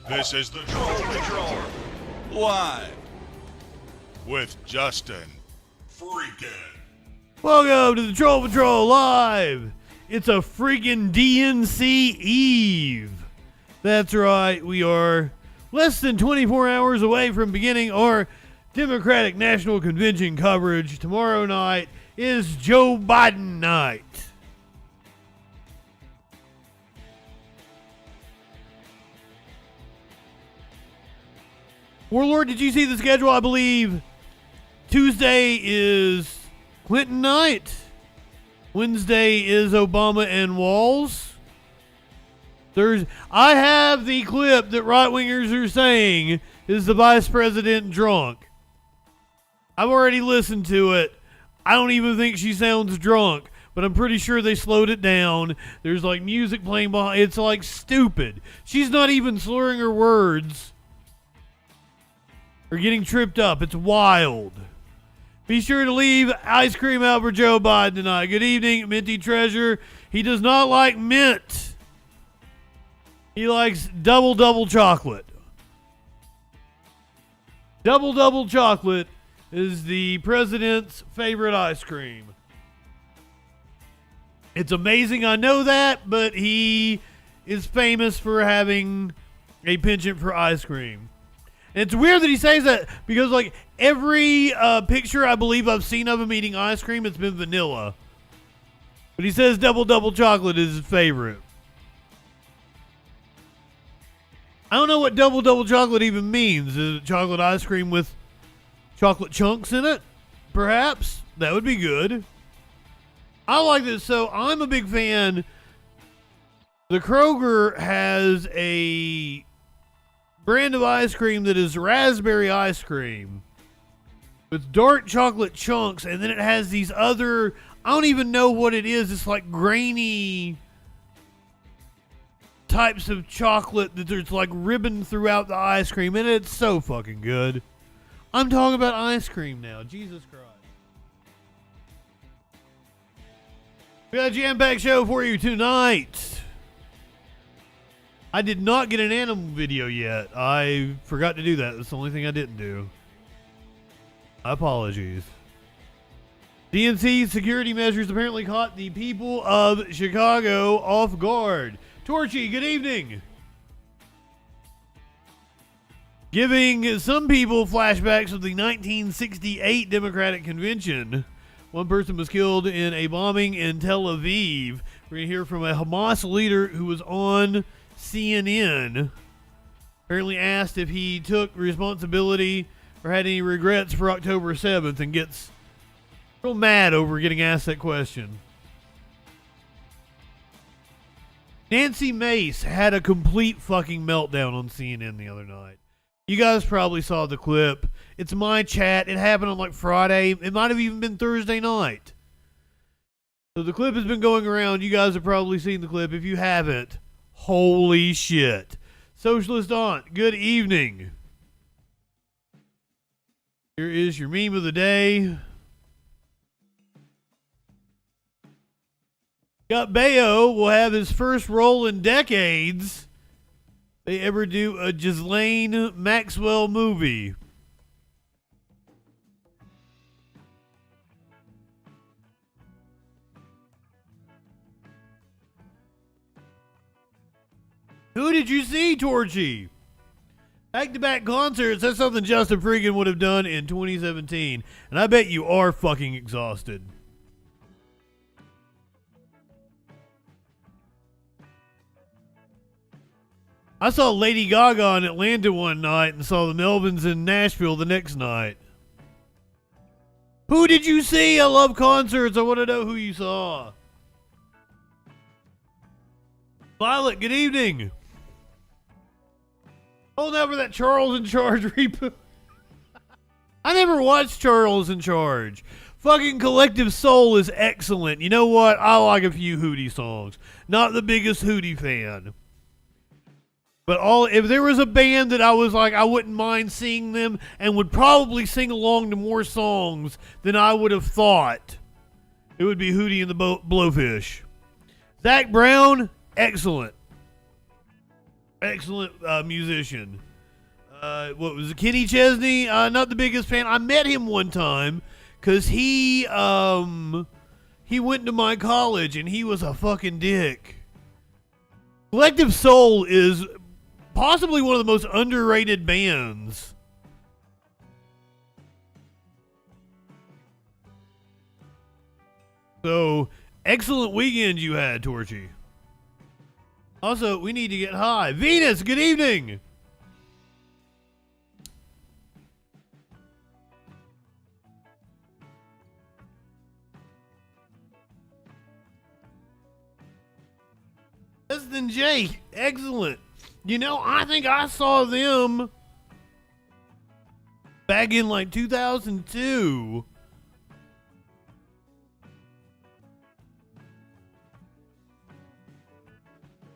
This is the Troll Patrol, live with Justin Freakin. Welcome to the Troll Patrol Live. It's a freaking DNC Eve. That's right, we are less than 24 hours away from beginning our Democratic National Convention coverage. Tomorrow night is Joe Biden night. Warlord, did you see the schedule? I believe Tuesday is Clinton night. Wednesday is Obama and Walz. Thursday, I have the clip that right-wingers are saying is the vice president drunk. I've already listened to it. I don't even think she sounds drunk, but I'm pretty sure they slowed it down. There's like music playing behind. It's like stupid. She's not even slurring her words or getting tripped up. It's wild. Be sure to leave ice cream out for Joe Biden tonight. Good evening, Minty Treasure. He does not like mint. He likes double chocolate. Double chocolate is the president's favorite ice cream. It's amazing, I know that, but he is famous for having a penchant for ice cream. And it's weird that he says that because, like, every picture I believe I've seen of him eating ice cream, it's been vanilla. But he says double chocolate is his favorite. I don't know what double chocolate even means. Is it chocolate ice cream with chocolate chunks in it? Perhaps. That would be good. I like this. So I'm a big fan. The Kroger has a brand of ice cream that is raspberry ice cream with dark chocolate chunks, and then it has these other, I don't even know what it is. It's like grainy types of chocolate that there's like ribbon throughout the ice cream, and it's so fucking good. I'm talking about ice cream now. Jesus Christ. We got a jam-packed show for you tonight. I did not get an animal video yet. I forgot to do that. That's the only thing I didn't do. My apologies. DNC security measures apparently caught the people of Chicago off guard. Torchy, good evening. Giving some people flashbacks of the 1968 Democratic Convention. One person was killed in a bombing in Tel Aviv. We're going to hear from a Hamas leader who was on CNN. Apparently asked if he took responsibility or had any regrets for October 7th and gets real mad over getting asked that question. Nancy Mace had a complete fucking meltdown on CNN the other night. You guys probably saw the clip. It's my chat. It happened on like Friday. It might have even been Thursday night. So the clip has been going around. You guys have probably seen the clip. If you haven't, holy shit. Socialist Aunt, good evening. Here is your meme of the day. Got Bayo will have his first role in decades they ever do a Ghislaine Maxwell movie. Who did you see, Torchy? Back-to-back concerts. That's something Justin Freakin would have done in 2017. And I bet you are fucking exhausted. I saw Lady Gaga in Atlanta one night and saw the Melvins in Nashville the next night. Who did you see? I love concerts. I want to know who you saw. Violet, good evening. Hold out for that Charles in Charge reboot. I never watched Charles in Charge. Fucking Collective Soul is excellent. You know what? I like a few Hootie songs. Not the biggest Hootie fan. But if there was a band that I was like, I wouldn't mind seeing them and would probably sing along to more songs than I would have thought, it would be Hootie and the Blowfish. Zach Brown, excellent. Excellent musician. What was it? Kenny Chesney? Not the biggest fan. I met him one time because he went to my college and he was a fucking dick. Collective Soul is possibly one of the most underrated bands. So, excellent weekend you had, Torchy. Also, we need to get high. Venus, good evening. Less Than Jake, excellent. You know, I think I saw them back in like 2002.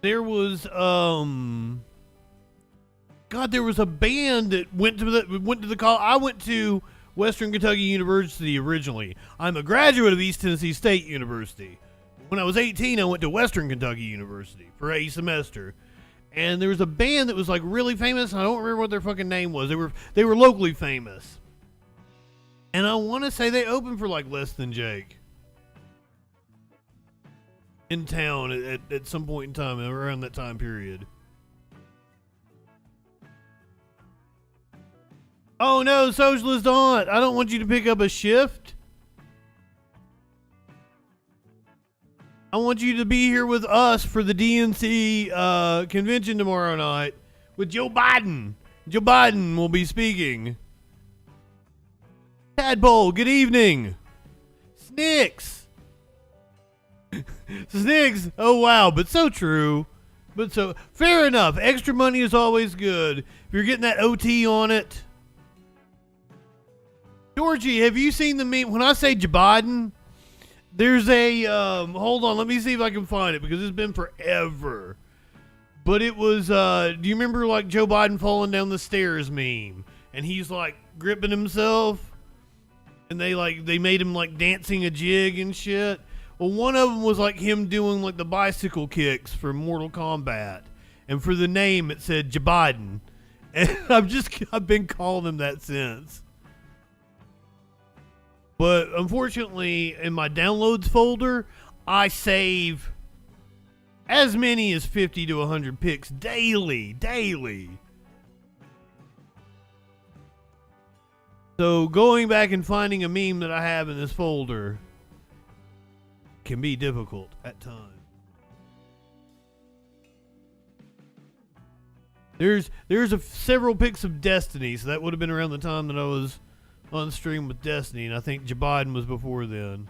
There was there was a band that went to the college. I went to Western Kentucky University originally. I'm a graduate of East Tennessee State University. When I was 18, I went to Western Kentucky University for a semester. And there was a band that was like really famous. I don't remember what their fucking name was. They were locally famous. And I want to say they opened for like Less Than Jake in town at some point in time around that time period. Oh no, Socialist Aunt, I don't want you to pick up a shift. I want you to be here with us for the DNC convention tomorrow night with Joe Biden. Joe Biden will be speaking. Tadpole, good evening. Snicks. Snicks, oh wow, but so true. But so, fair enough. Extra money is always good. If you're getting that OT on it. Georgie, have you seen the meme? When I say Joe Biden, there's a, hold on, let me see if I can find it because it's been forever. But it was, do you remember like Joe Biden falling down the stairs meme? And he's like gripping himself. And they made him like dancing a jig and shit. Well, one of them was like him doing like the bicycle kicks for Mortal Kombat. And for the name, it said Joe Biden. And I've been calling him that since. But unfortunately, in my downloads folder, I save as many as 50 to 100 pics daily. So going back and finding a meme that I have in this folder can be difficult at times. There's several pics of Destiny, so that would have been around the time that I was on stream with Destiny, and I think Joe Biden was before then.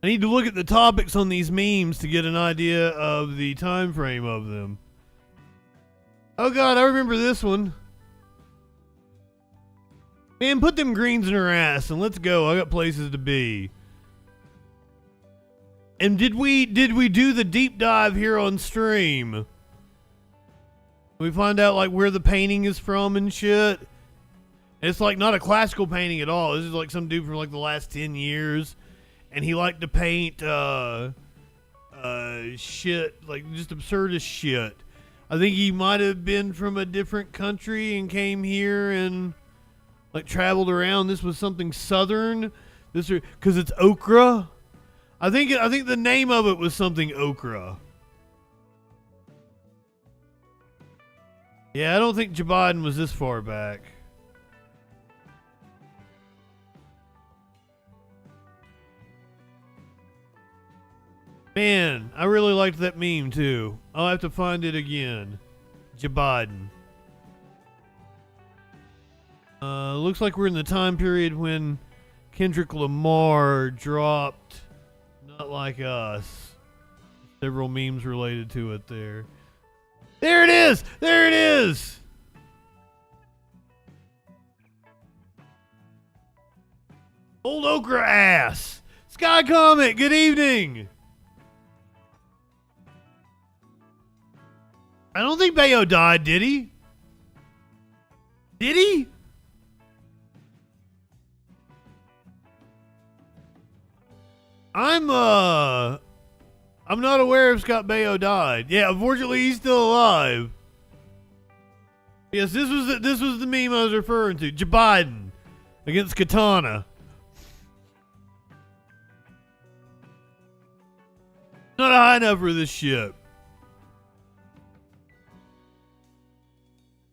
I need to look at the topics on these memes to get an idea of the time frame of them. Oh god, I remember this one. Man, put them greens in her ass and let's go. I got places to be. And did we do the deep dive here on stream? We find out like where the painting is from and shit. It's like not a classical painting at all. This is like some dude from like the last 10 years. And he liked to paint shit, like just absurdist shit. I think he might have been from a different country and came here and like traveled around. This was something southern. Because it's okra. I think the name of it was something okra. Yeah, I don't think Joe Biden was this far back. Man, I really liked that meme too. I'll have to find it again. Joe Biden. Looks like we're in the time period when Kendrick Lamar dropped Not Like Us. Several memes related to it there. There it is! There it is! Old okra ass! Sky Comet, good evening! I don't think Bayo died, did he? Did he? I'm not aware if Scott Baio died. Yeah, unfortunately he's still alive. Yes, this was the meme I was referring to. Joe Biden against Katana. Not high enough for this ship.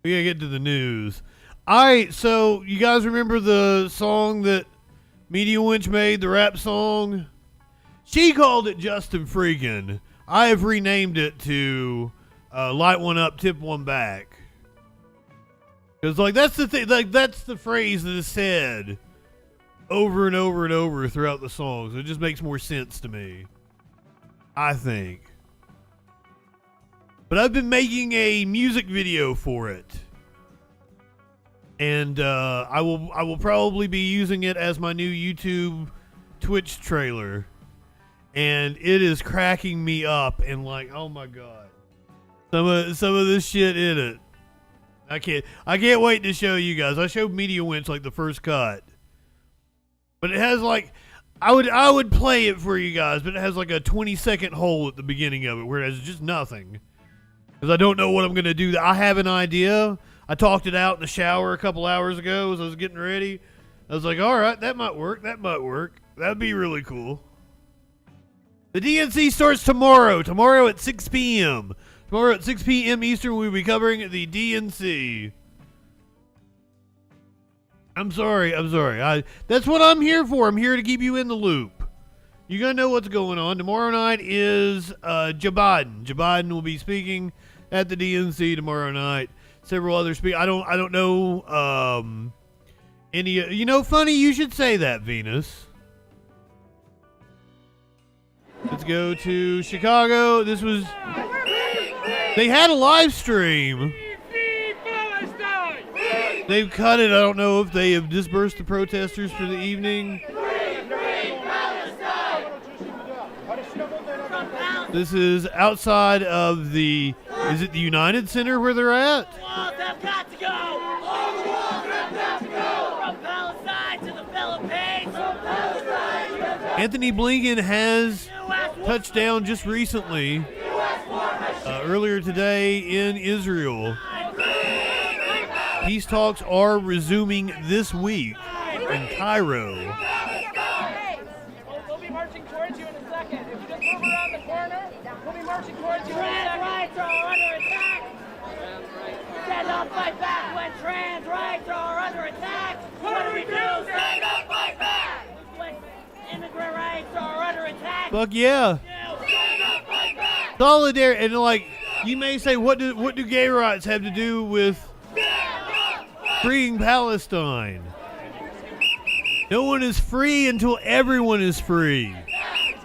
We gotta get to the news. Alright, so you guys remember the song that Media Winch made, the rap song? She called it JustinFREAKIN. I have renamed it to Light One Up, Tip One Back. Because, like, that's the thing, like, that's the phrase that is said over and over and over throughout the songs. It just makes more sense to me, I think. But I've been making a music video for it. And I will probably be using it as my new YouTube Twitch trailer. And it is cracking me up, and like, oh my god, some of this shit in it. I can't wait to show you guys. I showed Media Winch like the first cut, but it has like, I would play it for you guys, but it has like a 20-second hole at the beginning of it where it has just nothing, because I don't know what I'm gonna do. I have an idea. I talked it out in the shower a couple hours ago as I was getting ready. I was like, all right, that might work. That might work. That'd be really cool. The DNC starts tomorrow. Tomorrow at 6 p.m. Tomorrow at 6 p.m. Eastern, we'll be covering the DNC. I'm sorry. That's what I'm here for. I'm here to keep you in the loop. You're going to know what's going on. Tomorrow night is Joe Biden. Joe Biden will be speaking at the DNC tomorrow night. Several other speakers. I don't know any. You know, funny you should say that, Venus. Let's go to Chicago. They had a live stream. They've cut it. I don't know if they have dispersed the protesters for the evening. This is outside of the, is it the United Center where they're at? Walls have got to go. All the walls have got to go. From Palestine to the Philippines. From Palestine to the Philippines. Anthony Blinken has touched down just recently, earlier today in Israel. Peace talks are resuming this week in Cairo. We'll be marching towards you in a second. If you just move around the corner, we'll be marching towards you in a Trans second. rights are under attack. Stand up, fight back when trans rights are under attack. What do we do? Stand up, fight back. When immigrant rights are under attack. Fuck yeah. Stand up, fight back. Solidarity. And like, you may say, what do gay rights have to do with freeing Palestine? No one is free until everyone is free.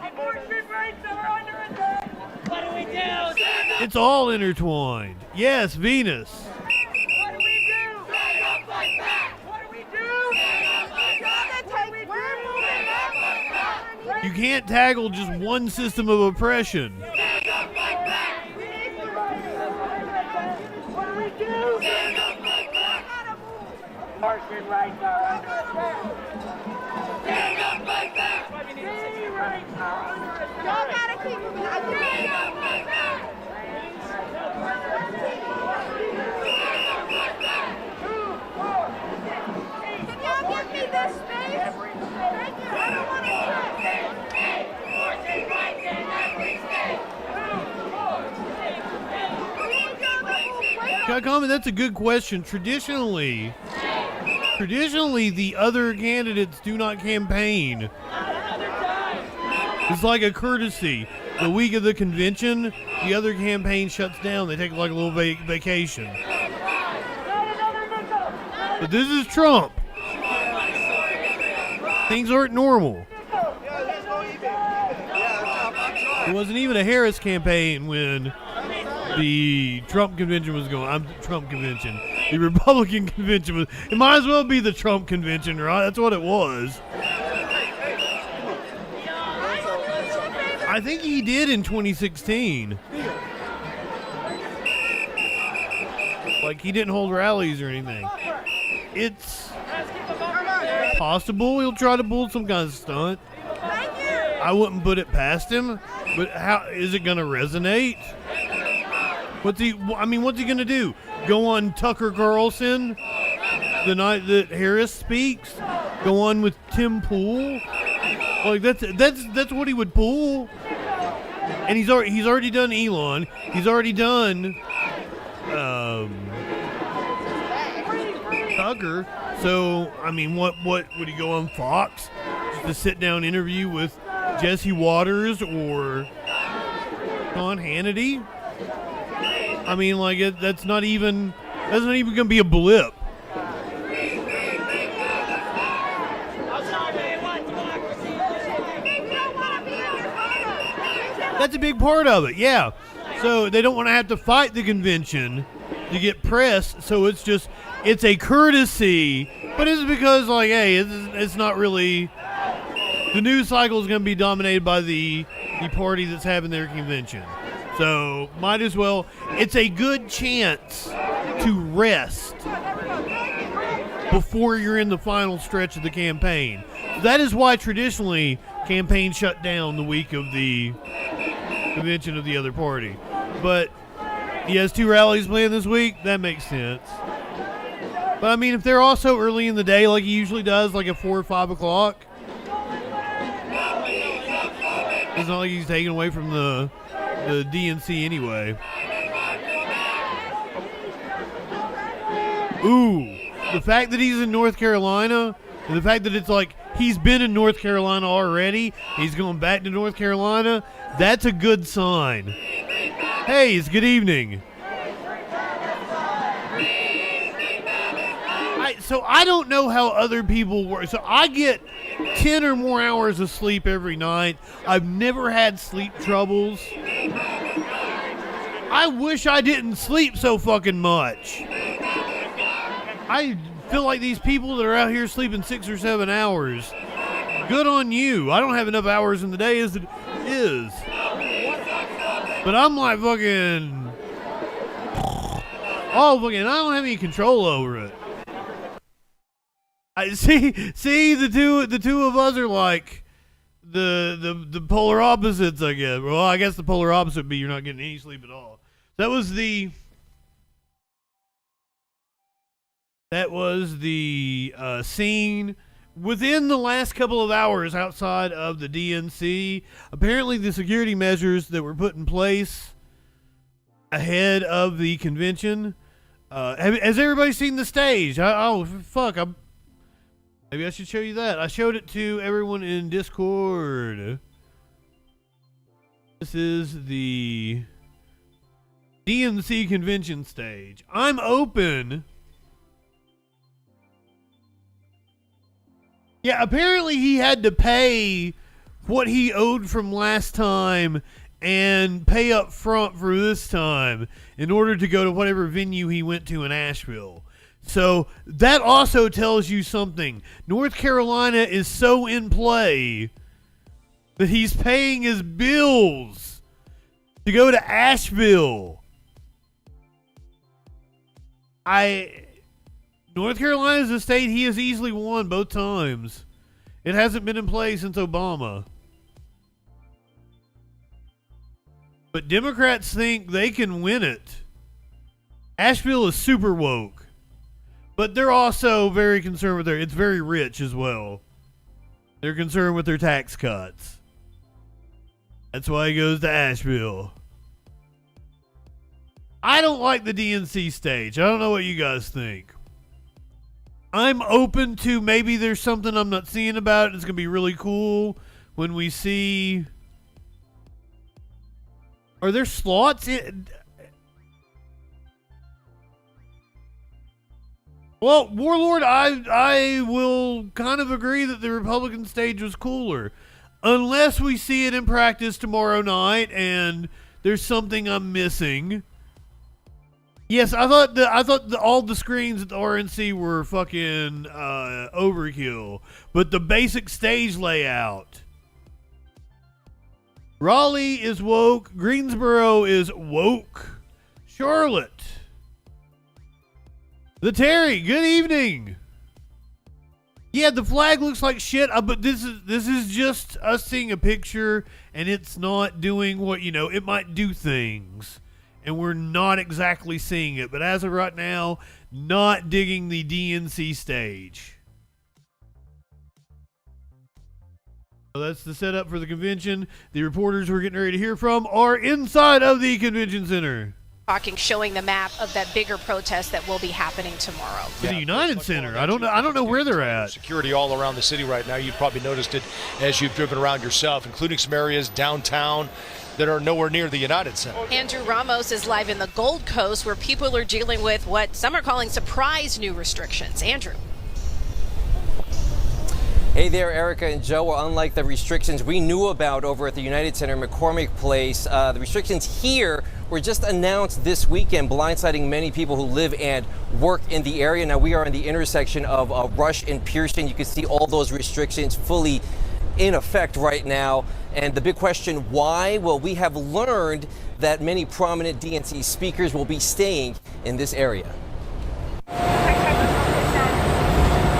Abortion rights are under attack. What do we do? Stand up. It's all intertwined. Yes, Venus. What do we do? Stand up, fight back. What do we do? Stand up, fight back. We're moving up. You can't tackle just one system of oppression. Stand up, fight back. We need the rights. What do we do? Stand up, fight back. Abortion rights are under attack. Stand up, fight back. Gay rights are under attack. Y'all gotta keep moving. Stand up, fight back. Can y'all give me this space? Thank you. I don't want to sit. Abortion rights in every state. We need y'all to move quick. Can I comment? That's a good question. Traditionally, the other candidates do not campaign. It's like a courtesy. The week of the convention, the other campaign shuts down. They take like a little vacation. But this is Trump. Things aren't normal. It wasn't even a Harris campaign when the Trump convention was going. Trump convention. The Republican convention was. It might as well be the Trump convention, right? That's what it was. I think he did in 2016. Like, he didn't hold rallies or anything. It's possible he'll try to pull some kind of stunt. Thank you. I wouldn't put it past him. But how is it going to resonate? What's he going to do? Go on Tucker Carlson the night that Harris speaks? Go on with Tim Pool? Like that's what he would pull. And he's already done Elon. He's already done Tucker. So I mean, what would he go on Fox? Just a sit down interview with Jesse Waters or Sean Hannity? I mean, like that's not even gonna be a blip. That's a big part of it, yeah. So they don't want to have to fight the convention to get press, so it's a courtesy, but it's because, like, hey, it's not really, the news cycle is going to be dominated by the party that's having their convention. So might as well, it's a good chance to rest before you're in the final stretch of the campaign. That is why traditionally campaigns shut down the week of the convention of the other party. But he has 2 rallies planned this week. That makes sense. But I mean, if they're also early in the day like he usually does, like at 4 or 5 o'clock, it's not like he's taken away from the DNC anyway. Ooh, the fact that he's in North Carolina, and the fact that it's like he's been in North Carolina already, he's going back to North Carolina, that's a good sign. Hey, it's good evening. So I don't know how other people work. So I get 10 or more hours of sleep every night. I've never had sleep troubles. I wish I didn't sleep so fucking much. I feel like these people that are out here sleeping 6 or 7 hours, good on you. I don't have enough hours in the day as it is. But I'm like fucking, I don't have any control over it. I see the two of us are like the polar opposites, I guess. Well, I guess the polar opposite would be you're not getting any sleep at all. That was the scene within the last couple of hours outside of the DNC. Apparently the security measures that were put in place ahead of the convention. Has everybody seen the stage? Maybe I should show you that. I showed it to everyone in Discord. This is the DNC convention stage. I'm open. Yeah, apparently he had to pay what he owed from last time and pay up front for this time in order to go to whatever venue he went to in Asheville. So that also tells you something. North Carolina is so in play that he's paying his bills to go to Asheville. North Carolina is a state he has easily won both times. It hasn't been in play since Obama. But Democrats think they can win it. Asheville is super woke. But they're also very concerned with it's very rich as well. They're concerned with their tax cuts. That's why he goes to Asheville. I don't like the DNC stage. I don't know what you guys think. I'm open to maybe there's something I'm not seeing about it. It's going to be really cool when we see. Are there slots in? Well, Warlord, I will kind of agree that the Republican stage was cooler. Unless we see it in practice tomorrow night and there's something I'm missing. Yes, I thought all the screens at the RNC were fucking overkill. But the basic stage layout. Raleigh is woke. Greensboro is woke. Charlotte. The Terry, good evening. Yeah, the flag looks like shit, but this is just us seeing a picture, and it's not doing what, it might do things, and we're not exactly seeing it. But as of right now, not digging the DNC stage. So that's the setup for the convention. The reporters we're getting ready to hear from are inside of the convention center. Showing the map of that bigger protest that will be happening tomorrow. The United Center. I don't know where they're at. Security all around the city right now. You've probably noticed it as you've driven around yourself, including some areas downtown that are nowhere near the United Center. Andrew Ramos is live in the Gold Coast, where people are dealing with what some are calling surprise new restrictions. Andrew. Hey there, Erica and Joe. Well, unlike the restrictions we knew about over at the United Center, McCormick Place, the restrictions here were just announced this weekend, blindsiding many people who live and work in the area. Now, we are in the intersection of Rush and Pearson. You can see all those restrictions fully in effect right now. And the big question, why? Well, we have learned that many prominent DNC speakers will be staying in this area.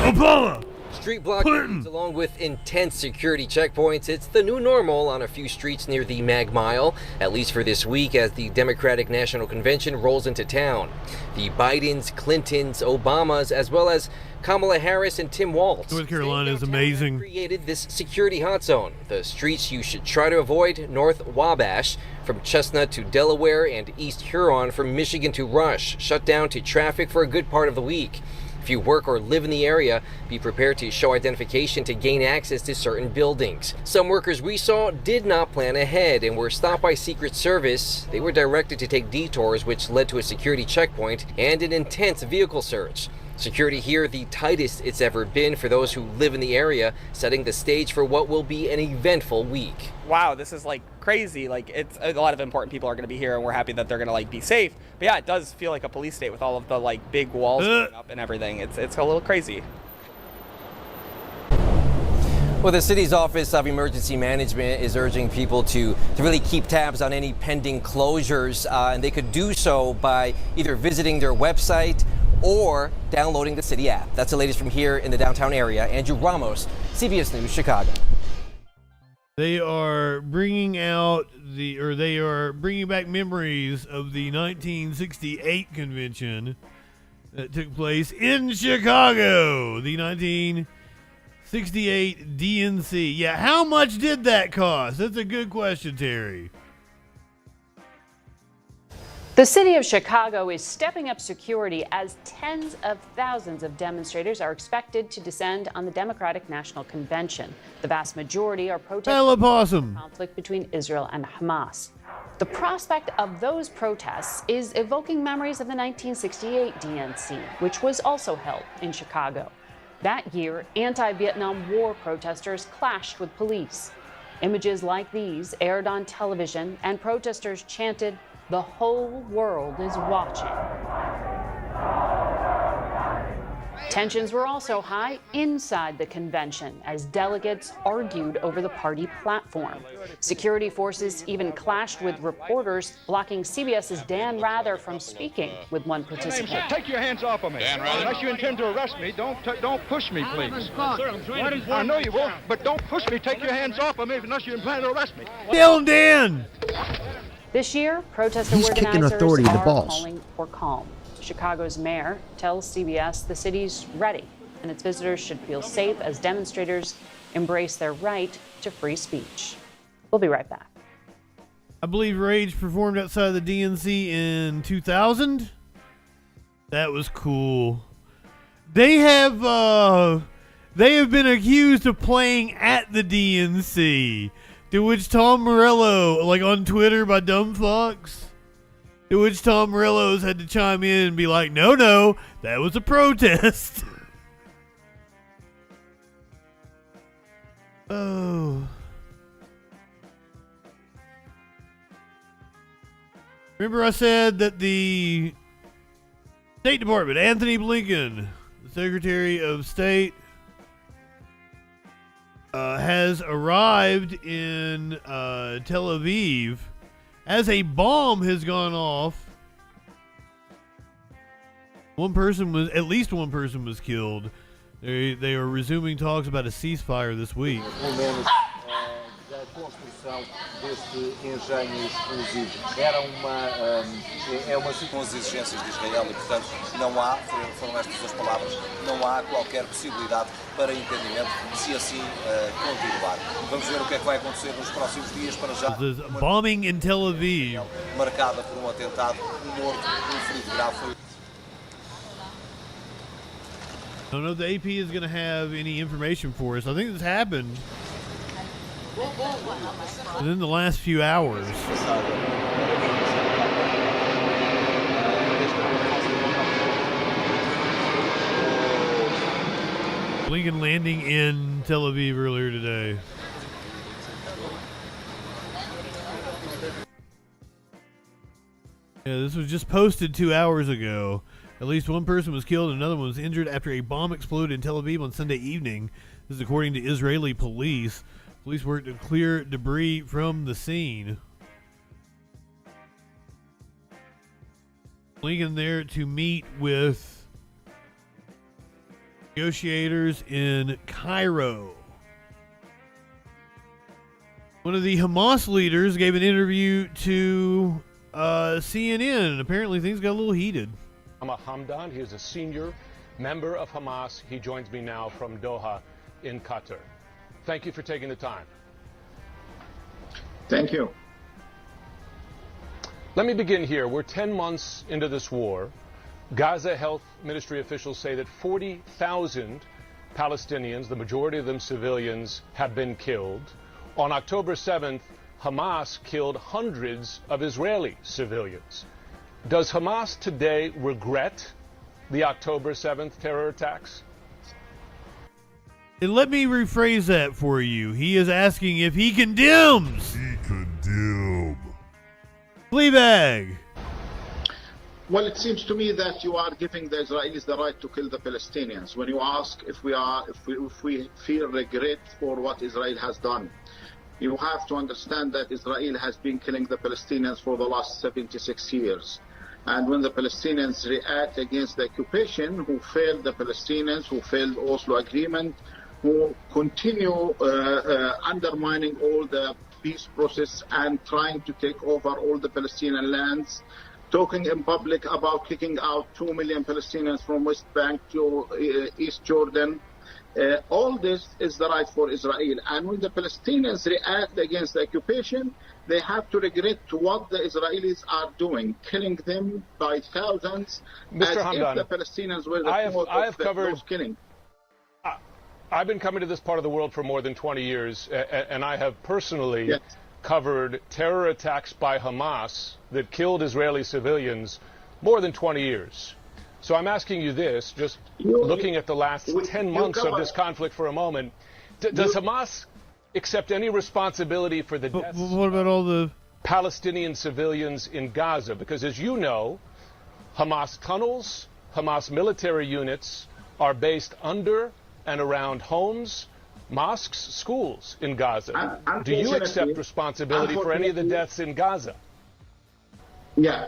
Obama! Street blockades along with intense security checkpoints. It's the new normal on a few streets near the Mag Mile, at least for this week as the Democratic National Convention rolls into town. The Bidens, Clintons, Obamas, as well as Kamala Harris and Tim Walz. North Carolina is amazing. Created this security hot zone. The streets you should try to avoid: North Wabash from Chestnut to Delaware and East Huron from Michigan to Rush, shut down to traffic for a good part of the week. If you work or live in the area, be prepared to show identification to gain access to certain buildings. Some workers we saw did not plan ahead and were stopped by Secret Service. They were directed to take detours, which led to a security checkpoint and an intense vehicle search. Security here the tightest it's ever been for those who live in the area, setting the stage for what will be an eventful week. Wow, this is like crazy. Like, it's a lot of important people are going to be here, and we're happy that they're going to like be safe. But yeah, it does feel like a police state with all of the like big walls going up and everything. It's a little crazy. Well, the city's Office of Emergency Management is urging people to really keep tabs on any pending closures, and they could do so by either visiting their website or downloading the city app. That's the latest from here in the downtown area. Andrew Ramos, CBS News, Chicago. They are bringing back memories of the 1968 convention that took place in Chicago. The 1968 DNC. Yeah, how much did that cost? That's a good question, Terry. The city of Chicago is stepping up security as tens of thousands of demonstrators are expected to descend on the Democratic National Convention. The vast majority are protesting the conflict between Israel and Hamas. The prospect of those protests is evoking memories of the 1968 DNC, which was also held in Chicago. That year, anti-Vietnam War protesters clashed with police. Images like these aired on television, and protesters chanted, "The whole world is watching." Tensions were also high inside the convention as delegates argued over the party platform. Security forces even clashed with reporters, blocking CBS's Dan Rather from speaking with one participant. Take your hands off of me. Unless you intend to arrest me, don't push me, please. I know you won't, but don't push me. Take your hands off of me unless you intend to arrest me. Kill Dan! This year, protest organizers are calling for calm. Chicago's mayor tells CBS the city's ready and its visitors should feel safe as demonstrators embrace their right to free speech. We'll be right back. I believe Rage performed outside the DNC in 2000. That was cool. They have been accused of playing at the DNC. To which Tom Morello, like on Twitter by Dumb Fox, to which Tom Morello's had to chime in and be like, no, that was a protest. Oh. Remember I said that the State Department, Anthony Blinken, the Secretary of State, has arrived in Tel Aviv as a bomb has gone off. At least one person was killed. They are resuming talks about a ceasefire this week. Da construção deste engenho explosivo. Era uma com as exigências de Israel e, portanto, não há, foram estas as palavras, não há qualquer possibilidade para entendimento se assim continuar. Vamos ver o que é que vai acontecer nos próximos dias. Para já, bombing in Tel Aviv, marcada por atentado, morto, ferido grave. I don't know if the AP is going to have any information for us. I think this happened within the last few hours. Blinken landing in Tel Aviv earlier today. Yeah, this was just posted 2 hours ago. At least one person was killed and another one was injured after a bomb exploded in Tel Aviv on Sunday evening. This is according to Israeli police. Police worked to clear debris from the scene. Blinken there to meet with negotiators in Cairo. One of the Hamas leaders gave an interview to CNN. Apparently things got a little heated. Ahmad Hamdan, he is a senior member of Hamas. He joins me now from Doha in Qatar. Thank you for taking the time. Thank you. Let me begin here. We're 10 months into this war. Gaza Health Ministry officials say that 40,000 Palestinians, the majority of them civilians, have been killed. On October 7th, Hamas killed hundreds of Israeli civilians. Does Hamas today regret the October 7th terror attacks? And let me rephrase that for you. He is asking if he condemns. He condemn. Fleabag. Well, it seems to me that you are giving the Israelis the right to kill the Palestinians when you ask if we feel regret for what Israel has done. You have to understand that Israel has been killing the Palestinians for the last 76 years. And when the Palestinians react against the occupation, who failed the Palestinians, who failed Oslo Agreement, who continue undermining all the peace process and trying to take over all the Palestinian lands, talking in public about kicking out 2 million Palestinians from West Bank to East Jordan. All this is the right for Israel. And when the Palestinians react against the occupation, they have to regret what the Israelis are doing, killing them by thousands, Mr. as Hamdan, if the Palestinians were the cause of those killing. I've been coming to this part of the world for more than 20 years, and I have personally covered terror attacks by Hamas that killed Israeli civilians more than 20 years. So I'm asking you this, just looking at the last 10 months of this conflict for a moment, does Hamas accept any responsibility for the deaths what about all the Palestinian civilians in Gaza? Because as you know, Hamas tunnels, Hamas military units are based under and around homes, mosques, schools in Gaza. Do you accept responsibility for any of the deaths in Gaza? Yeah.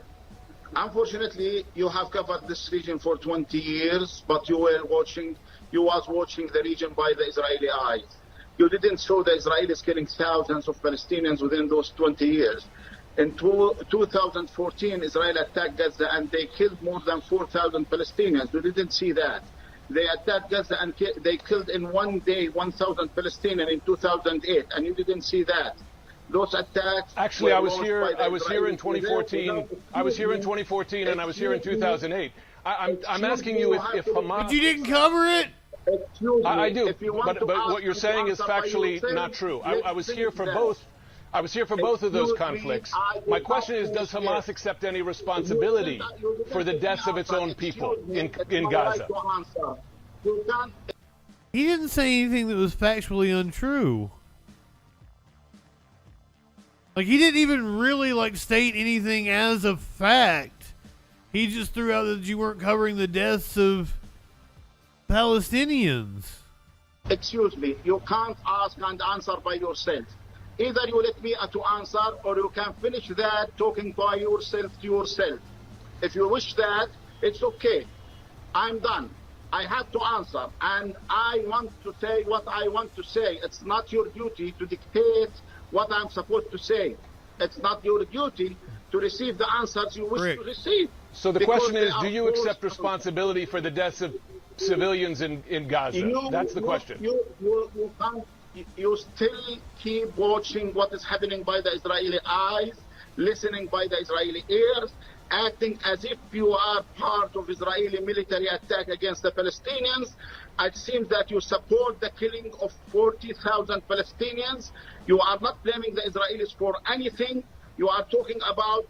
Unfortunately, you have covered this region for 20 years, but you was watching the region by the Israeli eyes. You didn't show the Israelis killing thousands of Palestinians within those 20 years. In 2014, Israel attacked Gaza and they killed more than 4,000 Palestinians. You didn't see that. They attacked Gaza and they killed in one day 1,000 Palestinians in 2008, and you didn't see that. Those attacks. Actually, I was here in 2014. I was here in 2014, and I was here in 2008. I'm asking you if Hamas. But you didn't cover it. I do, but what you're saying is factually not true. I was here for both. I was here for both of those conflicts. My question is, does Hamas accept any responsibility for the deaths of its own people in Gaza? He didn't say anything that was factually untrue. Like, he didn't even really, state anything as a fact. He just threw out that you weren't covering the deaths of Palestinians. Excuse me, you can't ask and answer by yourself. Either you let me to answer, or you can finish that talking by yourself to yourself. If you wish that, it's okay. I'm done. I have to answer, and I want to say what I want to say. It's not your duty to dictate what I'm supposed to say. It's not your duty to receive the answers you wish to receive. So the question is, do you accept responsibility for the deaths of civilians in Gaza? That's the question. You still keep watching what is happening by the Israeli eyes, listening by the Israeli ears, acting as if you are part of Israeli military attack against the Palestinians. It seems that you support the killing of 40,000 Palestinians. You are not blaming the Israelis for anything. You are talking about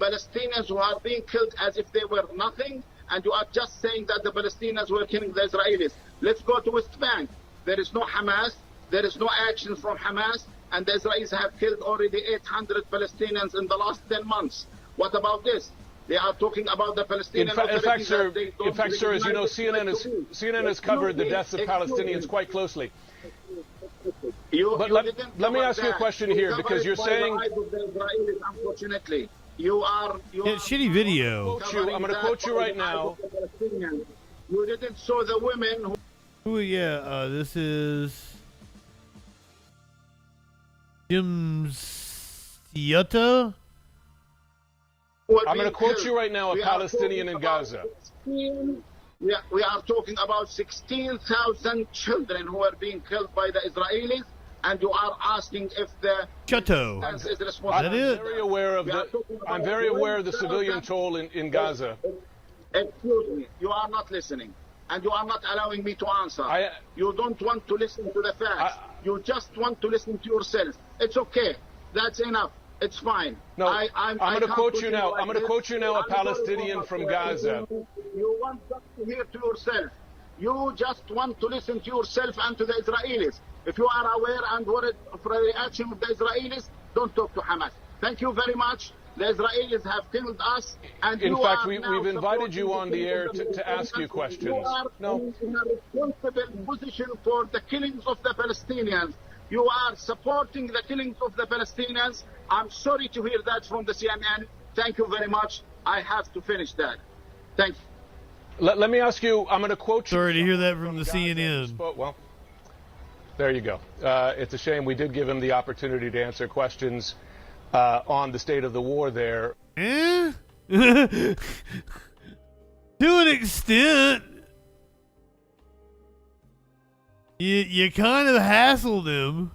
Palestinians who are being killed as if they were nothing, and you are just saying that the Palestinians were killing the Israelis. Let's go to West Bank. There is no Hamas. There is no action from Hamas, and the Israelis have killed already 800 Palestinians in the last 10 months. What about this? They are talking about the Palestinian in fact, sir, as you know, CNN has covered the deaths of Palestinians quite closely. But let me ask you a question here, because you're saying, unfortunately, you are shitty video. I'm going to quote you right now. You didn't show the women who. Oh yeah, this is Jim Siota. I'm going to quote you right now, a Palestinian in Gaza. We are talking about 16,000 children who are being killed by the Israelis, and you are asking if the Chateau. is responsible. I'm very aware of the civilian toll in Gaza. Excuse me, you are not listening, and you are not allowing me to answer. You don't want to listen to the facts. You just want to listen to yourself. It's okay. That's enough. It's fine. No, I'm going to quote you now. I'm going to quote you now, a Palestinian from Gaza. You want to hear to yourself. You just want to listen to yourself and to the Israelis. If you are aware and worried for the reaction of the Israelis, don't talk to Hamas. Thank you very much. The Israelis have killed us, and in fact, we've invited you on the air to ask you questions. You are in a responsible position for the killings of the Palestinians. You are supporting the killings of the Palestinians. I'm sorry to hear that from the CNN. Thank you very much. I have to finish that. Thank you. Let me ask you, I'm going to quote you. Sorry to hear that from the CNN. Well, there you go. It's a shame we did give him the opportunity to answer questions on the state of the war there. To an extent. You kind of hassled him.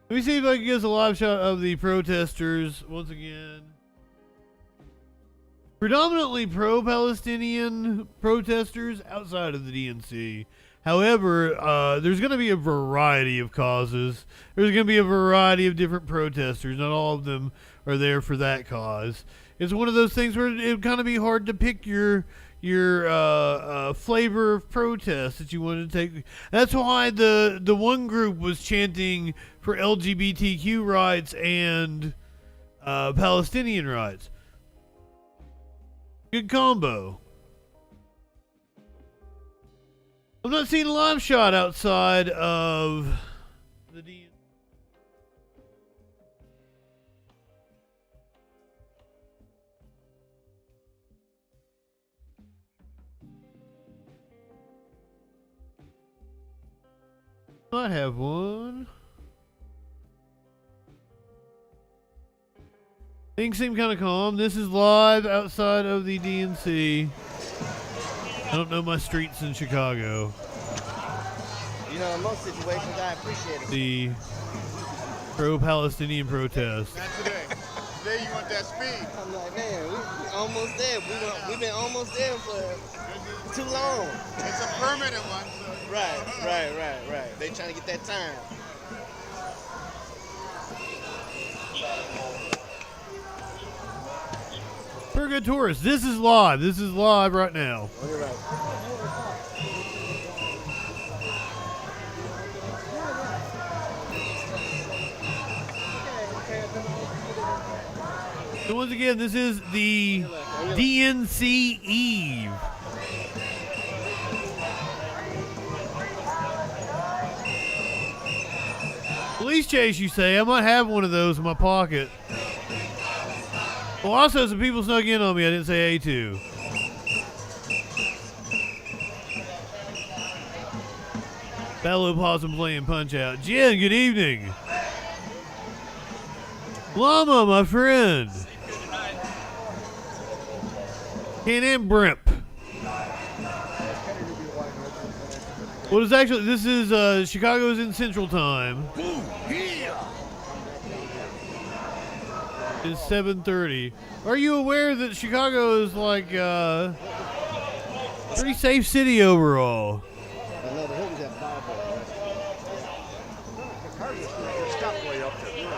Let me see if I can get us a live shot of the protesters once again. Predominantly pro-Palestinian protesters outside of the DNC. However, there's going to be a variety of causes. There's going to be a variety of different protesters. Not all of them are there for that cause. It's one of those things where it would kind of be hard to pick your flavor of protest that you wanted to take. That's why the one group was chanting for LGBTQ rights and Palestinian rights. Good combo. I'm not seeing a live shot outside of the DNC. Might have one. Things seem kind of calm. This is live outside of the DNC. I don't know my streets in Chicago. You know, in most situations, I appreciate it. The pro-Palestinian protest. Not today. Today you want that speed. I'm like, man, we almost there. We've been almost there for too long. It's a permanent one. So. Right. They trying to get that time. Purgatorus, this is live. This is live right now. Oh, you're right. So once again, this is the DNC Eve. Police chase, you say? I might have one of those in my pocket. Well, also, some people snuck in on me I didn't say hey to. Bellow Possum playing Punch-Out. Jen, good evening. Llama, my friend. Ken and Brimp. Well, it's actually, this is, Chicago's in Central Time. It's 7:30. Are you aware that Chicago is like, pretty safe city overall?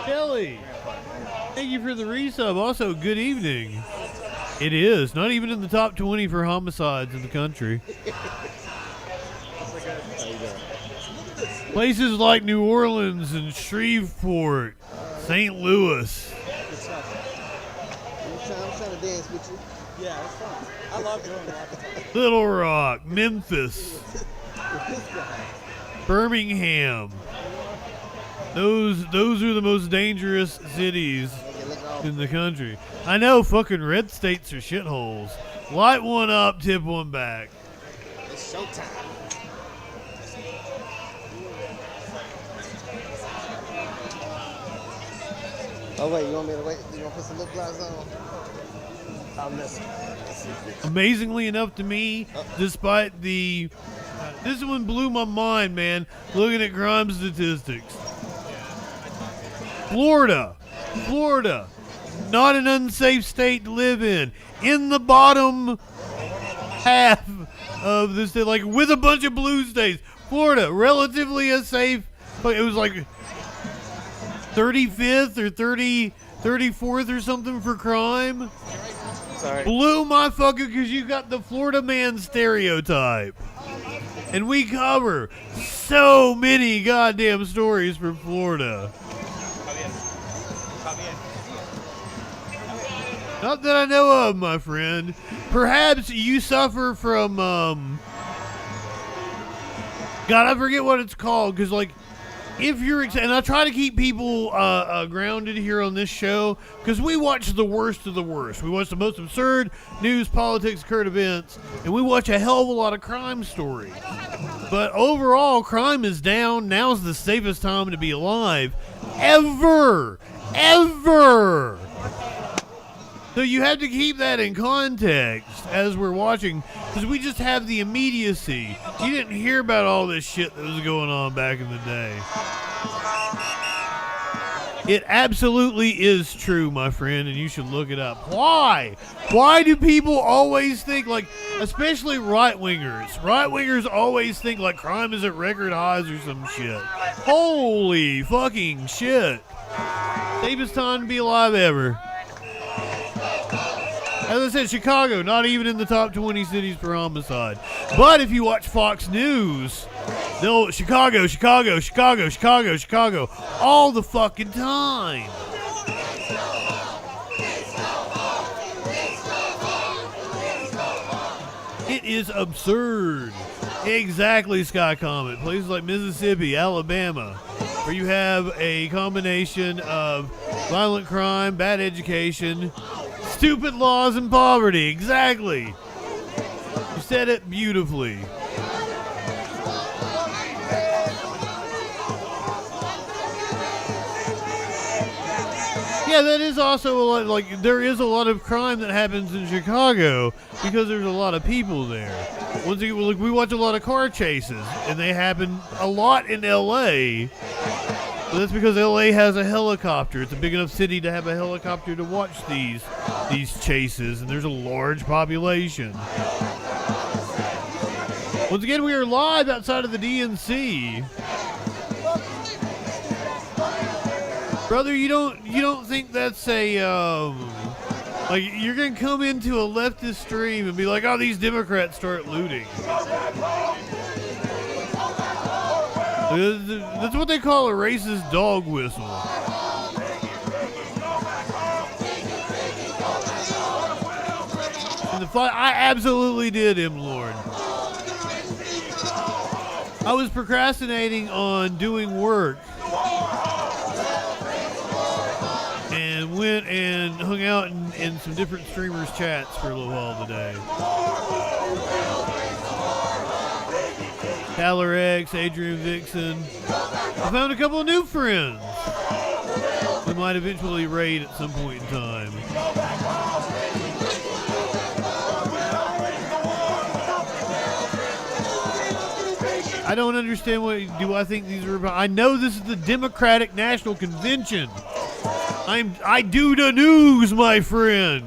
Kelly, thank you for the resub. Also, good evening. It is. Not even in the top 20 for homicides in the country. Places like New Orleans and Shreveport, St. Louis. I'm trying to dance with you. Yeah, it's fun. I love doing that. Little Rock, Memphis, Birmingham. Those are the most dangerous cities in the country. I know fucking red states are shitholes. Light one up, tip one back. It's showtime. Oh wait, you want me to wait? You want to put some lip gloss on? I'll miss it. Amazingly enough to me, despite the... this one blew my mind, man, looking at crime statistics. Florida, not an unsafe state to live in. In the bottom half of the state, like with a bunch of blue states. Florida, relatively a safe, it was like 35th or 34th or something for crime. Sorry. Blew my fucking, because you got the Florida man stereotype. And we cover so many goddamn stories from Florida. Not that I know of, my friend. Perhaps you suffer from, God, I forget what it's called, because, like, if you're, and I try to keep people grounded here on this show, because we watch the worst of the worst. We watch the most absurd news, politics, current events, and we watch a hell of a lot of crime stories. But overall, crime is down. Now's the safest time to be alive. Ever! So you have to keep that in context as we're watching, because we just have the immediacy. You didn't hear about all this shit that was going on back in the day. It absolutely is true, my friend, and you should look it up. Why? Why do people always think, like, especially right-wingers? Right-wingers always think, like, crime is at record highs or some shit. Holy fucking shit. Safest time to be alive ever. As I said, Chicago, not even in the top 20 cities for homicide. But if you watch Fox News, they'll Chicago, all the fucking time. It is absurd. Exactly, Sky Comet. Places like Mississippi, Alabama, where you have a combination of violent crime, bad education, stupid laws, and poverty. Exactly. You said it beautifully. Yeah, that is also a lot, like, there is a lot of crime that happens in Chicago because there's a lot of people there. Once again, like, we watch a lot of car chases, and they happen a lot in L.A., but that's because L.A. has a helicopter. It's a big enough city to have a helicopter to watch these chases, and there's a large population. Once again, we are live outside of the DNC. Brother, you don't think that's a, like, you're going to come into a leftist stream and be like, oh, these Democrats start looting. That's what they call a racist dog whistle. In the fight, I absolutely did, M. Lord. I was procrastinating on doing work. And went and hung out in some different streamers' chats for a little while today. Tyler X, Adrian Vixen. I found a couple of new friends we might eventually raid at some point in time. I don't understand do I think these are about. I know this is the Democratic National Convention. I do the news, my friend.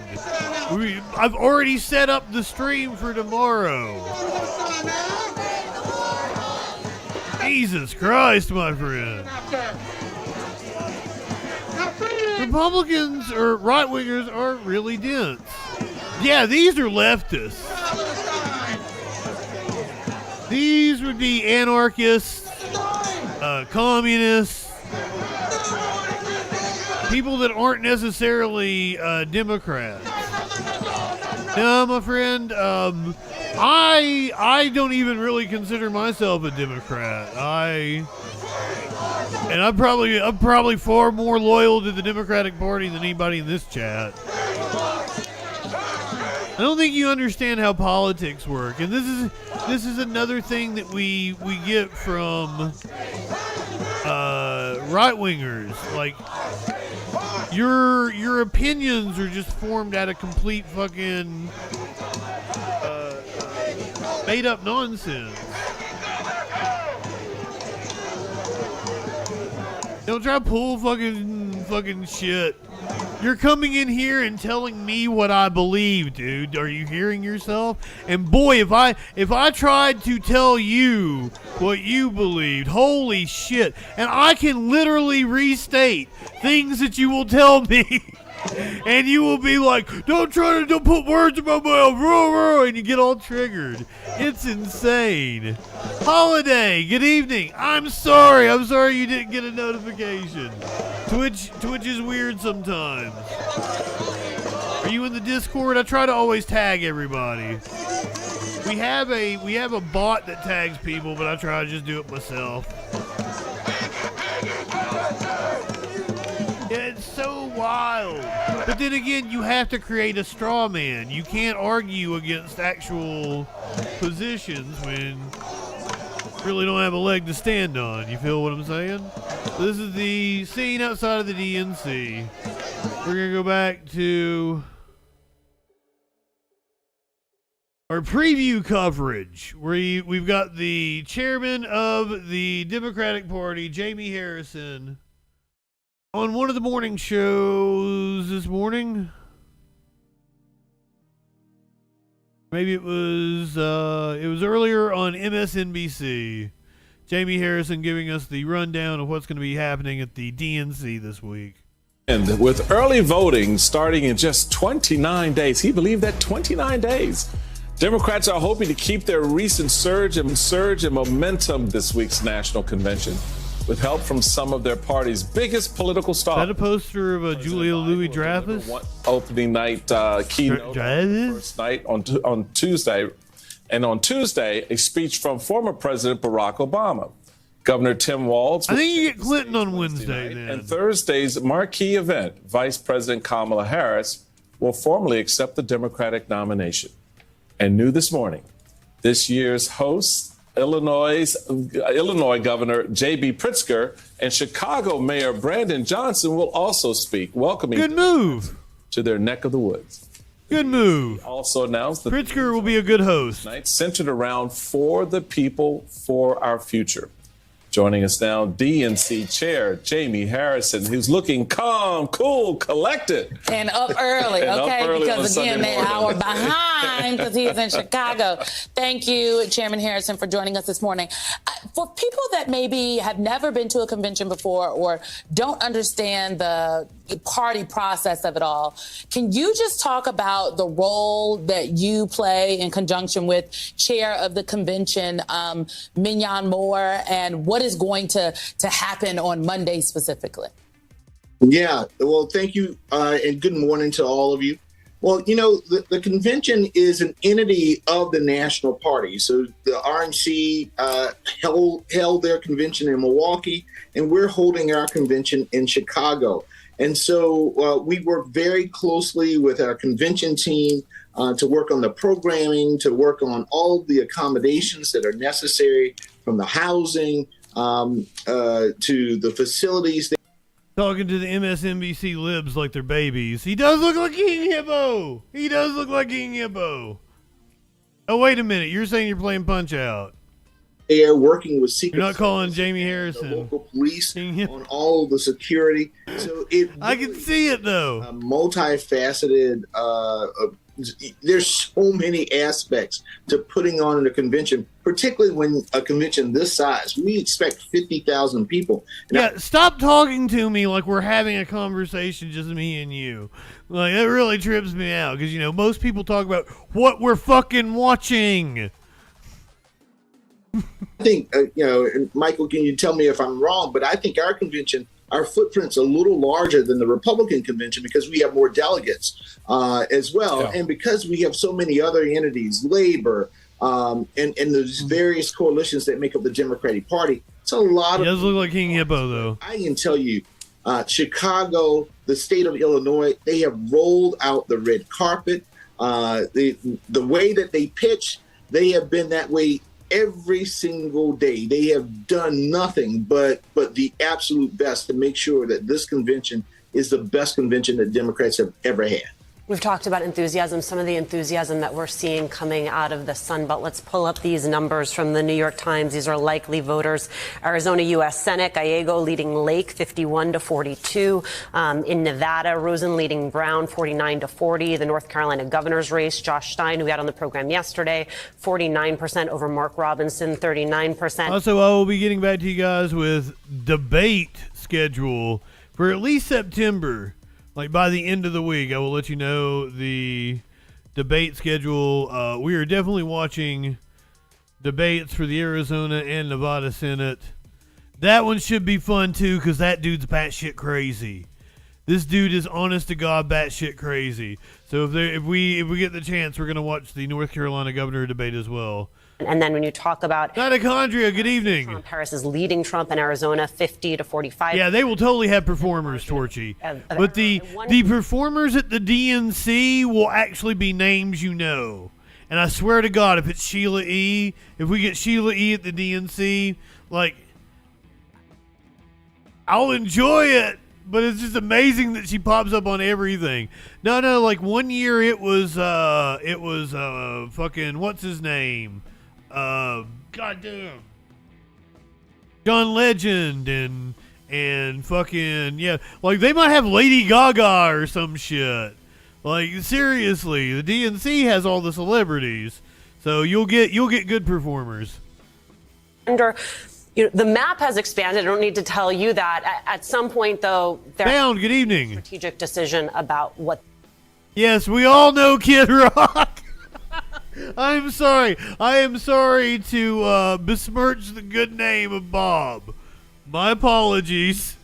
I've already set up the stream for tomorrow. Jesus Christ, my friend. Republicans or right-wingers are really dense. Yeah, these are leftists. These would be anarchists, communists, people that aren't necessarily Democrats. No, my friend, I don't even really consider myself a Democrat. I'm probably far more loyal to the Democratic Party than anybody in this chat. I don't think you understand how politics work, and this is another thing that we get from right-wingers. Like, your opinions are just formed out of complete fucking made up nonsense. Don't try to pull fucking shit. You're coming in here and telling me what I believe, dude. Are you hearing yourself? And boy, if I tried to tell you what you believed, holy shit. And I can literally restate things that you will tell me. And you will be like, don't put words in my mouth, and you get all triggered. It's insane. Holiday, good evening. I'm sorry you didn't get a notification. Twitch is weird sometimes. Are you in the Discord? I try to always tag everybody. We have a bot that tags people, but I try to just do it myself. It's so wild. But then again, you have to create a straw man. You can't argue against actual positions when you really don't have a leg to stand on. You feel what I'm saying? So this is the scene outside of the DNC. We're going to go back to our preview coverage, where we've got the chairman of the Democratic Party, Jamie Harrison, on one of the morning shows this morning. Maybe it was earlier on MSNBC. Jamie Harrison giving us the rundown of what's going to be happening at the DNC this week. And with early voting starting in just 29 days, he believed that 29 days. Democrats are hoping to keep their recent surge in momentum this week's national convention, with help from some of their party's biggest political stars. Is that a poster of Julia Louis-Dreyfus? Opening night keynote first night on Tuesday. And on Tuesday, a speech from former President Barack Obama. Governor Tim Walz. I think you get Clinton on Wednesday then. And Thursday's marquee event, Vice President Kamala Harris will formally accept the Democratic nomination. And new this morning, this year's host, Illinois Governor J.B. Pritzker and Chicago Mayor Brandon Johnson will also speak, welcoming good move to their neck of the woods. Good move. He also announced that Pritzker will be a good host. Night centered around For the People, For Our Future. Joining us now, DNC Chair Jamie Harrison, who's looking calm, cool, collected. And up early, because again, they're an hour behind because he's in Chicago. Thank you, Chairman Harrison, for joining us this morning. For people that maybe have never been to a convention before or don't understand the party process of it all, can you just talk about the role that you play in conjunction with Chair of the Convention, Mignon Moore, and what is going to happen on Monday specifically? Yeah, well, thank you, and good morning to all of you. Well, you know, the convention is an entity of the national party. So the RNC held their convention in Milwaukee, and we're holding our convention in Chicago. And so we work very closely with our convention team to work on the programming, to work on all the accommodations that are necessary, from the housing to the facilities. Talking to the MSNBC libs like they're babies. He does look like King Hippo. He does look like King Hippo. Oh, wait a minute. You're saying you're playing Punch-Out. They are working with secret. You're not calling Jamie Harrison. The local police on all of the security. So it. I can see it though. Multifaceted. There's so many aspects to putting on a convention, particularly when a convention this size. We expect 50,000 people. Yeah, stop talking to me like we're having a conversation, just me and you. Like, that really trips me out because, most people talk about what we're fucking watching. I think, Michael, can you tell me if I'm wrong? But I think our convention, our footprint's a little larger than the Republican convention because we have more delegates as well. Yeah. And because we have so many other entities, labor, and those various coalitions that make up the Democratic Party, it's a lot of. It does look like King Hippo, though. I can tell you, Chicago, the state of Illinois, they have rolled out the red carpet. The way that they pitch, they have been that way every single day. They have done nothing but the absolute best to make sure that this convention is the best convention that Democrats have ever had. We've talked about enthusiasm, some of the enthusiasm that we're seeing coming out of the Sun Belt. Let's pull up these numbers from the New York Times. These are likely voters. Arizona U.S. Senate, Gallego leading Lake 51-42. In Nevada, Rosen leading Brown 49-40. The North Carolina governor's race, Josh Stein, who we had on the program yesterday, 49% over Mark Robinson, 39%. Also, I will be getting back to you guys with debate schedule for at least September. Like, by the end of the week, I will let you know the debate schedule. We are definitely watching debates for the Arizona and Nevada Senate. That one should be fun, too, because that dude's batshit crazy. This dude is honest to God batshit crazy. So if we get the chance, we're going to watch the North Carolina governor debate as well. And then when you talk about mitochondria, good evening. Trump, Harris is leading Trump in Arizona 50-45. Yeah, they will totally have performers, Torchy. But the performers at the DNC will actually be names you know. And I swear to God, if it's Sheila E., if we get Sheila E. at the DNC, like, I'll enjoy it. But it's just amazing that she pops up on everything. No, like one year it was fucking, what's his name? Goddamn. John Legend and fucking, yeah. Like, they might have Lady Gaga or some shit. Like, seriously, the DNC has all the celebrities. So you'll get good performers. The map has expanded. I don't need to tell you that. At some point, though, there's good evening. Strategic decision about what. Yes, we all know Kid Rock. I'm sorry. I am sorry to besmirch the good name of Bob. My apologies.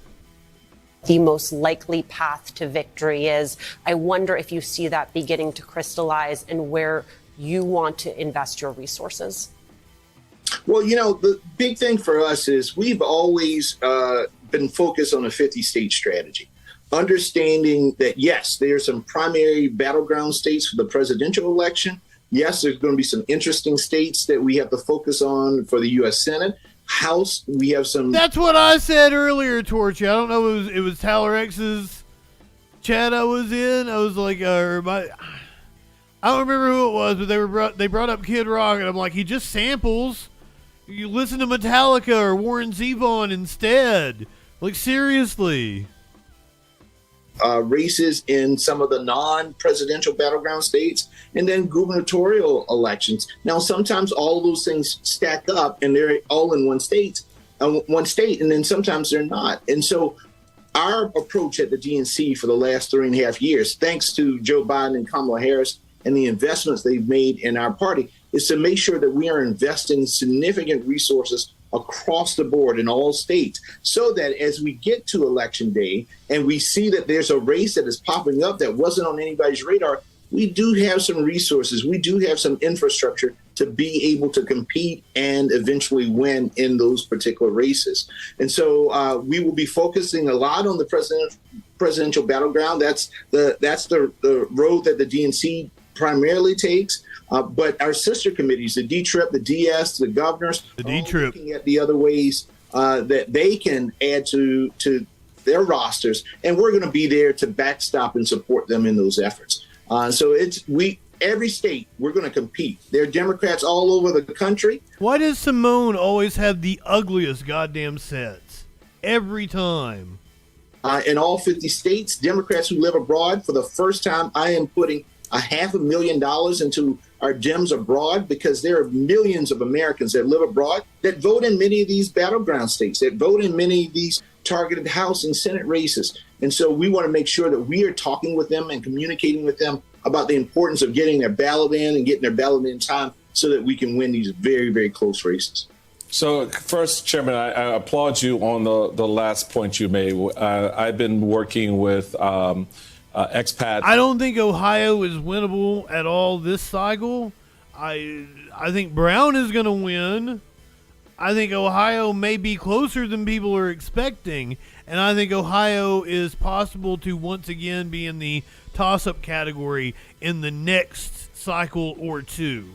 The most likely path to victory is. I wonder if you see that beginning to crystallize and where you want to invest your resources. Well, the big thing for us is we've always been focused on a 50-state strategy, understanding that, yes, there are some primary battleground states for the presidential election. Yes, there's going to be some interesting states that we have to focus on for the U.S. Senate. House, we have some. That's what I said earlier, Torchy. I don't know if it was Tyler X's chat I was in. I was like, I don't remember who it was, but they brought up Kid Rock, and I'm like, he just samples. You listen to Metallica or Warren Zevon instead. Like, seriously. Races in some of the non-presidential battleground states, and then gubernatorial elections. Now, sometimes all of those things stack up, and they're all in one state, and then sometimes they're not. And so our approach at the DNC for the last 3.5 years, thanks to Joe Biden and Kamala Harris and the investments they've made in our party, is to make sure that we are investing significant resources across the board in all states, so that as we get to election day and we see that there's a race that is popping up that wasn't on anybody's radar, we do have some resources, we do have some infrastructure to be able to compete and eventually win in those particular races. And so we will be focusing a lot on the presidential battleground. That's the road that the DNC primarily takes. But our sister committees, the D-TRIP, the DS, the governors, looking at the other ways that they can add to their rosters, and we're going to be there to backstop and support them in those efforts. So every state, we're going to compete. There are Democrats all over the country. Why does Simone always have the ugliest goddamn sets? Every time. In all 50 states, Democrats who live abroad, for the first time, I am putting $500,000 into our Dems abroad, because there are millions of Americans that live abroad that vote in many of these battleground states, that vote in many of these targeted House and Senate races. And so we want to make sure that we are talking with them and communicating with them about the importance of getting their ballot in and getting their ballot in time so that we can win these very, very close races. So first, Chairman, I applaud you on the last point you made. I've been working with expats. I don't think Ohio is winnable at all this cycle. I think Brown is going to win. I think Ohio may be closer than people are expecting, and I think Ohio is possible to once again be in the toss-up category in the next cycle or two.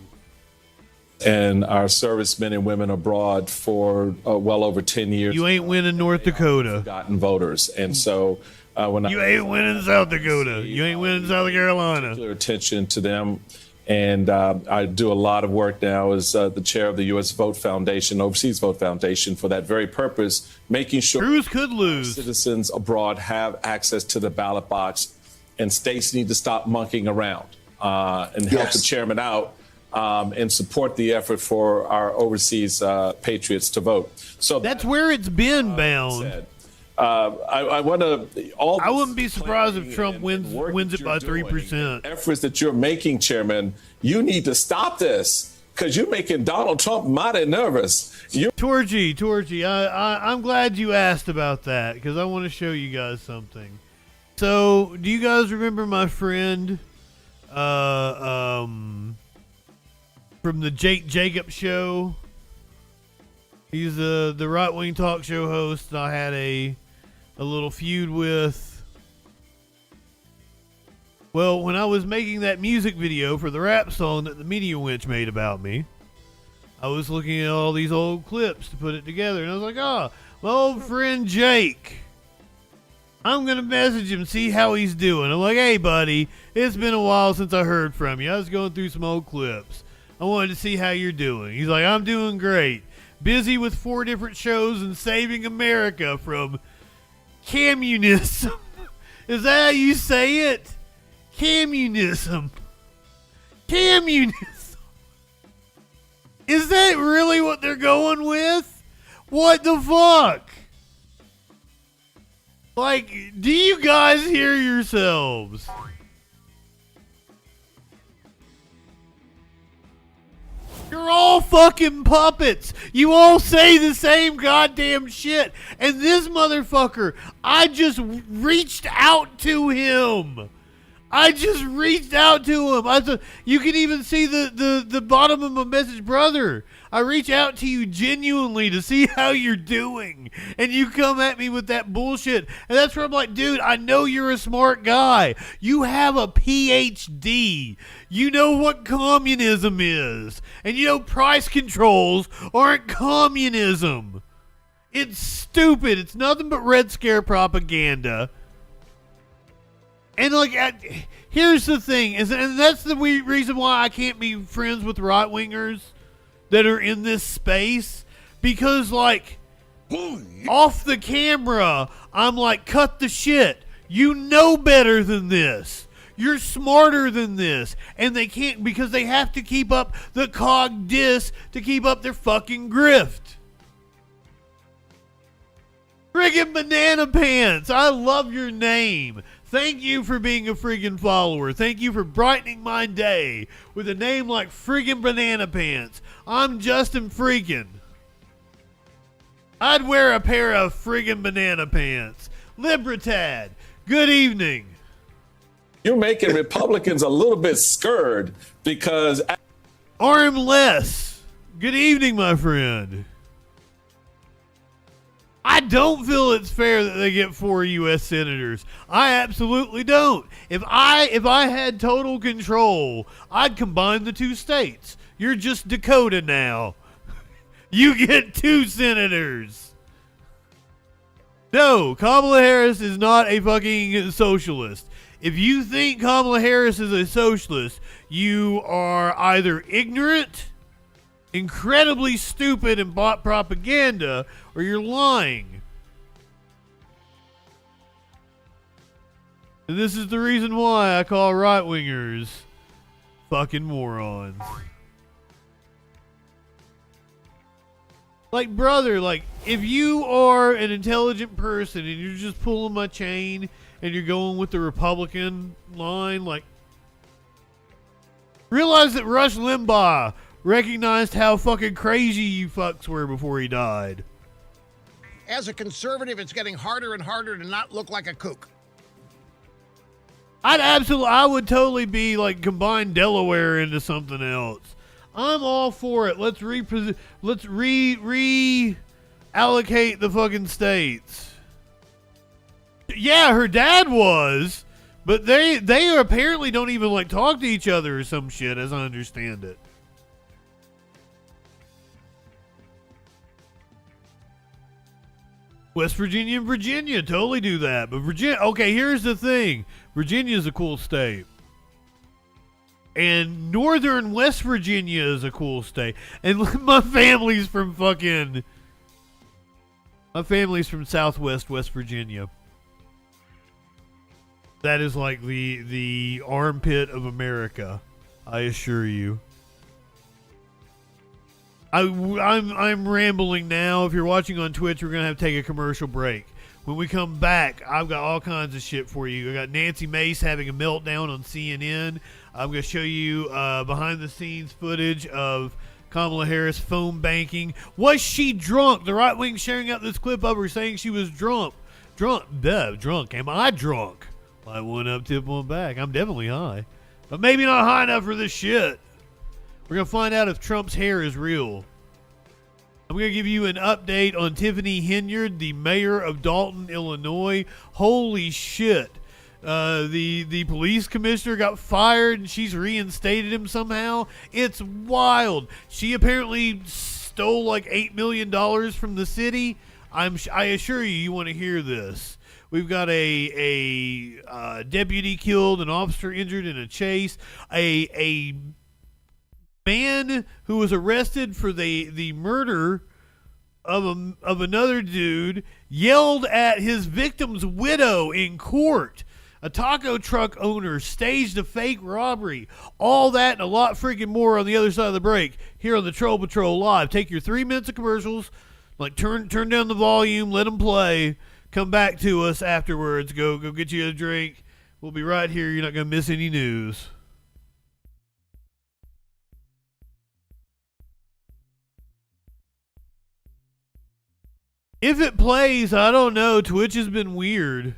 And our servicemen and women abroad for well over 10 years. You ain't winning North Dakota. Forgotten voters. And so when you ain't winning South Dakota. You ain't winning South Carolina. Particular attention to them. And I do a lot of work now as the chair of the U.S. Vote Foundation, Overseas Vote Foundation, for that very purpose, making sure Cruz could lose. Citizens abroad have access to the ballot box, and states need to stop monkeying around and help the chairman out and support the effort for our overseas patriots to vote. So that's where it's been bound. I want to. I wouldn't be surprised if Trump wins it by 3%. Efforts that you're making, Chairman, you need to stop this because you're making Donald Trump mighty nervous. Torgy, I'm glad you asked about that because I want to show you guys something. So, do you guys remember my friend from the Jake Jacobs show? He's the right-wing talk show host that I had a little feud with. Well, when I was making that music video for the rap song that the Media Winch made about me, I was looking at all these old clips to put it together, and I was like, my old friend Jake, I'm going to message him, see how he's doing. I'm like, hey, buddy, it's been a while since I heard from you. I was going through some old clips. I wanted to see how you're doing. He's like, I'm doing great. Busy with 4 different shows and saving America from communism. Is that how you say it? Communism. Communism. Is that really what they're going with? What the fuck? Like, do you guys hear yourselves? You're all fucking puppets. You all say the same goddamn shit. And this motherfucker, I just reached out to him. You can even see the bottom of my message, brother. I reach out to you genuinely to see how you're doing. And you come at me with that bullshit. And that's where I'm like, dude, I know you're a smart guy. You have a PhD. You know what communism is. And you know price controls aren't communism. It's stupid. It's nothing but Red Scare propaganda. And like, here's the thing, and that's the reason why I can't be friends with right-wingers that are in this space, because like, off the camera, I'm like, cut the shit. You know better than this. You're smarter than this. And they can't, because they have to keep up the cog dis to keep up their fucking grift. Friggin' Banana Pants, I love your name. Thank you for being a friggin' follower. Thank you for brightening my day with a name like friggin' Banana Pants. I'm JustinFREAKIN. I'd wear a pair of friggin' banana pants. Libertad, good evening. You're making Republicans a little bit scared because... Arm less. Good evening, my friend. I don't feel it's fair that they get 4 U.S. senators. I absolutely don't. If I had total control, I'd combine the 2 states. You're just Dakota now. You get 2 senators. No, Kamala Harris is not a fucking socialist. If you think Kamala Harris is a socialist, you are either ignorant, incredibly stupid and bought propaganda, or you're lying. And this is the reason why I call right-wingers fucking morons. Like, brother, like, if you are an intelligent person and you're just pulling my chain and you're going with the Republican line, like, realize that Rush Limbaugh recognized how fucking crazy you fucks were before he died. As a conservative, it's getting harder and harder to not look like a kook. I would totally be like combine Delaware into something else. I'm all for it. Let's reallocate the fucking states. Yeah, her dad was, but they apparently don't even like talk to each other or some shit, as I understand it. West Virginia and Virginia totally do that, but Virginia. Okay, here's the thing: Virginia's a cool state. And northern West Virginia is a cool state. And my family's from Southwest West Virginia. That is like the armpit of America, I assure you. I'm rambling now. If you're watching on Twitch, we're gonna have to take a commercial break. When we come back, I've got all kinds of shit for you. I got Nancy Mace having a meltdown on CNN. I'm going to show you behind-the-scenes footage of Kamala Harris phone banking. Was she drunk? The right wing sharing out this clip of her saying she was drunk. Drunk? Am I drunk? Like one up, tip one back. I'm definitely high. But maybe not high enough for this shit. We're going to find out if Trump's hair is real. I'm going to give you an update on Tiffany Henyard, the mayor of Dalton, Illinois. Holy shit. The police commissioner got fired and she's reinstated him somehow. It's wild. She apparently stole like $8 million from the city. I assure you want to hear this. We've got a deputy killed, an officer injured in a chase, a man who was arrested for the murder of another dude yelled at his victim's widow in court. A taco truck owner staged a fake robbery. All that and a lot freaking more on the other side of the break here on the Troll Patrol Live. Take your 3 minutes of commercials, like turn down the volume, let them play. Come back to us afterwards. Go get you a drink. We'll be right here. You're not going to miss any news. If it plays, I don't know. Twitch has been weird.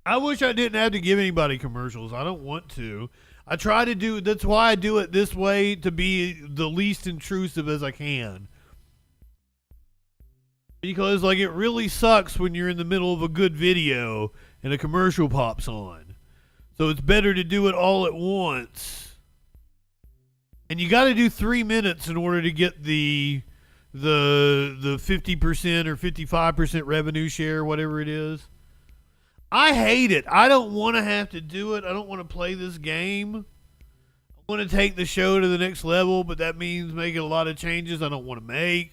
I wish I didn't have to give anybody commercials. I don't want to. I try to do, that's why I do it this way, to be the least intrusive as I can. Because, like, it really sucks when you're in the middle of a good video and a commercial pops on. So it's better to do it all at once. And you got to do 3 minutes in order to get the 50% or 55% revenue share, whatever it is. I hate it. I don't want to have to do it. I don't want to play this game. I want to take the show to the next level, but that means making a lot of changes I don't want to make.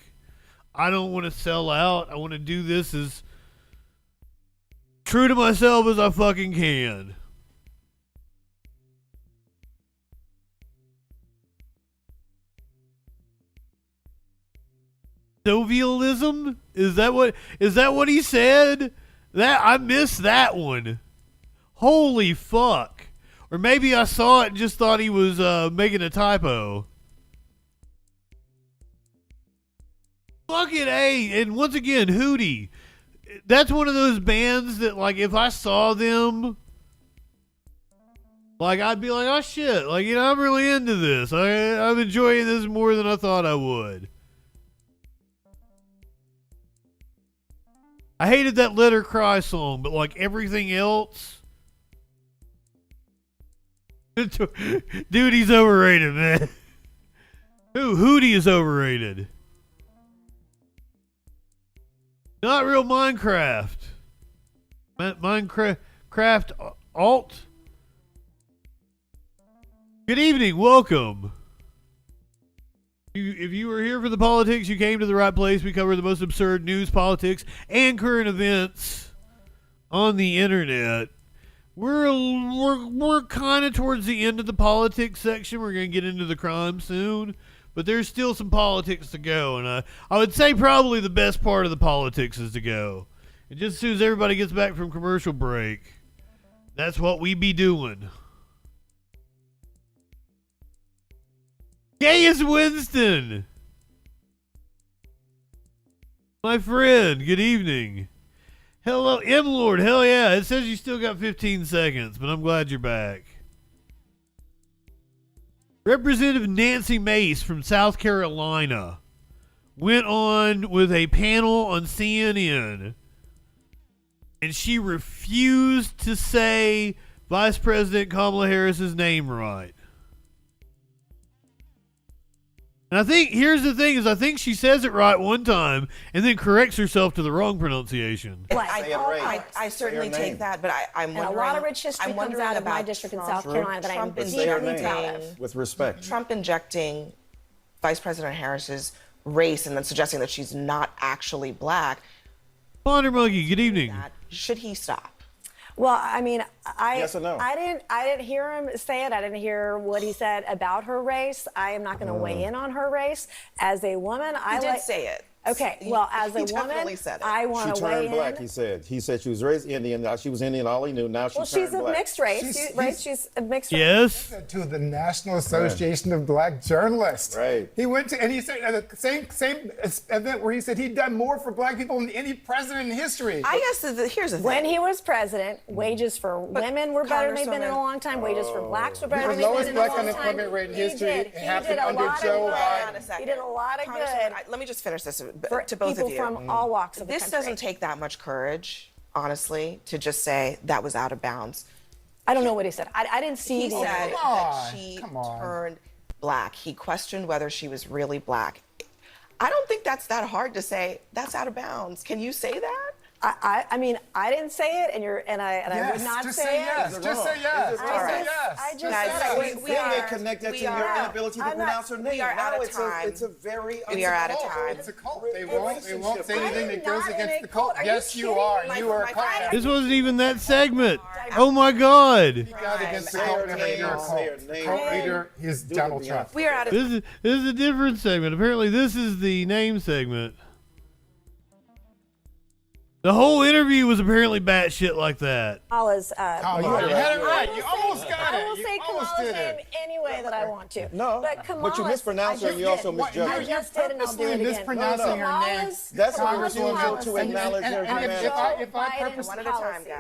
I don't want to sell out. I want to do this as true to myself as I fucking can. Sovialism? Is that what he said? That I missed that one. Holy fuck. Or maybe I saw it and just thought he was making a typo. Fucking A. And once again, Hootie. That's one of those bands that, like, if I saw them, Like, I'd be like, oh, shit. Like, I'm really into this. I'm enjoying this more than I thought I would. I hated that Let Her Cry song, but, like, everything else... Dude, he's overrated, man. Hootie is overrated. Not real Minecraft. Minecraft alt. Good evening, welcome. If you were here for the politics, you came to the right place. We cover the most absurd news, politics, and current events on the internet. We're kind of towards the end of the politics section. We're going to get into the crime soon, but there's still some politics to go, and I would say probably the best part of the politics is to go. And just as soon as everybody gets back from commercial break, that's what we be doing. Gayest Winston! My friend, good evening. Hello, M-Lord, hell yeah. It says you still got 15 seconds, but I'm glad you're back. Representative Nancy Mace from South Carolina went on with a panel on CNN, and she refused to say Vice President Kamala Harris's name right. And I think, here's the thing, is I think she says it right one time and then corrects herself to the wrong pronunciation. I certainly take that, but I'm wondering... And a lot of rich history comes out of my district in South Carolina that I'm deeply proud of. With respect. Trump injecting Vice President Harris's race and then suggesting that she's not actually black. Ponder Monkey, good evening. Should he stop? Well, I mean, Yes or no? I didn't hear him say it. I didn't hear what he said about her race. I am not going to weigh in on her race. As a woman, He did say it. Okay, well, as a He definitely said it. I want to She weigh turned in. black, he said. He said she was raised Indian. Now she was Indian, all he knew. Now she Well, turned she's a black. mixed race, right? She's a mixed race. Yes. To the National Association of Black Journalists. Right. He went to, and he said at the same event where he said he'd done more for black people than any president in history. I guess here's the thing. When he was president, wages for women were better than they've been in a long time. Wages for blacks were better than they've been in a long time. The lowest black unemployment rate in history. It happened under Joe Biden. He did a lot of good. Let me just finish this to both people of you. from all walks of the This country. doesn't take that much courage, honestly, to just say that was out of bounds. I don't know what he said. I didn't see He the said interview. that she turned black. He questioned whether she was really black. I don't think that's that hard to say. That's out of bounds. Can you say that? I mean, I didn't say it, and I would not say it. Just say yes. I just said it. We are connected to your inability to pronounce her name. We are out of Now time. it's a very... We are out of time. It's a cult. They won't say anything that goes against the cult. Yes, you are. You are a cult. This wasn't even that segment. Oh my God. Speak out against the cult member. You're a cult. The cult leader is Donald Trump. We are out of This is a different segment. Apparently, this is the name segment. The whole interview was apparently batshit like that. Kamala's. You had it right. You almost got it. I will say Kamala's name any way that I want to. No, but you mispronounced her and you also misjudged her. I just did, and I'll do it again. Mispronouncing her name. That's a Congresswoman refusal to acknowledge her humanity.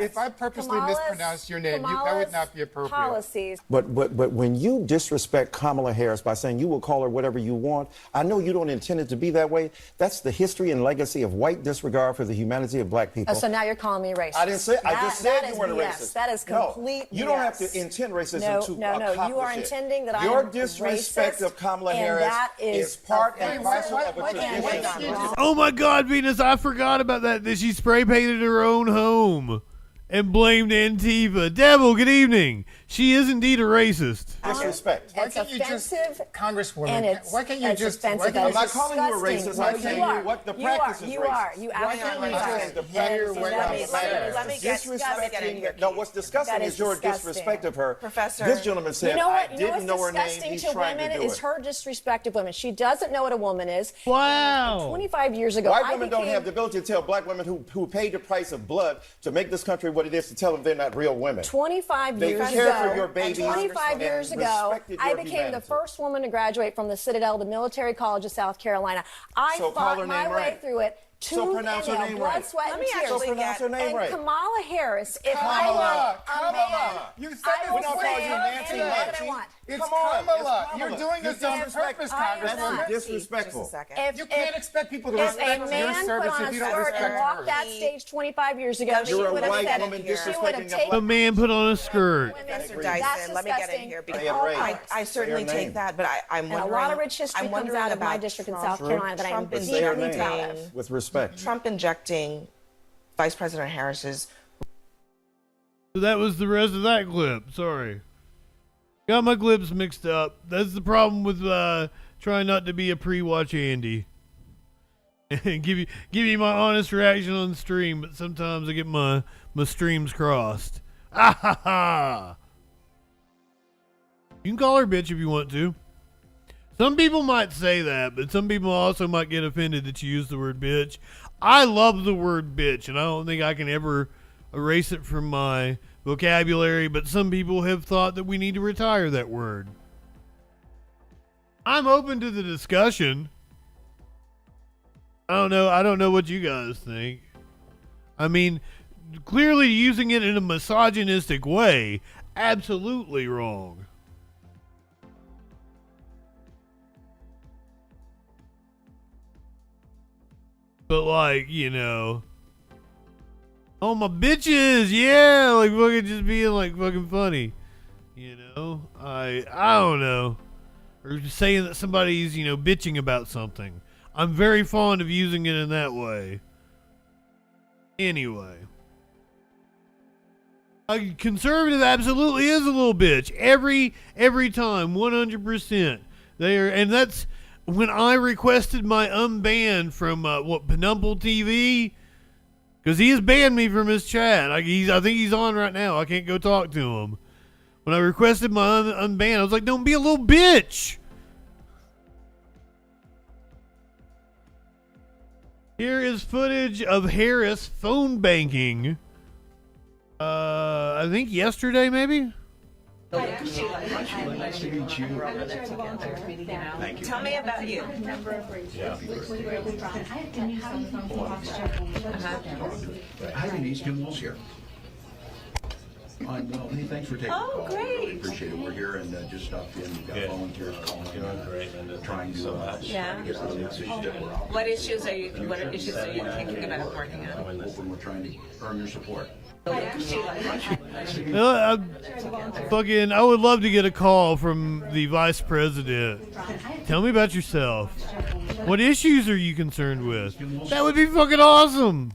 If I purposely mispronounced your name, that would not be appropriate. Policies. But when you disrespect Kamala Harris by saying you will call her whatever you want, I know you don't intend it to be that way. That's the history and legacy of white disregard for the humanity of black people. Oh, so now you're calling me racist. I didn't say. I just said that you is weren't a BS. racist. That is complete No, you don't have to intend racism to accomplish you are it. intending that I am Your disrespect racist, of Kamala and Harris that is part and offensive. parcel of a tradition. Oh my God, Venus, I forgot about that she spray painted her own home and blamed Antifa. Devil, good evening. She is indeed a racist. Disrespect. Why can't you just, Congresswoman, and it's, why can't you just, I'm not calling you a racist, I'm telling you what the practice is You racist. are. You absolutely are. Let me get No, what's disgusting is your disrespect of her. Professor. This gentleman said, You know what? I didn't know her name, he's trying to do is it. her disrespect of women. She doesn't know what a woman is. Wow. 25 years ago, White women don't have the ability to tell black women who paid the price of blood to make this country what it is to tell them they're not real women. 25 They years care ago, for your babies 25 years ago, respected I your became humanity. the first woman to graduate from the Citadel, the military college of South Carolina. I So call fought her my name way right. through it. So pronounce her name right. Let me So pronounce her name right. Kamala Harris. If Kamala, I were a man, you said I this will before. say Nancy anything that I Nancy. want. It's Come on, Kamala. it's You're Kamala. doing this on purpose, Congresswoman. That's disrespectful. You can't expect people to If respect a your man put service on if a you don't skirt and respect walked hers. that stage 25 years ago, she You're a would have white said woman it. She would have disrespecting taken A man put on a skirt. Professor That's Dyson, let me get in disgusting. here Say it right. I certainly Say her take name. that, but I'm And wondering. a lot of rich history I'm comes wondering out of my about district in Trump- South Carolina that I'm Trump deeply Say her proud name of. with respect. Trump injecting Vice President Harris's. So that was the rest of that clip. Sorry. Got my clips mixed up. That's the problem with trying not to be a pre-watch Andy. And give you my honest reaction on the stream, but sometimes I get my streams crossed. Ah ha ha! You can call her bitch if you want to. Some people might say that, but some people also might get offended that you use the word bitch. I love the word bitch, and I don't think I can ever erase it from my vocabulary, but some people have thought that we need to retire that word. I'm open to the discussion. I don't know what you guys think. I mean, clearly using it in a misogynistic way, absolutely wrong. But like, you know, oh my bitches, yeah, like fucking just being like fucking funny. You know, I don't know. Or just saying that somebody's, you know, bitching about something. I'm very fond of using it in that way. Anyway. A conservative absolutely is a little bitch. Every time, 100%. And that's when I requested my unban from, Penumple TV. Because he has banned me from his chat. I think he's on right now. I can't go talk to him. When I requested my unban, I was like, don't be a little bitch. Here is footage of Harris phone banking. I think yesterday, maybe? Nice to meet you. Thank you. Tell me about you. Hi, Denise. Jim Wolf's here. I'm well. Hey, thanks for taking the call. Great. Really appreciate it. We're here and just stopped in. We've got volunteers calling and trying to get the message that we're out. What issues are you thinking about working on? Hoping we're trying to earn your support. I would love to get a call from the vice president. Tell me about yourself. What issues are you concerned with? That would be fucking awesome.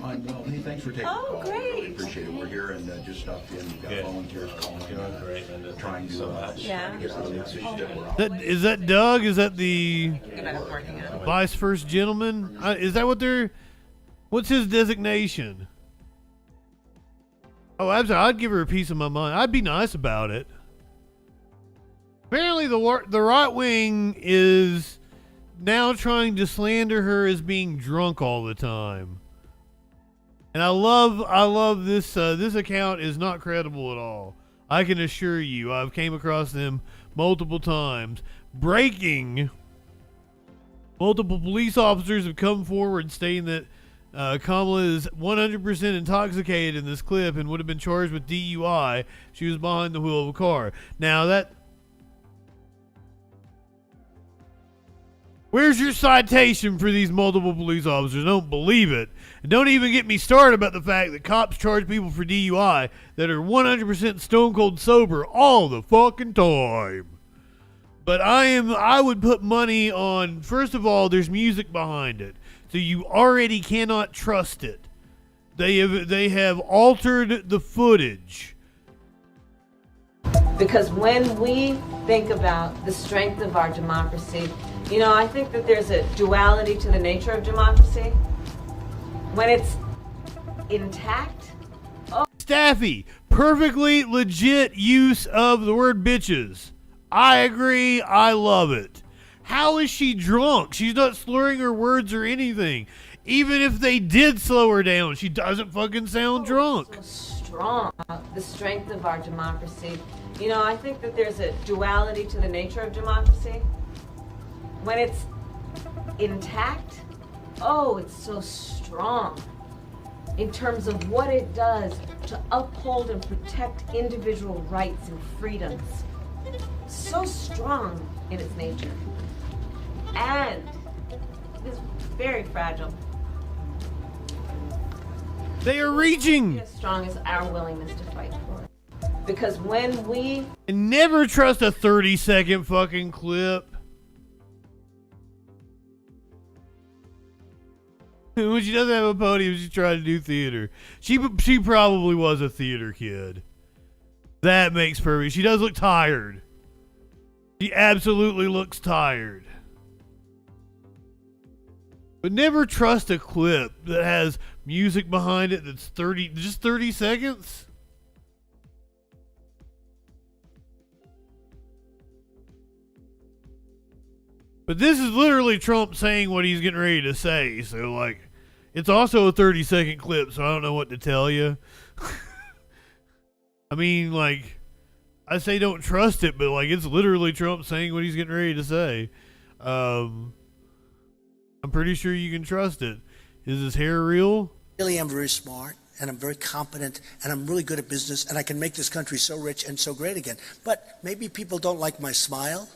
I'm well. Hey, thanks for taking the call. Great. Really appreciate it. We're here and just stopped in. We've got volunteers calling and trying to get the message that we're out. Is that Doug? Is that the vice first gentleman? Is that what's his designation? Oh, absolutely. I'd give her a piece of my mind. I'd be nice about it. Apparently, the right wing is now trying to slander her as being drunk all the time. And I love this. This account is not credible at all. I can assure you. I've came across them multiple times. Breaking. Multiple police officers have come forward stating that Kamala is 100% intoxicated in this clip and would have been charged with DUI. She was behind the wheel of a car. Now where's your citation for these multiple police officers? I don't believe it. And don't even get me started about the fact that cops charge people for DUI that are 100% stone cold sober all the fucking time. But I would put money on, first of all, there's music behind it. So you already cannot trust it. They have altered the footage. Because when we think about the strength of our democracy, you know, I think that there's a duality to the nature of democracy. When it's intact. Staffy, perfectly legit use of the word bitches. I agree. I love it. How is she drunk? She's not slurring her words or anything. Even if they did slow her down, she doesn't fucking sound drunk. So strong, the strength of our democracy. You know, I think that there's a duality to the nature of democracy. When it's intact, oh, it's so strong in terms of what it does to uphold and protect individual rights and freedoms. So strong in its nature. And it's very fragile. They are reaching. As strong as our willingness to fight for it. Because when we... And never trust a 30-second fucking clip. When she doesn't have a podium, she's trying to do theater. She probably was a theater kid. That makes perfect. She does look tired. She absolutely looks tired. But never trust a clip that has music behind it that's 30 seconds. But this is literally Trump saying what he's getting ready to say. So, like, it's also a 30-second clip, so I don't know what to tell you. I mean, like, I say don't trust it, but, like, it's literally Trump saying what he's getting ready to say. I'm pretty sure you can trust it. Is his hair real? Really, I'm very smart, and I'm very competent, and I'm really good at business, and I can make this country so rich and so great again. But maybe people don't like my smile.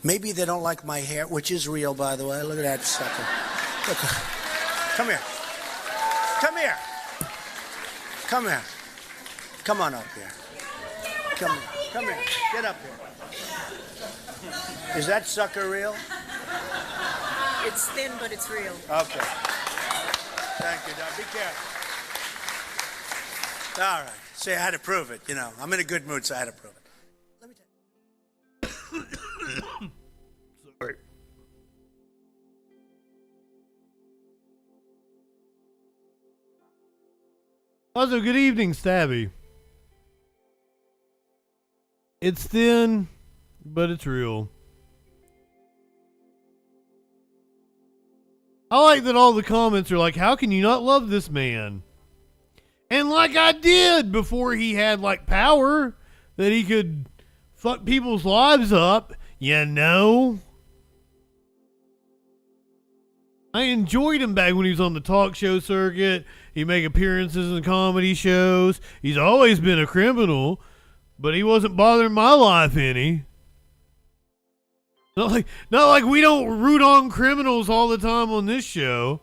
Maybe they don't like my hair, which is real, by the way. Look at that sucker. Look. Come here. Come here. Come here. Come on up here. Come here. Come here. Get up here. Is that sucker real? It's thin, but it's real. Okay. Thank you, Doc. Be careful. All right. See, I had to prove it, you know. I'm in a good mood, so I had to prove it. Sorry. Also, good evening, Stabby. It's thin, but it's real. I like that all the comments are like, how can you not love this man? And like I did before he had like power that he could fuck people's lives up, you know? I enjoyed him back when he was on the talk show circuit. He'd make appearances in comedy shows. He's always been a criminal, but he wasn't bothering my life any. Not like we don't root on criminals all the time on this show.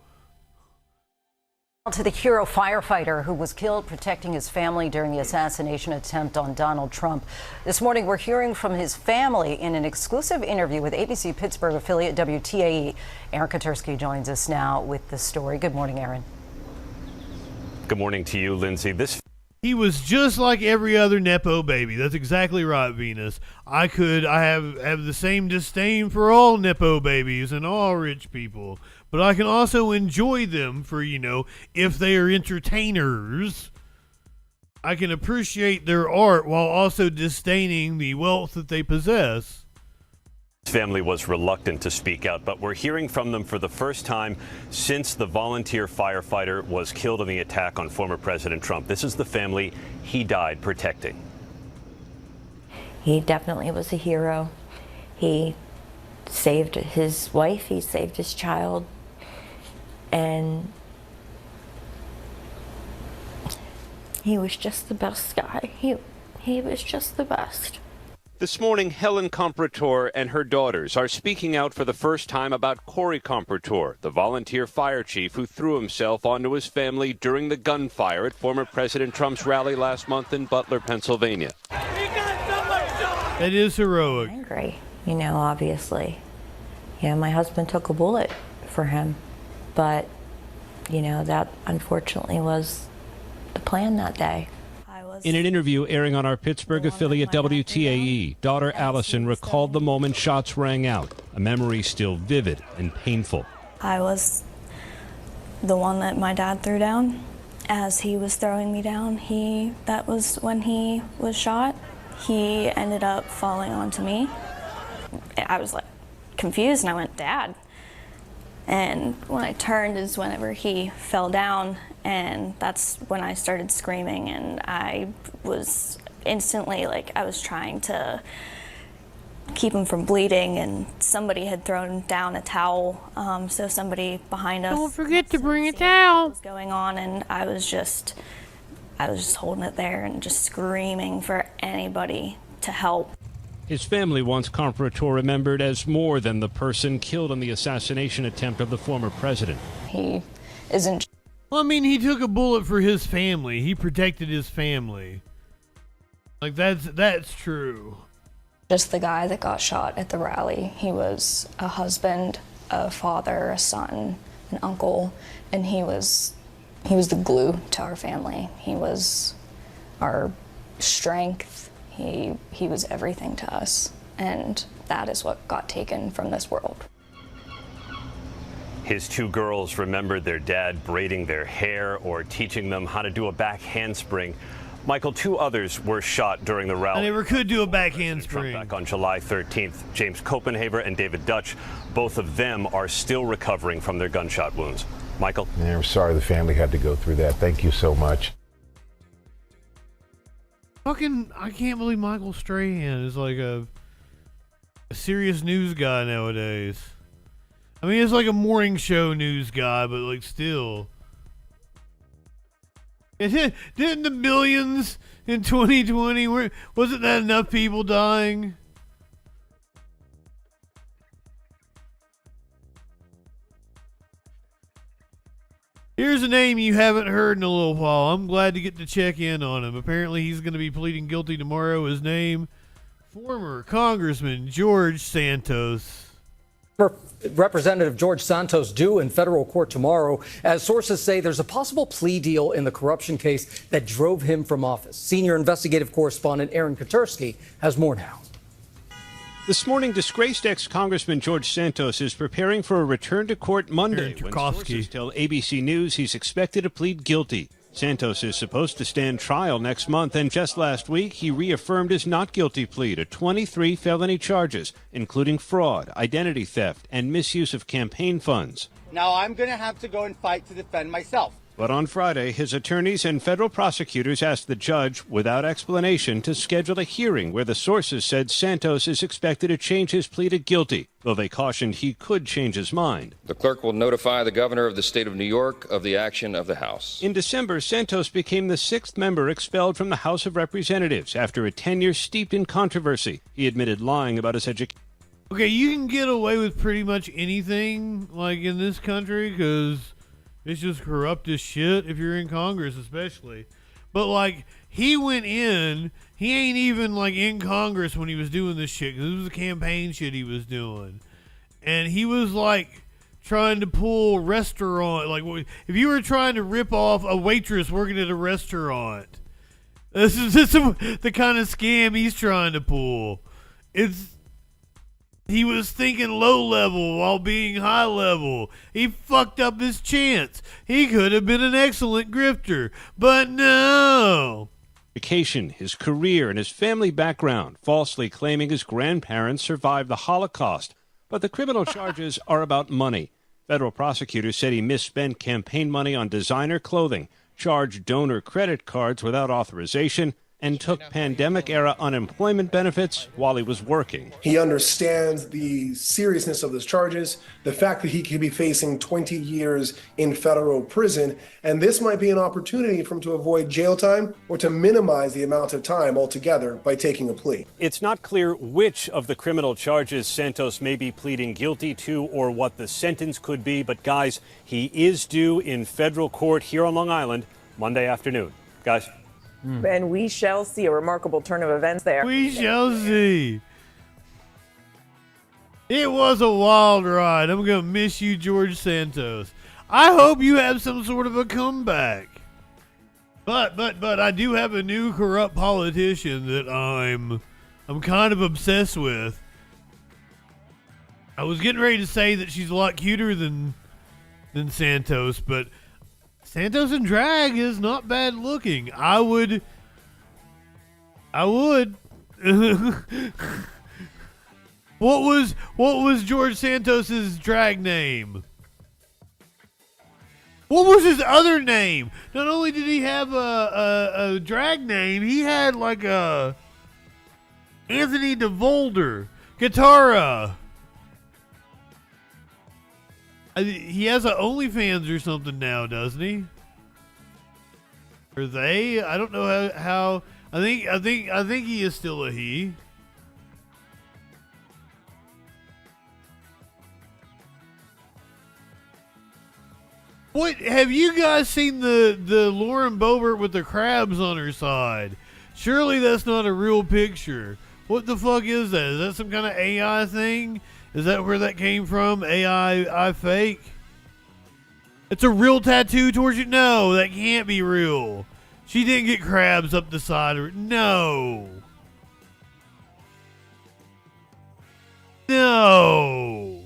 To the hero firefighter who was killed protecting his family during the assassination attempt on Donald Trump. This morning, we're hearing from his family in an exclusive interview with ABC Pittsburgh affiliate WTAE. Aaron Katursky joins us now with the story. Good morning, Aaron. Good morning to you, Lindsay. He was just like every other Nepo baby. That's exactly right, Venus. I have the same disdain for all Nepo babies and all rich people. But I can also enjoy them for, if they are entertainers. I can appreciate their art while also disdaining the wealth that they possess. His family was reluctant to speak out, but we're hearing from them for the first time since the volunteer firefighter was killed in the attack on former President Trump. This is the family he died protecting. He definitely was a hero. He saved his wife, he saved his child, and he was just the best guy. He was just the best. This morning, Helen Comprator and her daughters are speaking out for the first time about Corey Comprator, the volunteer fire chief who threw himself onto his family during the gunfire at former President Trump's rally last month in Butler, Pennsylvania. It is heroic. Angry, obviously. My husband took a bullet for him, but, that unfortunately was the plan that day. In an interview airing on our Pittsburgh affiliate WTAE, daughter Allison recalled the moment shots rang out, a memory still vivid and painful. I was the one that my dad threw down. As he was throwing me down, that was when he was shot. He ended up falling onto me. I was confused and I went, "Dad." And when I turned is whenever he fell down, and that's when I started screaming, and I was instantly I was trying to keep him from bleeding, and somebody had thrown down a towel. So somebody behind us. Don't forget to bring a towel. What was going on, and I was just holding it there and just screaming for anybody to help. His family wants Comparator remembered as more than the person killed in the assassination attempt of the former president. He isn't. Well, I mean, he took a bullet for his family. He protected his family. Like, that's true. Just the guy that got shot at the rally. He was a husband, a father, a son, an uncle, and he was the glue to our family. He was our strength. He was everything to us, and that is what got taken from this world. His two girls remembered their dad braiding their hair or teaching them how to do a back handspring. Michael, two others were shot during the rally. I never could do a back handspring. Back on July 13th, James Copenhaver and David Dutch, both of them are still recovering from their gunshot wounds. Michael? Yeah, I'm sorry the family had to go through that. Thank you so much. I can't believe Michael Strahan is like a serious news guy nowadays. I mean, it's like a morning show news guy, but like still. Didn't the millions in 2020, wasn't that enough people dying? Here's a name you haven't heard in a little while. I'm glad to get to check in on him. Apparently, he's going to be pleading guilty tomorrow. His name, former Congressman George Santos. Representative George Santos due in federal court tomorrow, as sources say there's a possible plea deal in the corruption case that drove him from office. Senior investigative correspondent Aaron Katursky has more now. This morning, disgraced ex-Congressman George Santos is preparing for a return to court Monday when sources tell ABC News he's expected to plead guilty. Santos is supposed to stand trial next month, and just last week he reaffirmed his not guilty plea to 23 felony charges, including fraud, identity theft, and misuse of campaign funds. Now I'm going to have to go and fight to defend myself. But on Friday, his attorneys and federal prosecutors asked the judge, without explanation, to schedule a hearing where the sources said Santos is expected to change his plea to guilty, though they cautioned he could change his mind. The clerk will notify the governor of the state of New York of the action of the House. In December, Santos became the sixth member expelled from the House of Representatives after a tenure steeped in controversy. He admitted lying about his education. Okay, you can get away with pretty much anything, like, in this country, because it's just corrupt as shit if you're in Congress, especially. But, like, he went in, he ain't even, like, in Congress when he was doing this shit, because it was the campaign shit he was doing. And he was, like, trying to pull restaurant, like, if you were trying to rip off a waitress working at a restaurant, this is just the kind of scam he's trying to pull. He was thinking low level while being high level. He fucked up his chance. He could have been an excellent grifter, but no. His career, and his family background, falsely claiming his grandparents survived the Holocaust. But the criminal charges are about money. Federal prosecutors said he misspent campaign money on designer clothing, charged donor credit cards without authorization, and took pandemic-era unemployment benefits while he was working. He understands the seriousness of those charges, the fact that he could be facing 20 years in federal prison, and this might be an opportunity for him to avoid jail time or to minimize the amount of time altogether by taking a plea. It's not clear which of the criminal charges Santos may be pleading guilty to or what the sentence could be, but guys, he is due in federal court here on Long Island Monday afternoon. Guys. And we shall see a remarkable turn of events there. We shall see. It was a wild ride. I'm going to miss you, George Santos. I hope you have some sort of a comeback. But I do have a new corrupt politician that I'm kind of obsessed with. I was getting ready to say that she's a lot cuter than Santos, but Santos in drag is not bad looking. I would. What was George Santos's drag name? What was his other name? Not only did he have a drag name, he had like a Anthony DeVolder. Katara. He has a OnlyFans or something now, doesn't he? Or they? I don't know how. I think he is still a he. What have you guys seen the Lauren Boebert with the crabs on her side? Surely that's not a real picture. What the fuck is that? Is that some kind of AI thing? Is that where that came from? AI fake? It's a real tattoo towards you? No, that can't be real. She didn't get crabs up the side of her. No. No.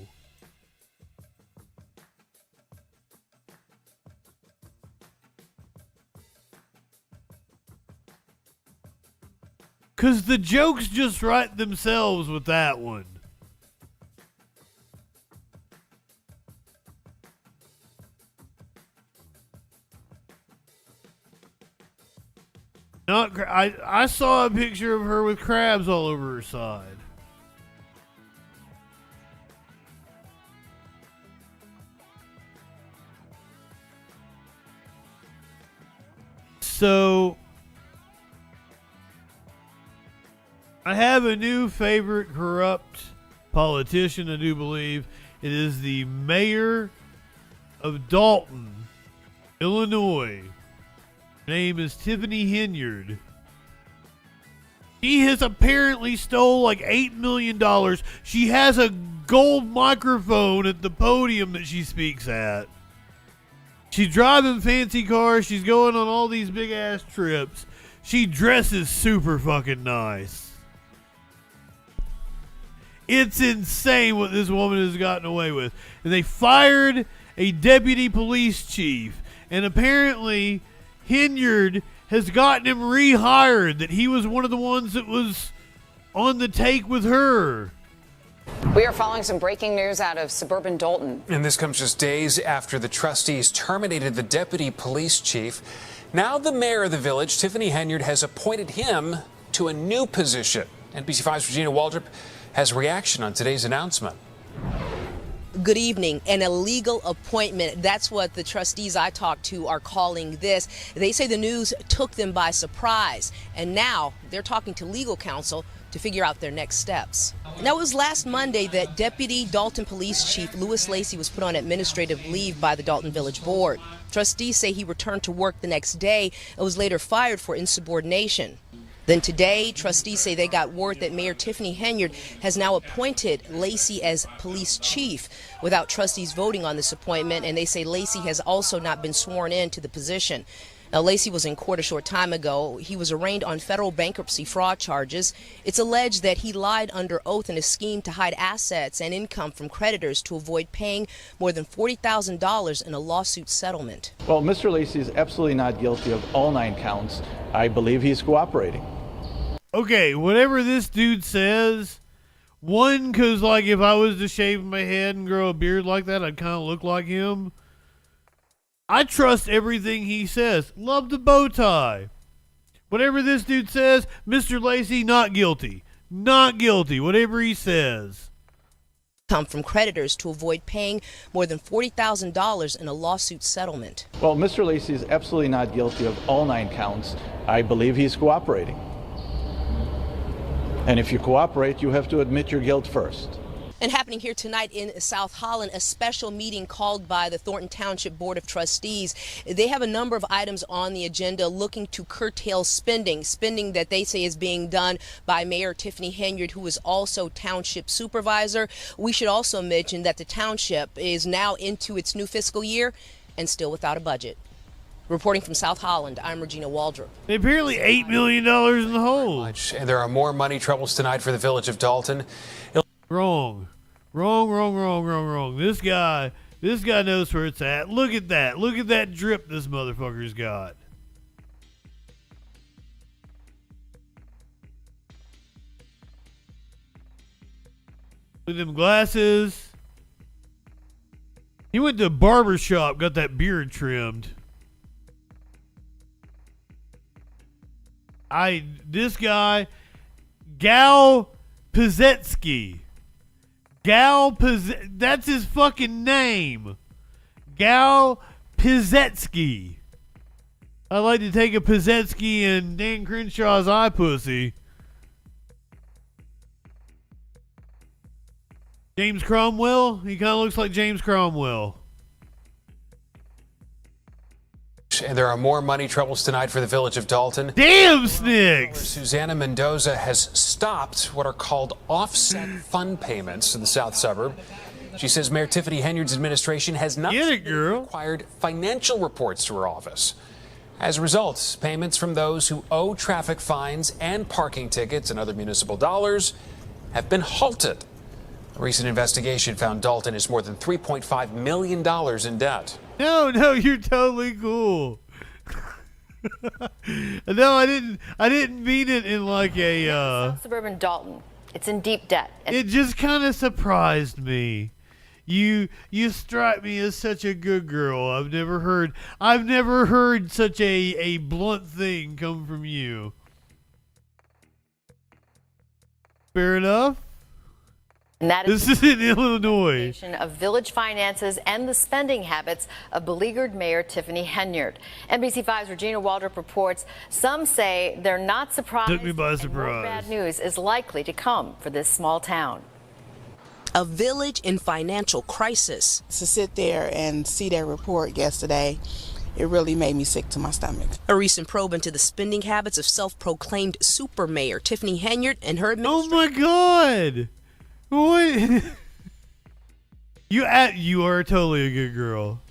Because the jokes just write themselves with that one. I saw a picture of her with crabs all over her side. So I have a new favorite corrupt politician, I do believe. It is the mayor of Dalton, Illinois. Her name is Tiffany Henyard. She has apparently stole like $8 million. She has a gold microphone at the podium that she speaks at. She's driving fancy cars. She's going on all these big ass trips. She dresses super fucking nice. It's insane what this woman has gotten away with. And they fired a deputy police chief. And apparently Henyard has gotten him rehired, that he was one of the ones that was on the take with her. We are following some breaking news out of suburban Dalton. And this comes just days after the trustees terminated the deputy police chief. Now the mayor of the village, Tiffany Henyard, has appointed him to a new position. NBC5's Regina Waldrop has reaction on today's announcement. Good evening. An illegal appointment. That's what the trustees I talked to are calling this. They say the news took them by surprise, and now they're talking to legal counsel to figure out their next steps. Now, it was last Monday that Deputy Dalton Police Chief Louis Lacey was put on administrative leave by the Dalton Village Board. Trustees say he returned to work the next day and was later fired for insubordination. Then today, trustees say they got word that Mayor Tiffany Henyard has now appointed Lacey as police chief without trustees voting on this appointment, and they say Lacey has also not been sworn in to the position. Now, Lacey was in court a short time ago. He was arraigned on federal bankruptcy fraud charges. It's alleged that he lied under oath in a scheme to hide assets and income from creditors to avoid paying more than $40,000 in a lawsuit settlement. Well, Mr. Lacey is absolutely not guilty of all 9 counts. I believe he's cooperating. Okay, whatever this dude says, one, because like if I was to shave my head and grow a beard like that, I'd kind of look like him. I trust everything he says. Love the bow tie. Whatever this dude says, Mr. Lacey, not guilty. Not guilty, whatever he says. Come from creditors to avoid paying more than $40,000 in a lawsuit settlement. Well, Mr. Lacey is absolutely not guilty of all 9 counts. I believe he's cooperating. And if you cooperate, you have to admit your guilt first. And happening here tonight in South Holland, a special meeting called by the Thornton Township Board of Trustees. They have a number of items on the agenda looking to curtail spending that they say is being done by Mayor Tiffany Henyard, who is also township supervisor. We should also mention that the township is now into its new fiscal year and still without a budget. Reporting from South Holland, I'm Regina Waldrop. They apparently $8 million in the hole. And there are more money troubles tonight for the village of Dalton. Wrong. This guy knows where it's at. Look at that. Look at that drip this motherfucker's got. With them glasses. He went to a barber shop, got that beard trimmed. This guy, Gal Pizetsky. That's his fucking name. Gal Pizetsky. I'd like to take a Pizetsky in Dan Crenshaw's eye pussy. James Cromwell? He kind of looks like James Cromwell. And there are more money troubles tonight for the village of Dalton. Damn, Snicks! Susanna Mendoza has stopped what are called offset fund payments to the south suburb. She says Mayor Tiffany Henyard's administration has not required financial reports to her office. As a result, payments from those who owe traffic fines and parking tickets and other municipal dollars have been halted. A recent investigation found Dalton is more than $3.5 million in debt. No, you're totally cool. No, I didn't mean it in like a South suburban Dalton. It's in deep debt. It just kind of surprised me. You strike me as such a good girl. I've never heard such a blunt thing come from you. Fair enough. And that this is in Illinois. Of village finances and the spending habits of beleaguered Mayor Tiffany Henyard. NBC5's Regina Waldrop reports some say they're not surprised. Took me by surprise. And more bad news is likely to come for this small town. A village in financial crisis. To sit there and see that report yesterday, it really made me sick to my stomach. A recent probe into the spending habits of self-proclaimed super mayor Tiffany Henyard and her administration. Oh my God! What? You are totally a good girl.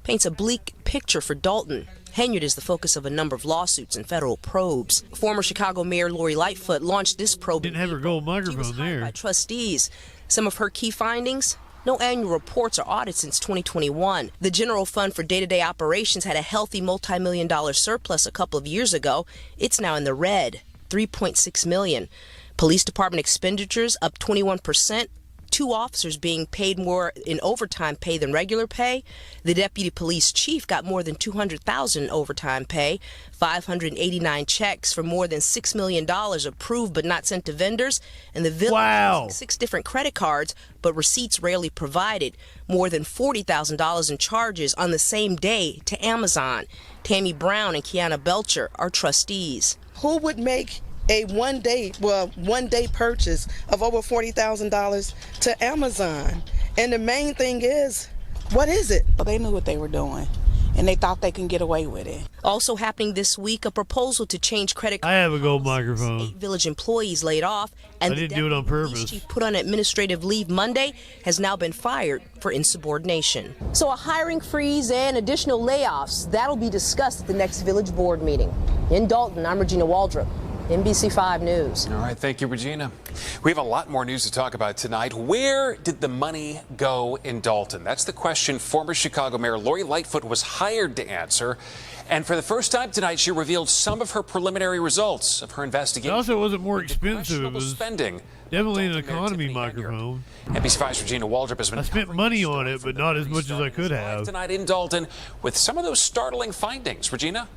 Paints a bleak picture for Dalton. Henyard is the focus of a number of lawsuits and federal probes. Former Chicago Mayor Lori Lightfoot launched this probe. Didn't have her gold microphone there. By trustees. Some of her key findings: no annual reports or audits since 2021. The general fund for day-to-day operations had a healthy multi-million-dollar surplus a couple of years ago. It's now in the red, $3.6 million. Police department expenditures up 21%. 2 officers being paid more in overtime pay than regular pay. The deputy police chief got more than $200,000 in overtime pay. 589 checks for more than $6 million approved but not sent to vendors. And the village using 6 different credit cards, but receipts rarely provided. More than $40,000 in charges on the same day to Amazon. Tammy Brown and Kiana Belcher are trustees. Who would make a one day purchase of over $40,000 to Amazon? And the main thing is, what is it? Well, they knew what they were doing, and they thought they can get away with it. Also happening this week, a proposal to change credit cards. I have a gold microphone. 8 village employees laid off, and I didn't do it on purpose. The chief put on administrative leave Monday has now been fired for insubordination. So a hiring freeze and additional layoffs, that'll be discussed at the next village board meeting. In Dalton, I'm Regina Waldrop, NBC5 News. All right, thank you, Regina. We have a lot more news to talk about tonight. Where did the money go in Dalton? That's the question former Chicago Mayor Lori Lightfoot was hired to answer. And for the first time tonight, she revealed some of her preliminary results of her investigation. It also wasn't more expensive. It was spending. Definitely an economy microphone. NBC5's Regina Waldrop has been. I spent money on it, but not as much as I could have. Tonight in Dalton with some of those startling findings. Regina?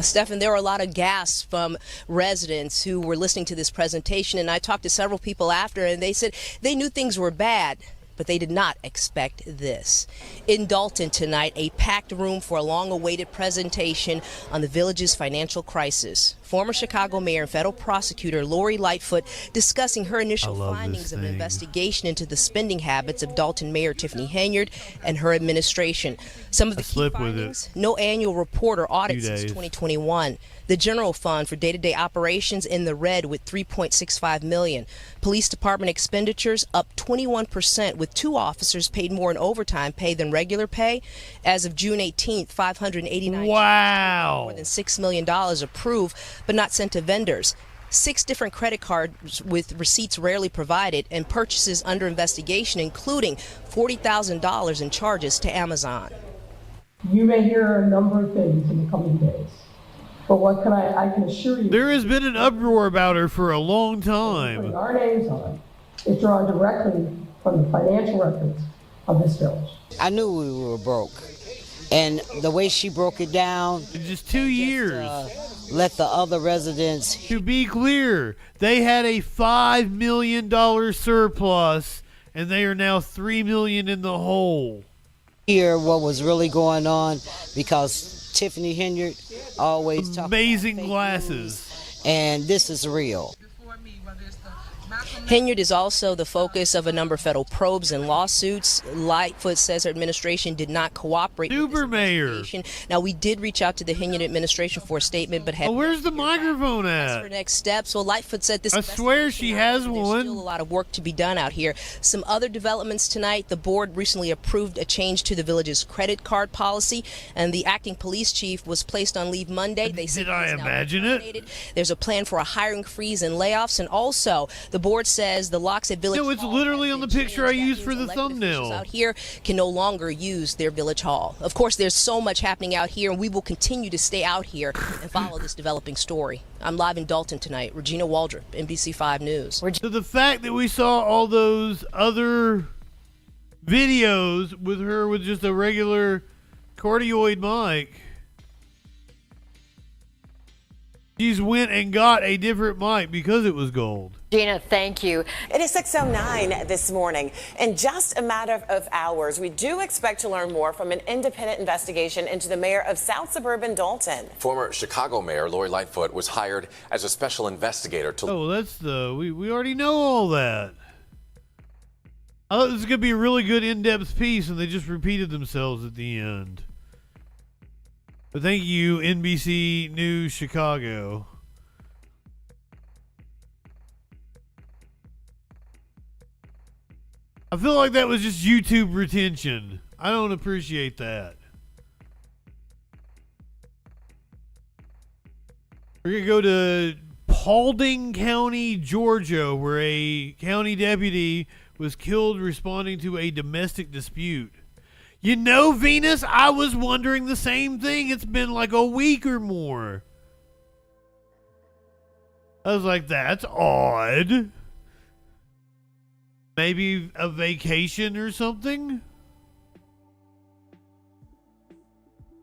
Stephan, there were a lot of gasps from residents who were listening to this presentation, and I talked to several people after, and they said they knew things were bad, but they did not expect this. In Dalton tonight, a packed room for a long-awaited presentation on the village's financial crisis. Former Chicago Mayor and federal prosecutor Lori Lightfoot discussing her initial findings of an investigation into the spending habits of Dalton Mayor Tiffany Henyard and her administration. Some of the key findings: no annual report or audit since 2021. The general fund for day-to-day operations in the red with $3.65 million. Police department expenditures up 21%, with 2 officers paid more in overtime pay than regular pay. As of June 18th, 589 more than $6 million approved but not sent to vendors. 6 different credit cards with receipts rarely provided, and purchases under investigation, including $40,000 in charges to Amazon. You may hear a number of things in the coming days. But what can I can assure you, there has been an uproar about her for a long time. Putting our names on it is drawn directly from the financial records of this village. I knew we were broke, And the way she broke it down. In just 2 years. Let the other residents. To be clear, they had a $5 million surplus, and they are now $3 million in the hole. Hear what was really going on, because Tiffany Henyard always talks amazing glasses, and this is real. Henyard is also the focus of a number of federal probes and lawsuits. Lightfoot says her administration did not cooperate with this investigation. Now, we did reach out to the Henyard administration for a statement, but had where's the microphone at? For next steps. Well, Lightfoot said this. I swear she has one. There's still a lot of work to be done out here. Some other developments tonight. The board recently approved a change to the village's credit card policy, and the acting police chief was placed on leave Monday. They said, did I imagine it? There's a plan for a hiring freeze and layoffs, and also the board says the locks at Village Hall. No, it's literally on the picture I used for the thumbnail. Out here can no longer use their Village Hall. Of course, there's so much happening out here, and we will continue to stay out here and follow this developing story. I'm live in Dalton tonight. Regina Waldrop, NBC5 News. So the fact that we saw all those other videos with her with just a regular cardioid mic, she's went and got a different mic because it was gold. Gina, thank you. It is 6:09 this morning. In just a matter of hours, we do expect to learn more from an independent investigation into the mayor of South Suburban Dalton. Former Chicago Mayor Lori Lightfoot was hired as a special investigator to... Oh, that's we already know all that. I thought this was going to be a really good in-depth piece, and they just repeated themselves at the end. But thank you, NBC News Chicago. I feel like that was just YouTube retention. I don't appreciate that. We're going to go to Paulding County, Georgia, where a county deputy was killed responding to a domestic dispute. You know, Venus, I was wondering the same thing. It's been like a week or more. I was like, that's odd. Maybe a vacation or something?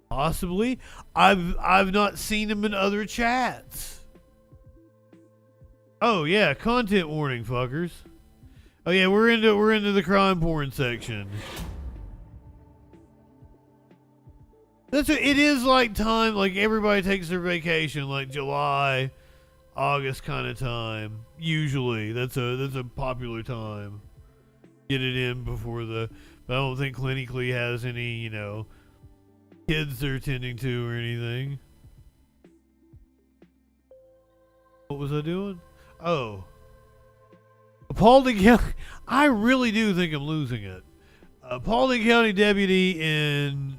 Possibly. I've not seen him in other chats. Oh yeah, content warning, fuckers. Oh yeah, we're into the crime porn section. It is like time, like everybody takes their vacation, like July, August kind of time. Usually, that's a popular time. Get it in before but I don't think clinically has any, kids they're tending to or anything. What was I doing? Oh. Paulding County. I really do think I'm losing it. Paulding County deputy in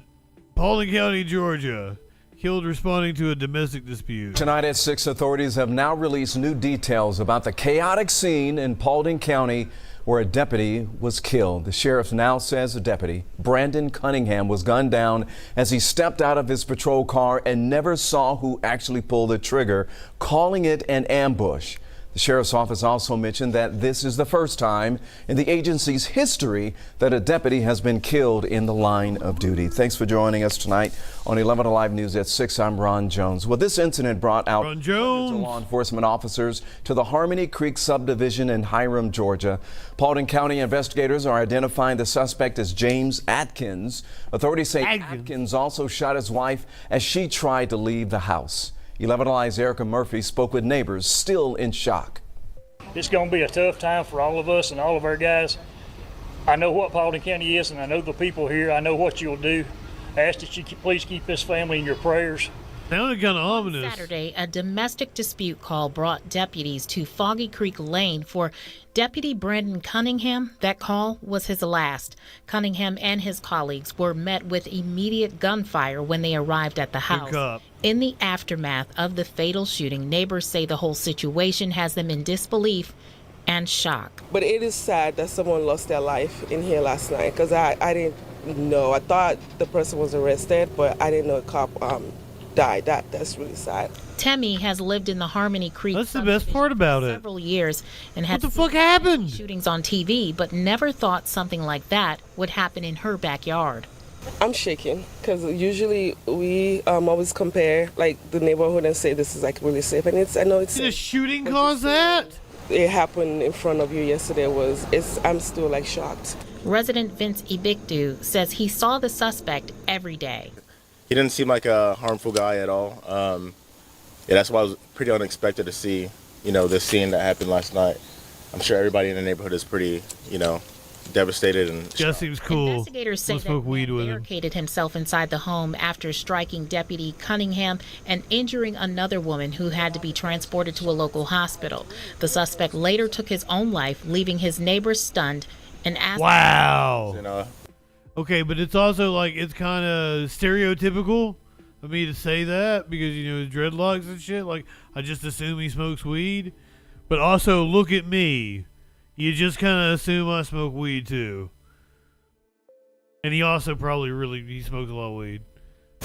Paulding County, Georgia, killed responding to a domestic dispute. Tonight at 6, authorities have now released new details about the chaotic scene in Paulding County where a deputy was killed. The sheriff now says the deputy, Brandon Cunningham, was gunned down as he stepped out of his patrol car and never saw who actually pulled the trigger, calling it an ambush. The sheriff's office also mentioned that this is the first time in the agency's history that a deputy has been killed in the line of duty. Thanks for joining us tonight on 11 Alive News at 6. I'm Ron Jones. Well, this incident brought out hundreds of law enforcement officers to the Harmony Creek subdivision in Hiram, Georgia. Paulding County investigators are identifying the suspect as James Atkins. Authorities say Atkins also shot his wife as she tried to leave the house. 11 Alive's Erica Murphy spoke with neighbors still in shock. It's going to be a tough time for all of us and all of our guys. I know what Paulding County is, and I know the people here. I know what you'll do. I ask that you please keep this family in your prayers. Sounded kind of ominous. Saturday, a domestic dispute call brought deputies to Foggy Creek Lane for Deputy Brandon Cunningham. That call was his last. Cunningham and his colleagues were met with immediate gunfire when they arrived at the house. In the aftermath of the fatal shooting, neighbors say the whole situation has them in disbelief and shock. But it is sad that someone lost their life in here last night, because I didn't know. I thought the person was arrested, but I didn't know a cop died. That's really sad. Temmie has lived in the Harmony Creek. That's the best part about it. Several years and had what the fuck happened? Shootings on TV, but never thought something like that would happen in her backyard. I'm shaking because usually we always compare like the neighborhood and say this is like really safe, and I know it's. Did a shooting cause that? It happened in front of you yesterday. I'm still like shocked. Resident Vince Ibikdu says he saw the suspect every day. He didn't seem like a harmful guy at all. Yeah, that's why it was pretty unexpected to see, this scene that happened last night. I'm sure everybody in the neighborhood is pretty, devastated and. Just seems cool. Investigators say that he barricaded himself inside the home after striking Deputy Cunningham and injuring another woman who had to be transported to a local hospital. The suspect later took his own life, leaving his neighbors stunned and asked. Wow. Okay, but it's also like it's kind of stereotypical of me to say that because his dreadlocks and shit. Like I just assume he smokes weed, but also look at me. You just kind of assume I smoke weed too. And he also probably he smokes a lot of weed.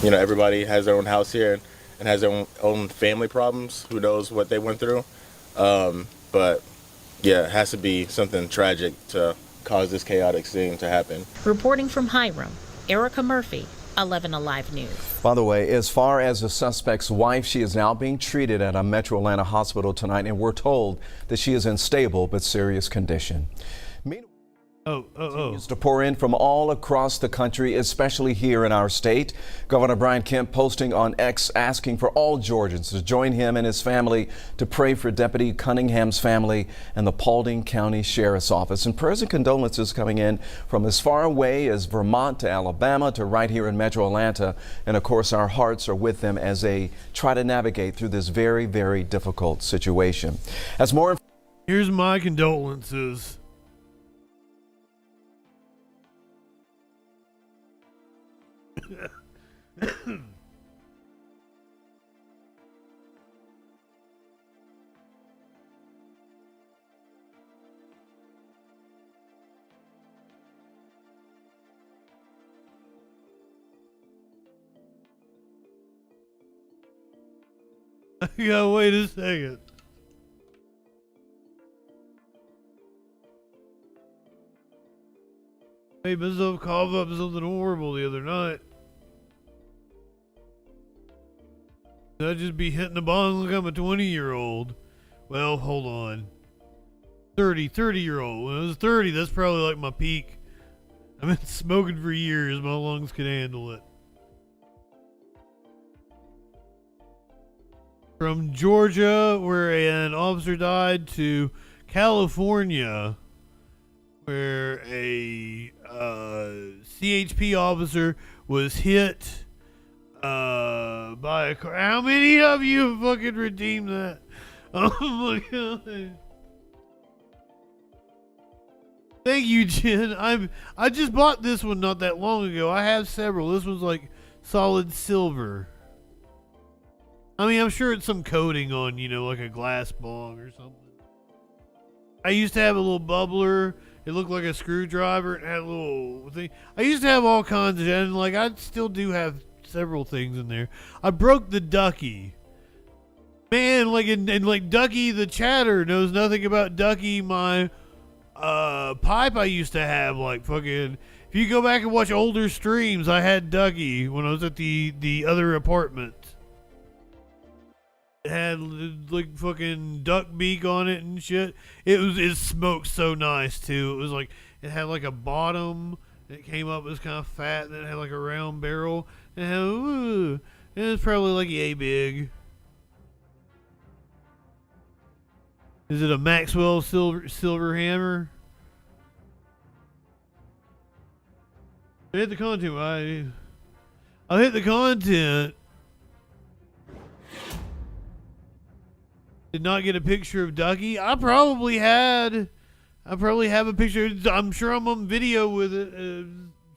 Everybody has their own house here and has their own family problems. Who knows what they went through? But yeah, it has to be something tragic to cause this chaotic scene to happen. Reporting from Hiram, Erica Murphy, 11 Alive News. By the way, as far as the suspect's wife, she is now being treated at a Metro Atlanta hospital tonight, and we're told that she is in stable but serious condition. Continues to pour in from all across the country, especially here in our state. Governor Brian Kemp posting on X asking for all Georgians to join him and his family to pray for Deputy Cunningham's family and the Paulding County Sheriff's Office. And prayers and condolences coming in from as far away as Vermont to Alabama to right here in Metro Atlanta. And of course, our hearts are with them as they try to navigate through this very, very difficult situation. As more. Here's my condolences. Yeah, wait a second. Made myself cough up something horrible the other night. I'd just be hitting the bong like I'm a 20-year-old. Well, hold on. 30-year-old. When I was 30, that's probably like my peak. I've been smoking for years. My lungs can handle it. From Georgia, where an officer died, to California, where a CHP officer was hit by a car. How many of you fucking redeemed that? Oh my god. Thank you, Jen. I just bought this one not that long ago. I have several. This one's like solid silver. I mean, I'm sure it's some coating on, like a glass bong or something. I used to have a little bubbler. It looked like a screwdriver. It had a little thing. I used to have all kinds of, and like I still do have several things in there. I broke the Ducky. Man, like and like Ducky the Chatter knows nothing about Ducky, my pipe I used to have. Like fucking, if you go back and watch older streams, I had Ducky when I was at the other apartment. It had like fucking duck beak on it and shit. It smoked so nice too. It was like it had like a bottom. It came up, it was kind of fat, and then it had like a round barrel. And it was probably like yay big. Is it a Maxwell silver hammer? I hit the content. I hit the content. Did not get a picture of Ducky. I probably have a picture. I'm sure I'm on video with it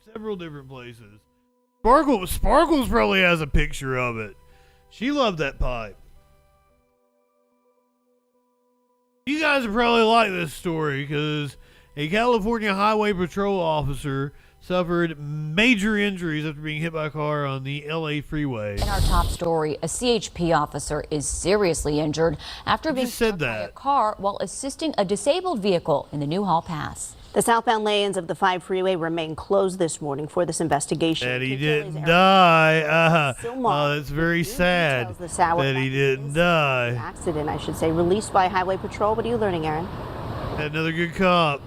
several different places. Sparkles probably has a picture of it. She loved that pipe. You guys would probably like this story because a California Highway Patrol officer suffered major injuries after being hit by a car on the LA freeway. In our top story, a CHP officer is seriously injured after being struck by a car while assisting a disabled vehicle in the Newhall Pass. The southbound lanes of the 5 freeway remain closed this morning for this investigation. That he didn't die. Oh, that's very sad that he didn't die. Accident, I should say, released by Highway Patrol. What are you learning, Aaron? Another good cop.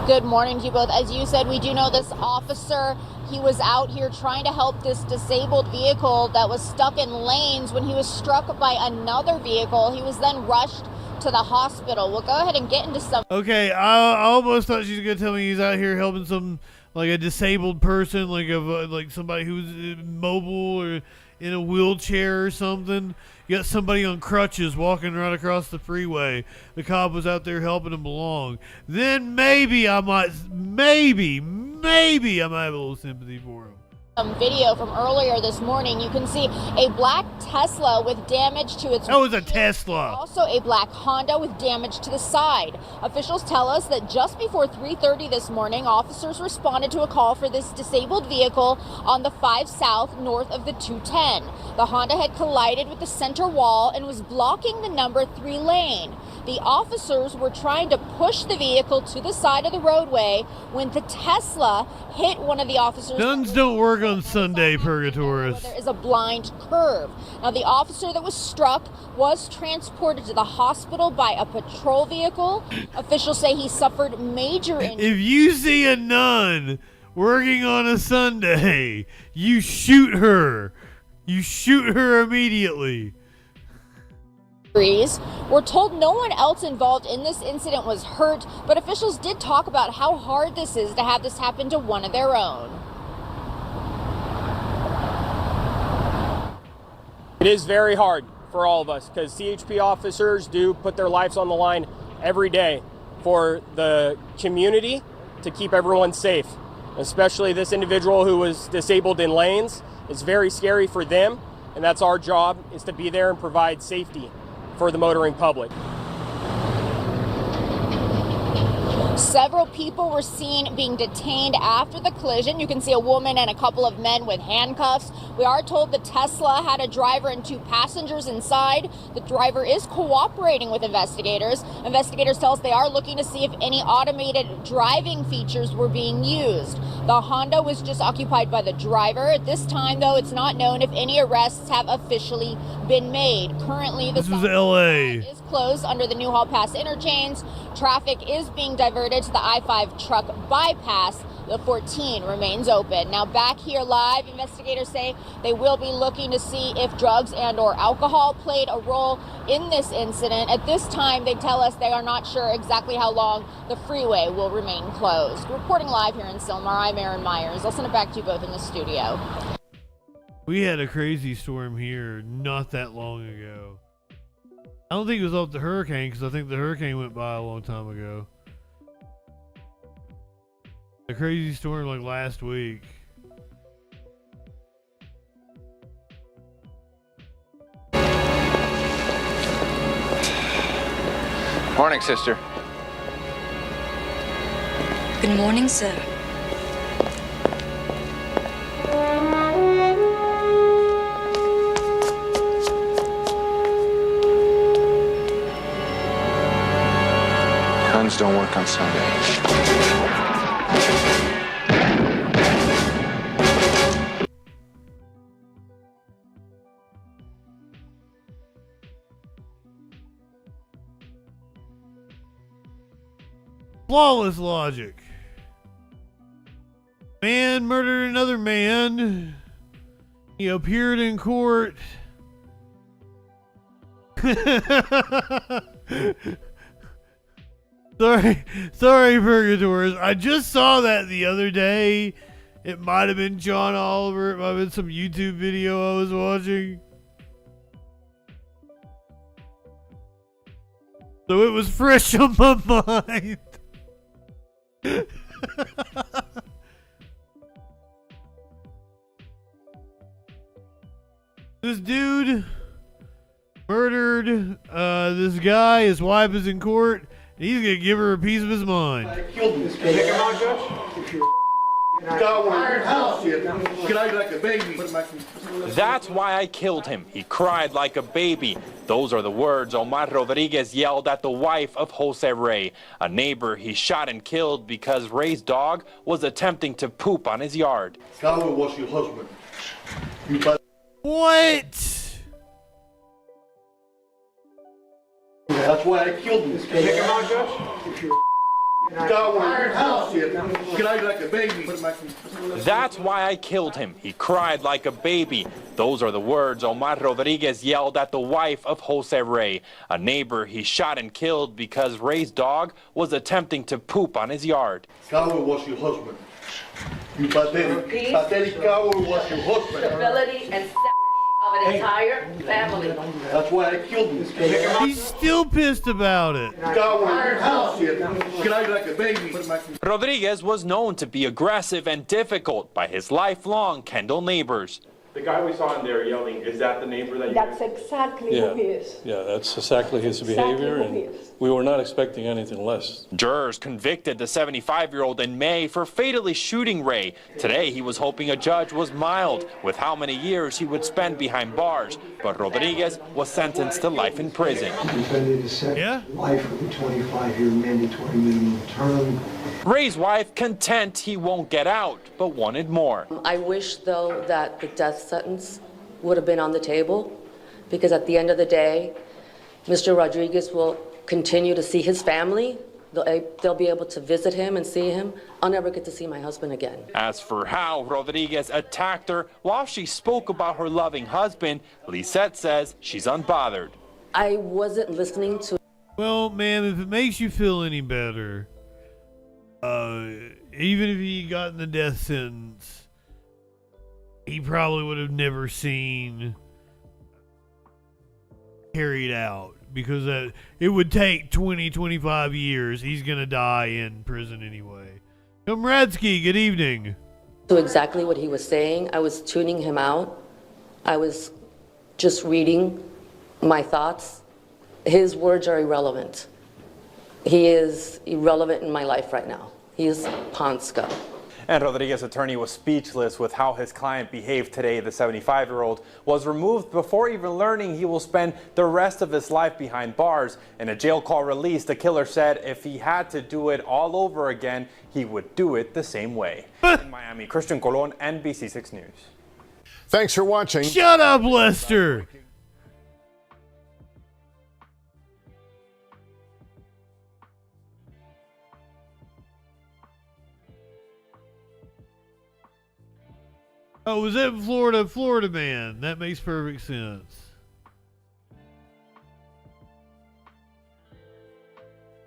Good morning to you both. As you said, we do know this officer. He was out here trying to help this disabled vehicle that was stuck in lanes when he was struck by another vehicle. He was then rushed to the hospital. We'll go ahead and get into some. Okay, I almost thought she was gonna tell me he's out here helping some like a disabled person, like somebody who's mobile or in a wheelchair or something. You got somebody on crutches walking right across the freeway. The cop was out there helping him along. Then maybe I might have a little sympathy for him. Some video from earlier this morning. You can see a black Tesla with damage to its. That was a Tesla. Also a black Honda with damage to the side. Officials tell us that just before 3:30 this morning, officers responded to a call for this disabled vehicle on the 5 South north of the 210. The Honda had collided with the center wall and was blocking the number 3 lane. The officers were trying to push the vehicle to the side of the roadway when the Tesla hit one of the officers. Guns don't work on Sunday, Purgatoris. There is a blind curve. Now, the officer that was struck was transported to the hospital by a patrol vehicle. Officials say he suffered major injuries. If you see a nun working on a Sunday, you shoot her. You shoot her immediately. We're told no one else involved in this incident was hurt, but officials did talk about how hard this is to have this happen to one of their own. It is very hard for all of us because CHP officers do put their lives on the line every day for the community to keep everyone safe, especially this individual who was disabled in lanes. It's very scary for them, and that's our job, is to be there and provide safety for the motoring public. Several people were seen being detained after the collision. You can see a woman and a couple of men with handcuffs. We are told the Tesla had a driver and 2 passengers inside. The driver is cooperating with investigators. Investigators tell us they are looking to see if any automated driving features were being used. The Honda was just occupied by the driver. At this time, though, it's not known if any arrests have officially been made. Currently, the this is LA. Is closed under the Newhall Pass interchange. Traffic is being diverted to the I-5 truck bypass. The 14 remains open. Now back here live, investigators say they will be looking to see if drugs and or alcohol played a role in this incident. At this time, they tell us they are not sure exactly how long the freeway will remain closed. Reporting live here in Sylmar, I'm Aaron Myers. I'll send it back to you both in the studio. We had a crazy storm here not that long ago. I don't think it was off the hurricane because I think the hurricane went by a long time ago. A crazy storm like last week. Morning, sister. Good morning, sir. Guns don't work on Sunday. Flawless logic. Man murdered another man. He appeared in court. Sorry, Purgators. I just saw that the other day. It might have been John Oliver. It might have been some YouTube video I was watching. So it was fresh on my mind. This dude murdered this guy. His wife is in court. And he's gonna give her a piece of his mind. I killed this guy. Pick him out, Judge? That's why I killed him. He cried like a baby. Those are the words Omar Rodriguez yelled at the wife of Jose Ray, a neighbor he shot and killed because Ray's dog was attempting to poop on his yard. Was your husband. What? That's why I killed him. That's why I killed him. He cried like a baby. Those are the words Omar Rodriguez yelled at the wife of Jose Ray, a neighbor he shot and killed because Ray's dog was attempting to poop on his yard. Coward was your husband. You pathetic coward was your husband. Stability and of an entire family. That's why I killed him. He's still pissed about it. Rodriguez was known to be aggressive and difficult by his lifelong Kendall neighbors. The guy we saw in there yelling, is that the neighbor that you... That's exactly who he is. Yeah, that's exactly his behavior, and we were not expecting anything less. Jurors convicted the 75-year-old in May for fatally shooting Ray. Today, he was hoping a judge was mild with how many years he would spend behind bars, but Rodriguez was sentenced to life in prison. Defendant is set life with a 25-year mandatory minimum term. Ray's wife content he won't get out, but wanted more. I wish, though, that the death sentence would have been on the table, because at the end of the day, Mr. Rodriguez will continue to see his family. They'll be able to visit him and see him. I'll never get to see my husband again. As for how Rodriguez attacked her while she spoke about her loving husband, Lisette says she's unbothered. I wasn't listening to... Well, ma'am, if it makes you feel any better, even if he gotten the death sentence, he probably would have never seen carried out, because it would take 20-25 years. He's gonna die in prison anyway. Komradsky, good evening. To exactly what he was saying. I was tuning him out. I was just reading my thoughts. His words are irrelevant. He is irrelevant in my life right now. He is pond scum. And Rodriguez's attorney was speechless with how his client behaved today. The 75-year-old was removed before even learning he will spend the rest of his life behind bars. In a jail call release, the killer said if he had to do it all over again, he would do it the same way. In Miami, Christian Colon, NBC6 News. Thanks for watching. Shut up, Lester. Oh, was that Florida man? That makes perfect sense.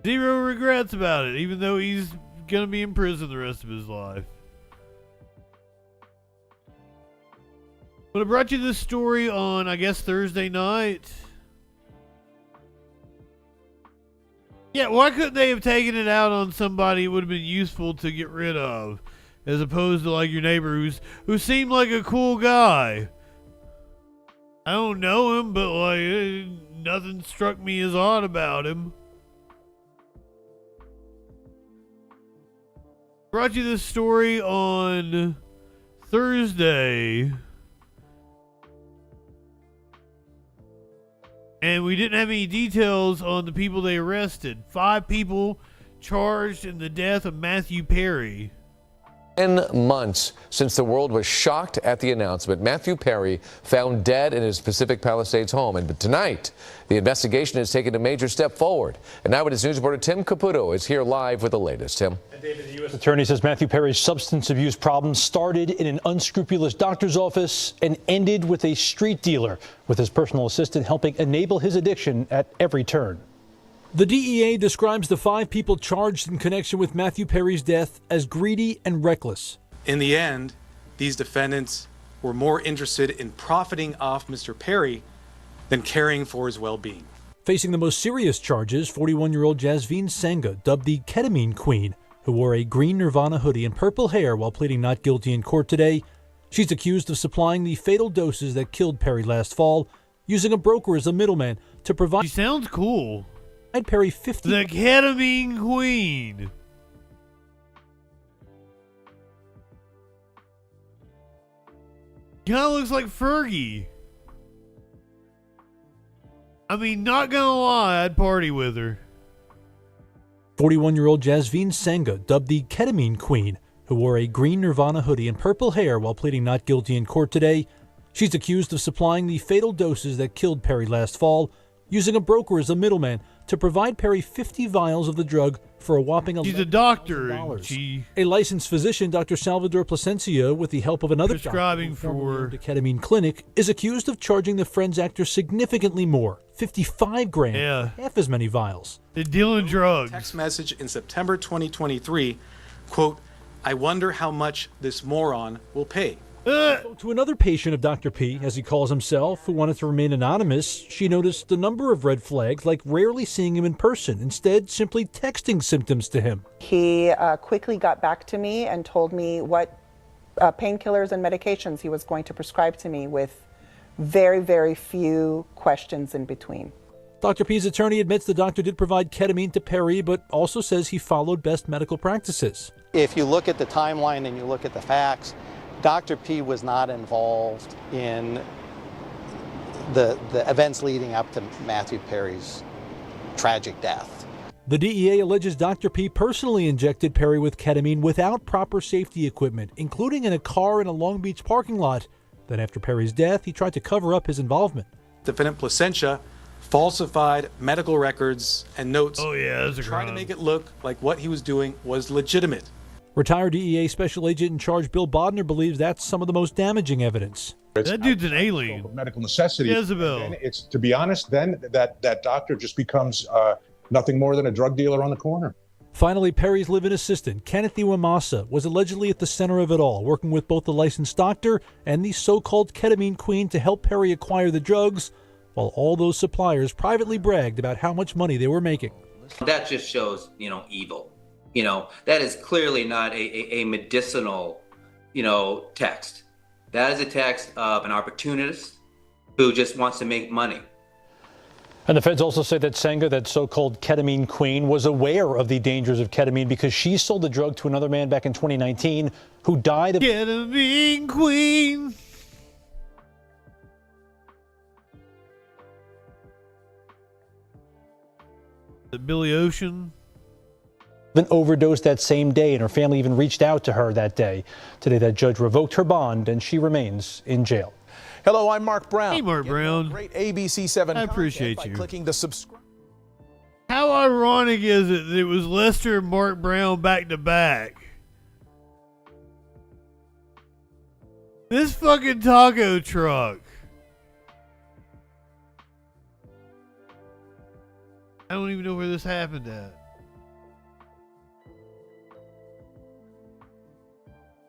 Zero regrets about it, even though he's gonna be in prison the rest of his life. But I brought you this story on, I guess, Thursday night. Yeah, why couldn't they have taken it out on somebody it would have been useful to get rid of? As opposed to like your neighbor who seemed like a cool guy. I don't know him, but like nothing struck me as odd about him. Brought you this story on Thursday. And we didn't have any details on the people they arrested. 5 people charged in the death of Matthew Perry. 10 months since the world was shocked at the announcement. Matthew Perry found dead in his Pacific Palisades home. But tonight, the investigation has taken a major step forward. And Eyewitness News reporter Tim Caputo is here live with the latest. Tim. David, the U.S. Attorney says Matthew Perry's substance abuse problems started in an unscrupulous doctor's office and ended with a street dealer, with his personal assistant helping enable his addiction at every turn. The DEA describes the 5 people charged in connection with Matthew Perry's death as greedy and reckless. In the end, these defendants were more interested in profiting off Mr. Perry than caring for his well-being. Facing the most serious charges, 41-year-old Jasveen Sangha, dubbed the Ketamine Queen, who wore a green Nirvana hoodie and purple hair while pleading not guilty in court today. She's accused of supplying the fatal doses that killed Perry last fall, using a broker as a middleman to provide... She sounds cool. Perry 50. The Ketamine Queen. Kind of looks like Fergie. I mean, not gonna lie, I'd party with her. 41-year-old Jasveen Senga, dubbed the ketamine queen, who wore a green Nirvana hoodie and purple hair while pleading not guilty in court today. She's accused of supplying the fatal doses that killed Perry last fall, using a broker as a middleman to provide Perry 50 vials of the drug for a whopping $11,000. She's a doctor. And a licensed physician, Dr. Salvador Plasencia, with the help of another prescribing doctor for the ketamine clinic, is accused of charging the Friends actor significantly more, 55 grand, half as many vials. They're dealing drugs. Text message in September 2023, quote, "I wonder how much this moron will pay." To another patient of Dr. P, as he calls himself, who wanted to remain anonymous, she noticed a number of red flags, like rarely seeing him in person, instead simply texting symptoms to him. He quickly got back to me and told me what painkillers and medications he was going to prescribe to me, with very, very few questions in between. Dr. P's attorney admits the doctor did provide ketamine to Perry, but also says he followed best medical practices. If you look at the timeline and you look at the facts, Dr. P was not involved in the events leading up to Matthew Perry's tragic death. The DEA alleges Dr. P personally injected Perry with ketamine without proper safety equipment, including in a car in a Long Beach parking lot. Then after Perry's death, he tried to cover up his involvement. Defendant Plasencia falsified medical records and notes, trying to make it look like what he was doing was legitimate. Retired DEA Special Agent in Charge Bill Bodner believes that's some of the most damaging evidence. That dude's an alien. Medical necessity. Jezebel. And it's, to be honest, then that doctor just becomes nothing more than a drug dealer on the corner. Finally, Perry's live-in assistant, Kenneth Iwamasa, was allegedly at the center of it all, working with both the licensed doctor and the so-called ketamine queen to help Perry acquire the drugs, while all those suppliers privately bragged about how much money they were making. That just shows, evil. That is clearly not a medicinal, text. That is a text of an opportunist who just wants to make money. And the feds also say that Senga, that so-called ketamine queen, was aware of the dangers of ketamine because she sold the drug to another man back in 2019 who died of ketamine queen. Billy Ocean. An overdose that same day, and her family even reached out to her that day. Today, that judge revoked her bond, and she remains in jail. Hello, I'm Mark Brown. Hey, Mark Brown. Great ABC 7. I appreciate you. Clicking the subscribe. How ironic is it that it was Lester and Mark Brown back to back? This fucking taco truck. I don't even know where this happened at.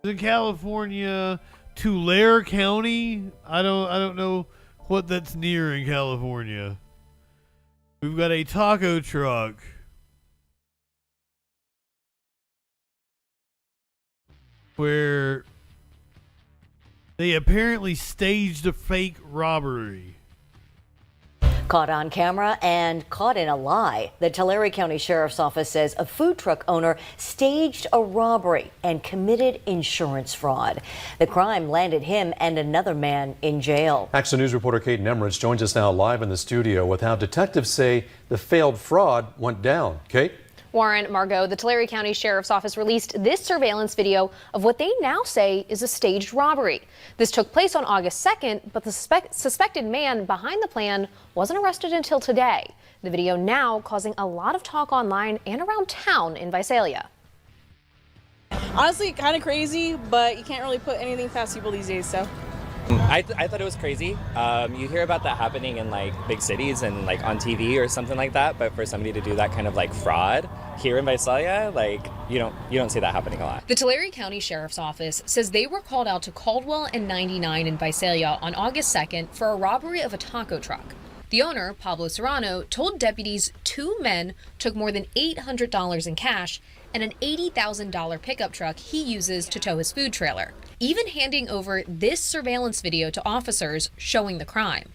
In California, Tulare County. I don't know what that's near in California. We've got a taco truck where they apparently staged a fake robbery. Caught on camera and caught in a lie. The Tulare County Sheriff's Office says a food truck owner staged a robbery and committed insurance fraud. The crime landed him and another man in jail. Action News reporter Kate Nemrich joins us now live in the studio with how detectives say the failed fraud went down. Kate? Warren, Margot, the Tulare County Sheriff's Office released this surveillance video of what they now say is a staged robbery. This took place on August 2nd, but the suspected man behind the plan wasn't arrested until today. The video now causing a lot of talk online and around town in Visalia. Honestly, kind of crazy, but you can't really put anything past people these days, so. I thought it was crazy. You hear about that happening in big cities and on TV or something like that, but for somebody to do that kind of fraud here in Visalia, you don't see that happening a lot. The Tulare County Sheriff's Office says they were called out to Caldwell and 99 in Visalia on August 2nd for a robbery of a taco truck. The owner, Pablo Serrano, told deputies 2 men took more than $800 in cash and an $80,000 pickup truck he uses to tow his food trailer, even handing over this surveillance video to officers showing the crime.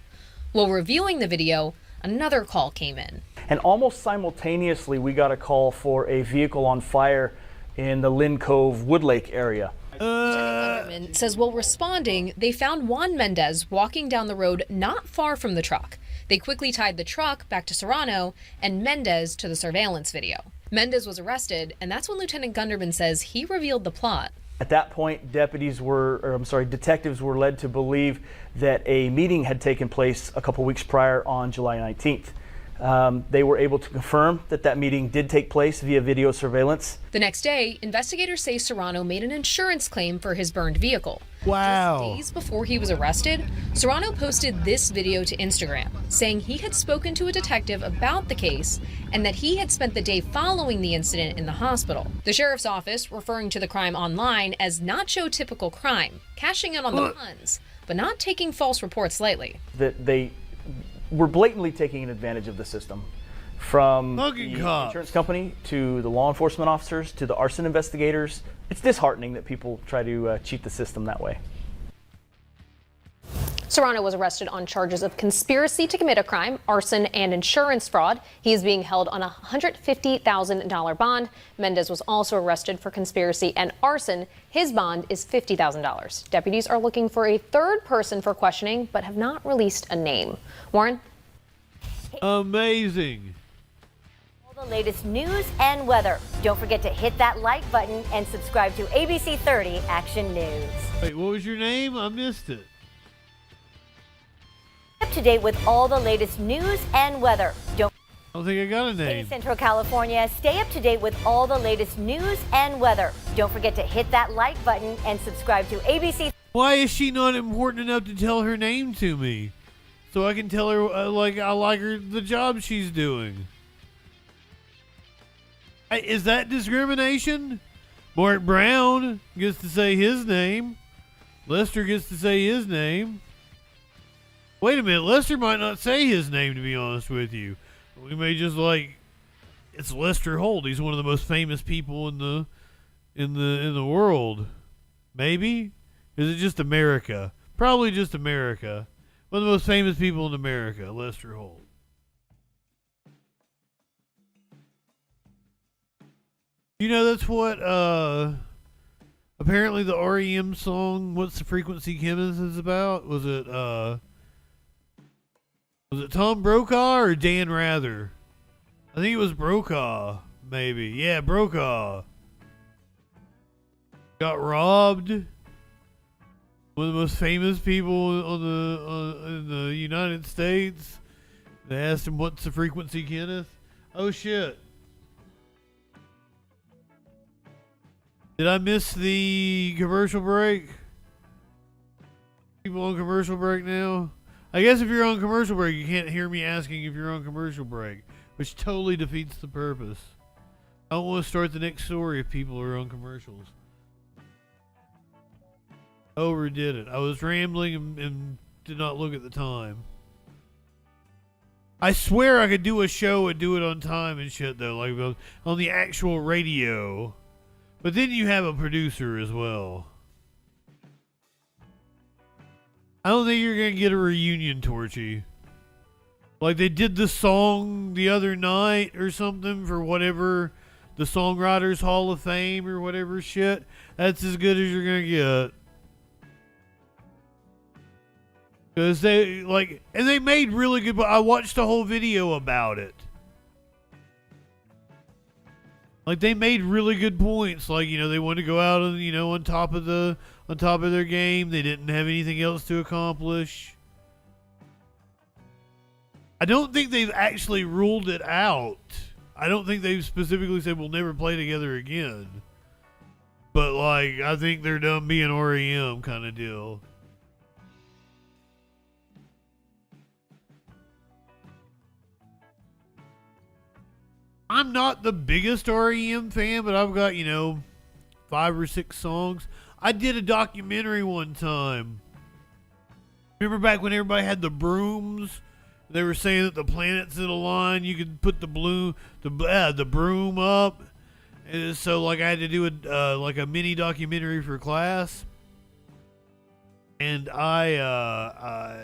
While reviewing the video, another call came in. And almost simultaneously, we got a call for a vehicle on fire in the Lynn Cove Wood Lake area. Lieutenant Gunderman says while responding, they found Juan Mendez walking down the road not far from the truck. They quickly tied the truck back to Serrano and Mendez to the surveillance video. Mendez was arrested, and that's when Lieutenant Gunderman says he revealed the plot. At that point, detectives were led to believe that a meeting had taken place a couple weeks prior on July 19th. They were able to confirm that that meeting did take place via video surveillance. The next day, investigators say Serrano made an insurance claim for his burned vehicle. Wow. Just days before he was arrested, Serrano posted this video to Instagram, saying he had spoken to a detective about the case and that he had spent the day following the incident in the hospital. The sheriff's office referring to the crime online as nacho typical crime, cashing in on the funds, but not taking false reports lightly. That they were blatantly taking advantage of the system, from the insurance company to the law enforcement officers to the arson investigators. It's disheartening that people try to cheat the system that way. Serrano was arrested on charges of conspiracy to commit a crime, arson, and insurance fraud. He is being held on a $150,000 bond. Mendez was also arrested for conspiracy and arson. His bond is $50,000. Deputies are looking for a third person for questioning, but have not released a name. Warren? Amazing. All the latest news and weather. Don't forget to hit that like button and subscribe to ABC 30 Action News. Wait, what was your name? I missed it. Up to date with all the latest news and weather. I don't think I got a name. In Central California, stay up to date with all the latest news and weather. Don't forget to hit that like button and subscribe to ABC. Why is she not important enough to tell her name to me? So I can tell her I like her the job she's doing. Is that discrimination? Mark Brown gets to say his name. Lester gets to say his name. Wait a minute, Lester might not say his name, to be honest with you. We may just it's Lester Holt. He's one of the most famous people in the world. Maybe? Is it just America? Probably just America. One of the most famous people in America, Lester Holt. You know, that's what apparently the REM song "What's the Frequency Chemist" is about. Was it Tom Brokaw or Dan Rather? I think it was Brokaw, maybe. Yeah, Brokaw. Got robbed. One of the most famous people in the United States. They asked him, "What's the frequency, Kenneth?" Oh shit! Did I miss the commercial break? People on commercial break now. I guess if you're on commercial break, you can't hear me asking if you're on commercial break, which totally defeats the purpose. I don't want to start the next story if people are on commercials. Overdid it. I was rambling and did not look at the time. I swear I could do a show and do it on time and shit, though, like on the actual radio. But then you have a producer as well. I don't think you're going to get a reunion, Torchy. Like they did the song the other night or something for whatever, the Songwriters Hall of Fame or whatever shit. That's as good as you're going to get. Because they, and they made really good, I watched the whole video about it. Like they made really good points. Like, they wanted to go out and, on top of their game. They didn't have anything else to accomplish. I don't think they've actually ruled it out. I don't think they've specifically said we'll never play together again. But I think they're done being REM kind of deal. I'm not the biggest REM fan, but I've got, 5 or 6 songs. I did a documentary one time. Remember back when everybody had the brooms? They were saying that the planets that align, you could put the broom up. And so, I had to do a mini documentary for class. And I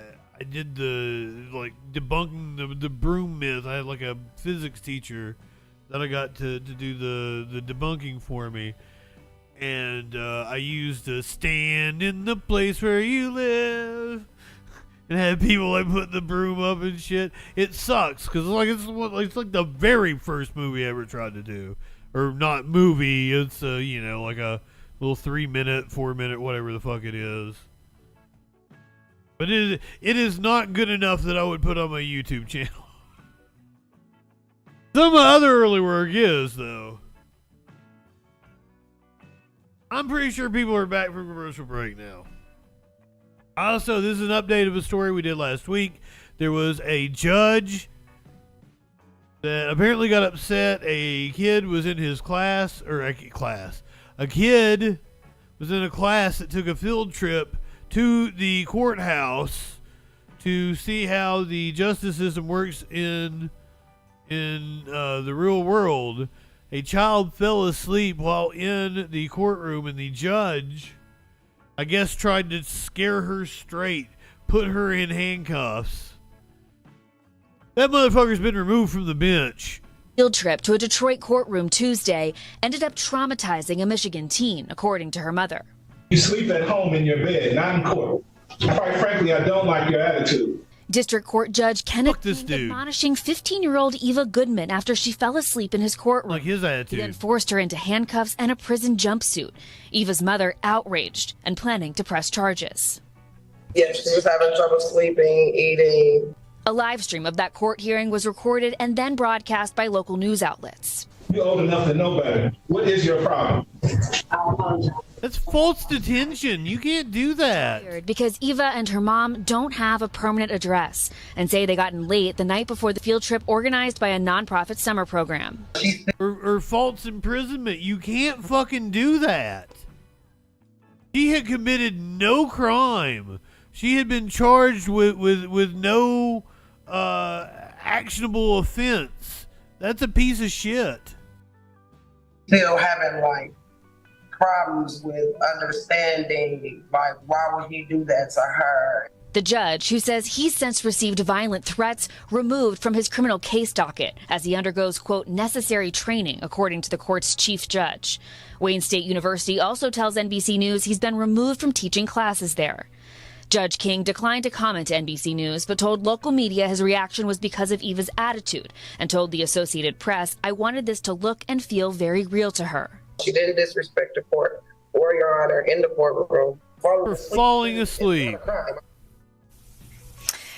did the debunking the broom myth. I had a physics teacher that I got to do the debunking for me. and I used to stand in the place where you live, and had people like putting the broom up and shit. It sucks because it's like the very first movie I ever tried to do, or not movie. It's you know, like a little 3-minute, 4-minute, whatever the fuck it is. But it is not good enough that I would put on my YouTube channel. Some of my other early work is, though. I'm pretty sure people are back from commercial break now. Also, this is an update of a story we did last week. There was a judge that apparently got upset. A kid was in his class, a kid was in a class that took a field trip to the courthouse to see how the justice system works in the real world. A child fell asleep while in the courtroom, and the judge, I guess, tried to scare her straight, put her in handcuffs. That motherfucker's been removed from the bench. Field trip to a Detroit courtroom Tuesday ended up traumatizing a Michigan teen, according to her mother. You sleep at home in your bed, not in court. Quite frankly, I don't like your attitude. District Court Judge Kenneth King admonishing 15-year-old Eva Goodman after she fell asleep in his courtroom. Like his attitude. He then forced her into handcuffs and a prison jumpsuit. Eva's mother outraged and planning to press charges. Yes, she was having trouble sleeping, eating. A live stream of that court hearing was recorded and then broadcast by local news outlets. You're old enough to know better. What is your problem? That's false detention. You can't do that. Because Eva and her mom don't have a permanent address and say they got in late the night before the field trip organized by a nonprofit summer program. Or false imprisonment. You can't fucking do that. She had committed no crime. She had been charged with no actionable offense. That's a piece of shit. Still having like problems with understanding, like, why would he do that to her? The judge, who says he's since received violent threats, removed from his criminal case docket as he undergoes, quote, necessary training, according to the court's chief judge. Wayne State University also tells NBC News he's been removed from teaching classes there. Judge King declined to comment to NBC News, but told local media his reaction was because of Eva's attitude, and told the Associated Press, "I wanted this to look and feel very real to her." She didn't disrespect the court or Your Honor in the courtroom. For falling asleep.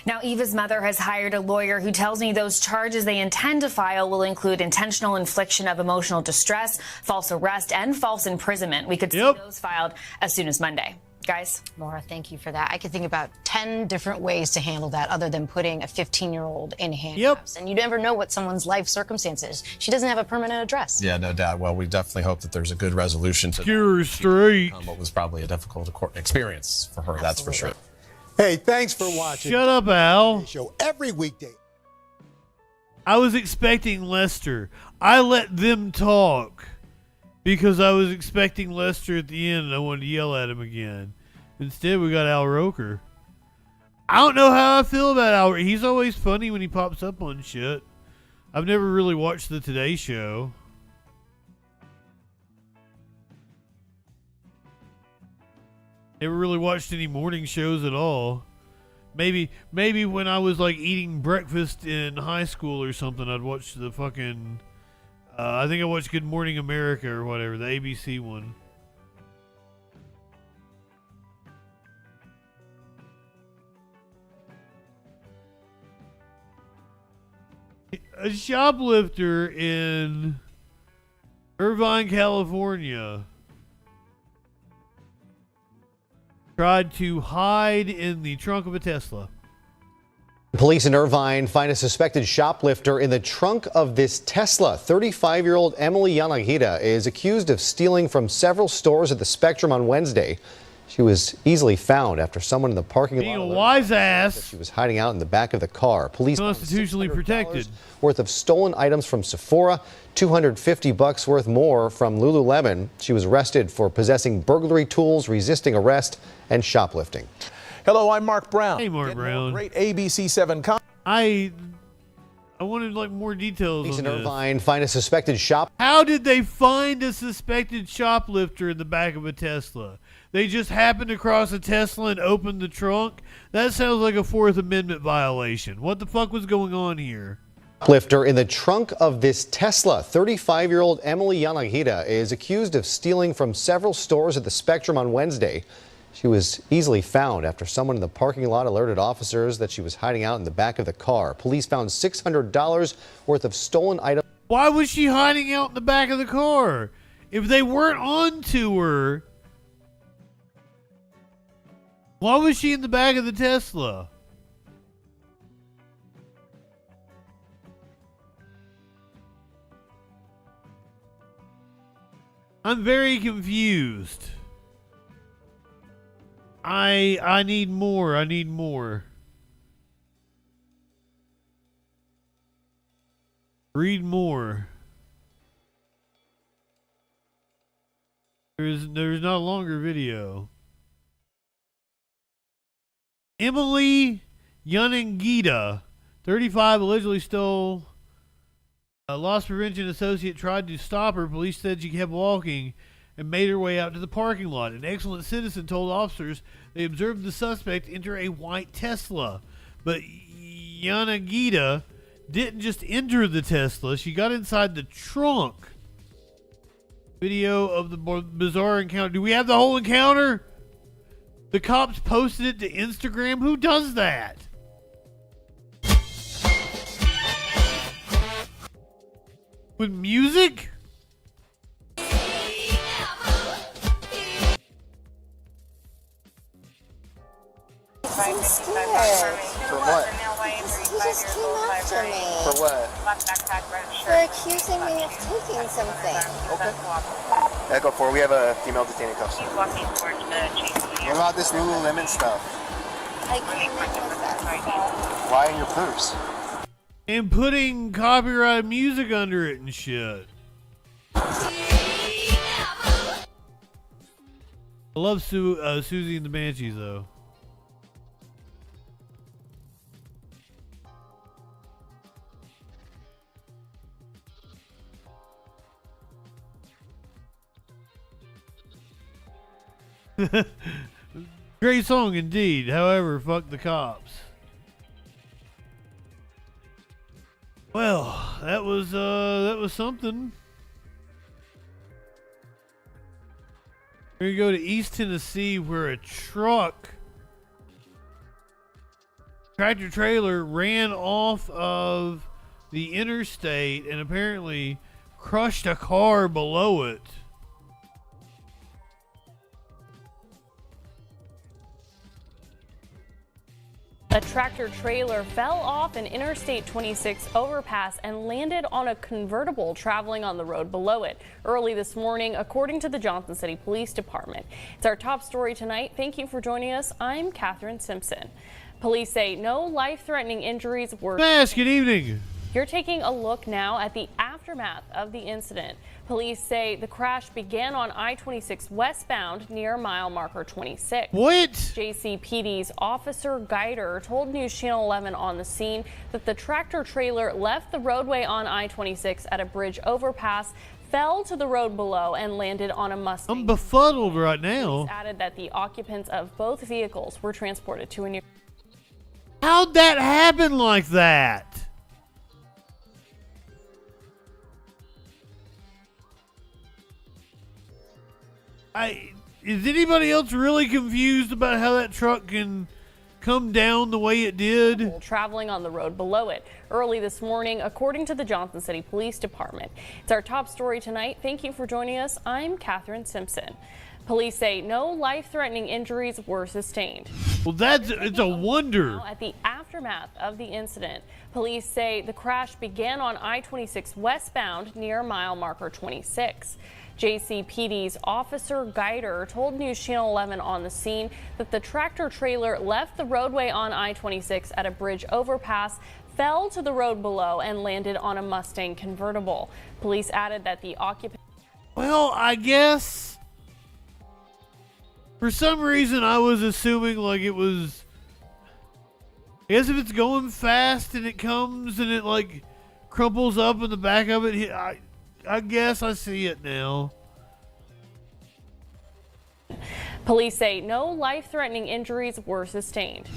Now, Eva's mother has hired a lawyer who tells me those charges they intend to file will include intentional infliction of emotional distress, false arrest, and false imprisonment. We could see those filed as soon as Monday. Guys? Maura, thank you for that. I could think about 10 different ways to handle that other than putting a 15-year-old in handcuffs. And you never know what someone's life circumstances. She doesn't have a permanent address. Yeah, no doubt. Well, we definitely hope that there's a good resolution to Scare straight. What was probably a difficult experience for her, Absolutely. That's for sure. Hey, thanks for watching. Shut up, Al. Show every weekday. I was expecting Lester. I let them talk because I was expecting Lester at the end and I wanted to yell at him again. Instead, we got Al Roker. I don't know how I feel about Al. He's always funny when he pops up on shit. I've never really watched the Today Show. Never really watched any morning shows at all. Maybe when I was like eating breakfast in high school or something, I'd watch the fucking. I think I watched Good Morning America or whatever, the ABC one. A shoplifter in Irvine, California tried to hide in the trunk of a Tesla. Police in Irvine find a suspected shoplifter in the trunk of this Tesla. 35-year-old Emily Yanagida is accused of stealing from several stores at the Spectrum on Wednesday. She was easily found after someone in the parking lot. Being a wise ass. She was hiding out in the back of the car. Police constitutionally protected. Worth of stolen items from Sephora, $250 worth more from Lululemon. She was arrested for possessing burglary tools, resisting arrest, and shoplifting. Hello, I'm Mark Brown. Hey, Mark Brown. Great ABC 7 I I wanted like more details Police on in this. Irvine find a suspected shop. How did they find a suspected shoplifter in the back of a Tesla? They just happened to cross a Tesla and opened the trunk? That sounds like a Fourth Amendment violation. What the fuck was going on here? Shoplifter in the trunk of this Tesla. 35-year-old Emily Yanagida is accused of stealing from several stores at the Spectrum on Wednesday. She was easily found after someone in the parking lot alerted officers that she was hiding out in the back of the car. Police found $600 worth of stolen items. Why was she hiding out in the back of the car? If they weren't on to her, why was she in the back of the Tesla? I'm very confused. I need more. I need more. Read more. There's not a longer video. Emily Yanagida, 35, allegedly stole. A loss prevention associate tried to stop her. Police said she kept walking and made her way out to the parking lot. An excellent citizen told officers they observed the suspect enter a white Tesla. But Yanagida didn't just enter the Tesla. She got inside the trunk. Video of the bizarre encounter. Do we have the whole encounter? The cops posted it to Instagram. Who does that? With music? For what? He just came after me. For what? For accusing me of taking something. Okay. Yeah, go for it. We have a female detainee cuffs. What about this Lululemon stuff? I came in with that. Why in your purse? And putting copyright music under it and shit. I love Susie and the Banshees, though. Great song indeed. However, fuck the cops. Well, that was something. We're gonna go to East Tennessee, where a tractor trailer ran off of the interstate and apparently crushed a car below it. A tractor trailer fell off an Interstate 26 overpass and landed on a convertible traveling on the road below it early this morning, according to the Johnson City Police Department. It's our top story tonight. Thank you for joining us. I'm Catherine Simpson. Police say no life-threatening injuries were. Good evening. You're taking a look now at the aftermath of the incident. Police say the crash began on I-26 westbound near mile marker 26. What? JCPD's Officer Guider told News Channel 11 on the scene that the tractor trailer left the roadway on I-26 at a bridge overpass, fell to the road below, and landed on a Mustang. I'm befuddled right now. Police added that the occupants of both vehicles were transported to a near. How'd that happen like that? Is anybody else really confused about how that truck can come down the way it did? Traveling on the road below it early this morning, according to the Johnson City Police Department. It's our top story tonight. Thank you for joining us. I'm Catherine Simpson. Police say no life-threatening injuries were sustained. Well, it's a wonder. At the aftermath of the incident, police say the crash began on I-26 westbound near mile marker 26. JCPD's Officer Guider told News Channel 11 on the scene that the tractor trailer left the roadway on I-26 at a bridge overpass, fell to the road below, and landed on a Mustang convertible. Police added that the occupant. Well, I guess for some reason I was assuming like it was. I guess if it's going fast and it comes and it like crumples up in the back of it. I guess I see it now. Police say no life-threatening injuries were sustained.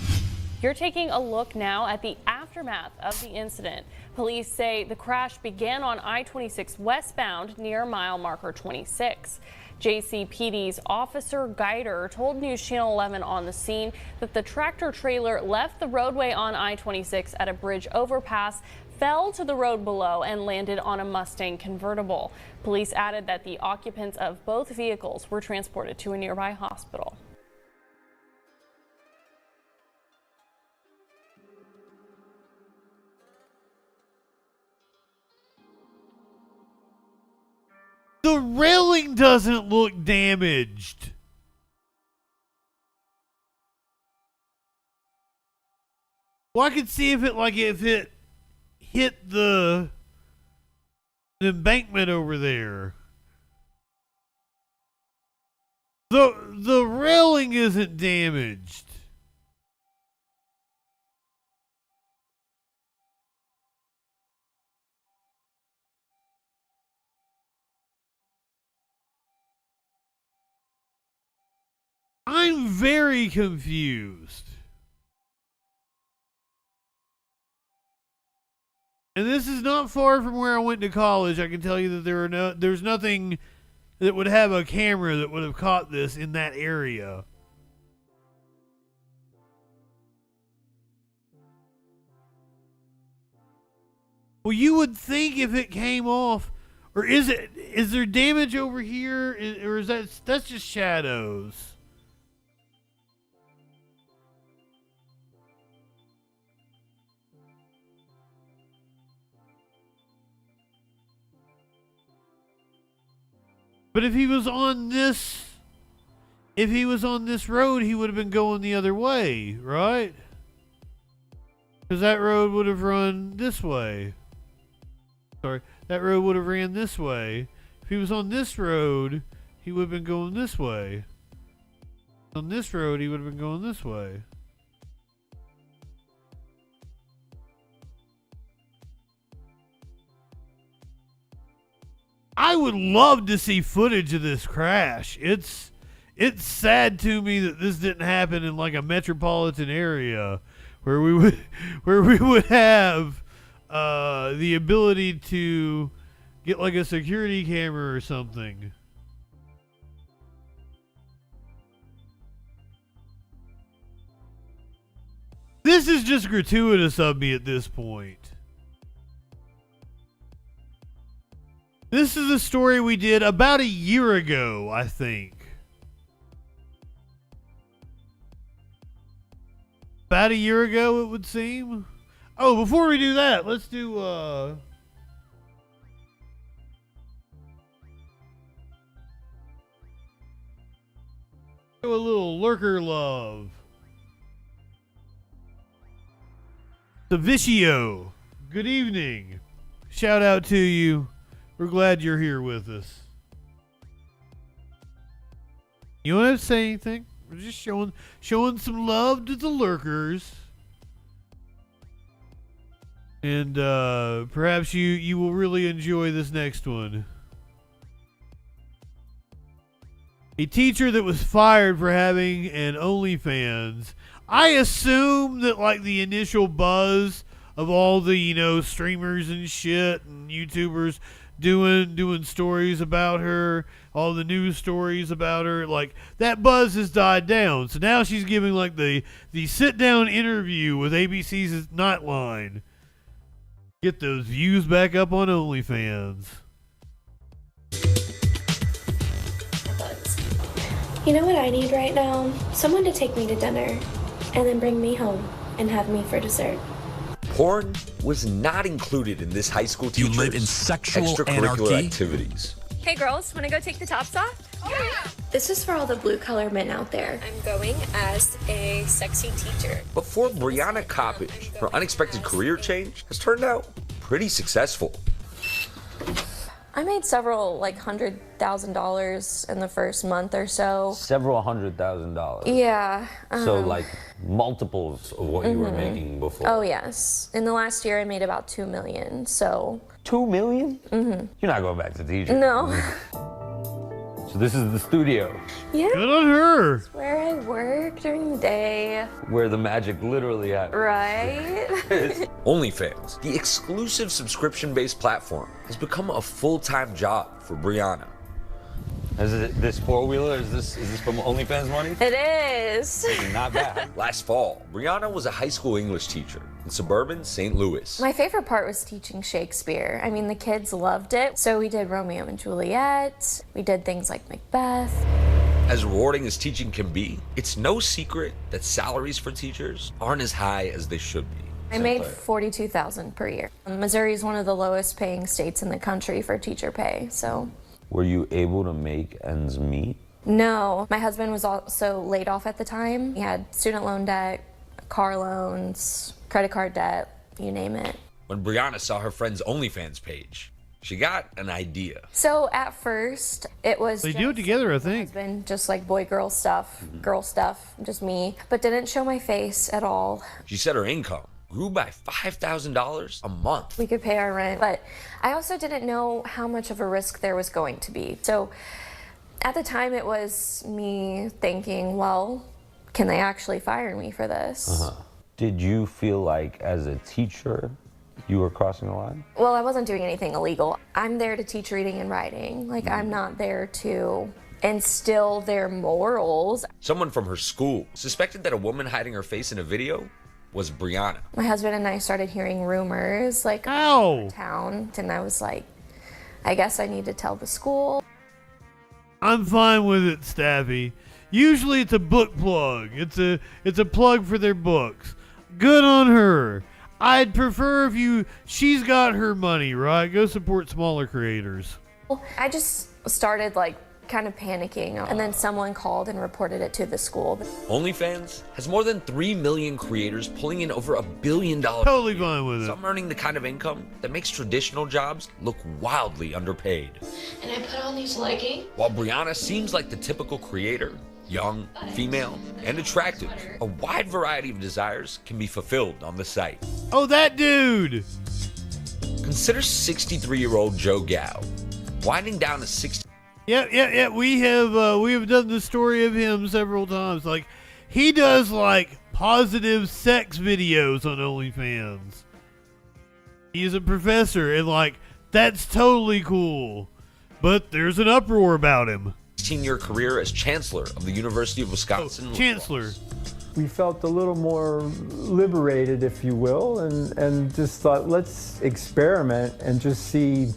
You're taking a look now at the aftermath of the incident. Police say the crash began on I-26 westbound near mile marker 26. JCPD's Officer Guider told News Channel 11 on the scene that the tractor trailer left the roadway on I-26 at a bridge overpass, fell to the road below, and landed on a Mustang convertible. Police added that the occupants of both vehicles were transported to a nearby hospital. The railing doesn't look damaged. Well, I could see if it hit the embankment over there. The railing isn't damaged. I'm very confused. And this is not far from where I went to college. I can tell you that there's nothing that would have a camera that would have caught this in that area. Well, you would think if it came off, or is there damage over here, or is that's just shadows? But if he was on this road, he would have been going the other way, right? Because that road would have run this way. Sorry, that road would have ran this way. If he was on this road, he would have been going this way. On this road, he would have been going this way. I would love to see footage of this crash. It's sad to me that this didn't happen in like a metropolitan area where we would have the ability to get like a security camera or something. This is just gratuitous of me at this point. This is a story we did about a year ago, I think. About a year ago, it would seem. Oh, before we do that, let's do a little lurker love. Saviccio, good evening. Shout out to you. We're glad you're here with us. You don't have to say anything. We're just showing some love to the lurkers. And perhaps you will really enjoy this next one. A teacher that was fired for having an OnlyFans. I assume that like the initial buzz of all the, streamers and shit and YouTubers doing stories about her, all the news stories about her, like that buzz has died down. So now she's giving like the sit down interview with ABC's Nightline. Get those views back up on OnlyFans. You know what I need right now? Someone to take me to dinner and then bring me home and have me for dessert. Porn was not included in this high school teacher's You live in sexual extracurricular anarchy. activities. Hey girls, wanna go take the tops off? Oh, yeah. This is for all the blue collar men out there. I'm going as a sexy teacher. But for Brianna Coppage, her unexpected career change has turned out pretty successful. I made several, like $100,000 in the first month or so. Several $100,000. Yeah. So like multiples of what you were making before. Oh yes. In the last year, I made about $2 million. So. $2 million? Mm-hmm. You're not going back to teaching. No. So this is the studio. Yeah. Good on her. It's where I work during the day. Where the magic literally happens. Right. OnlyFans, the exclusive subscription-based platform, has become a full-time job for Brianna. Is it this four-wheeler? Is this from OnlyFans money? It is. Not bad. Last fall, Brianna was a high school English teacher in suburban St. Louis. My favorite part was teaching Shakespeare. I mean, the kids loved it. So we did Romeo and Juliet. We did things like Macbeth. As rewarding as teaching can be, it's no secret that salaries for teachers aren't as high as they should be. I made $42,000 per year. Missouri is one of the lowest paying states in the country for teacher pay, so. Were you able to make ends meet? No, my husband was also laid off at the time. He had student loan debt, car loans, credit card debt, you name it. When Brianna saw her friend's OnlyFans page, she got an idea. So at first, it was They do it together, I think. husband, just like boy-girl stuff, girl stuff, just me, but didn't show my face at all. She said her income grew by $5,000 a month. We could pay our rent, but I also didn't know how much of a risk there was going to be. So at the time, it was me thinking, well, can they actually fire me for this? Did you feel like as a teacher, you were crossing the line? Well, I wasn't doing anything illegal. I'm there to teach reading and writing. Like, I'm not there to instill their morals. Someone from her school suspected that a woman hiding her face in a video was Brianna. My husband and I started hearing rumors, like, town, and I was like, I guess I need to tell the school. I'm fine with it, Staffy. Usually it's a book plug. It's a plug for their books. Good on her. I'd prefer if she's got her money, right? Go support smaller creators. I just started like kind of panicking, and then someone called and reported it to the school. OnlyFans has more than 3 million creators pulling in over $1 billion. Totally fine with it. Some earning the kind of income that makes traditional jobs look wildly underpaid. And I put on these leggings. While Brianna seems like the typical creator, young, female, and attractive, a wide variety of desires can be fulfilled on the site. Oh, that dude! Consider 63-year-old Joe Gao winding down a 60. Yeah. We have done the story of him several times. Like, he does like positive sex videos on OnlyFans. He's a professor, and like that's totally cool. But there's an uproar about him. 16-year career as chancellor of the University of Wisconsin. Chancellor. We felt a little more liberated, if you will, and just thought, let's experiment and just see,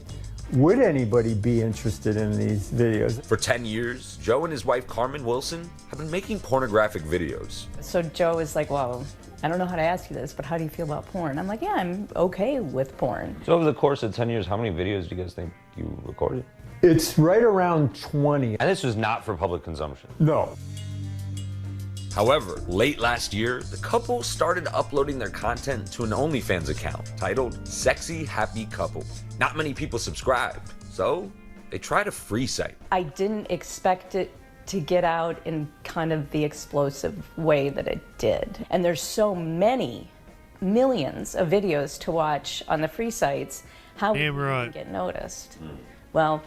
would anybody be interested in these videos? For 10 years, Joe and his wife Carmen Wilson have been making pornographic videos. So Joe is like, well, I don't know how to ask you this, but how do you feel about porn? I'm like, yeah, I'm okay with porn. So over the course of 10 years, how many videos do you guys think you recorded? It's right around 20. And this was not for public consumption? No. However, late last year, the couple started uploading their content to an OnlyFans account titled Sexy Happy Couple. Not many people subscribed, so they tried a free site. I didn't expect it to get out in kind of the explosive way that it did. And there's so many, millions of videos to watch on the free sites. How would we get noticed? Well,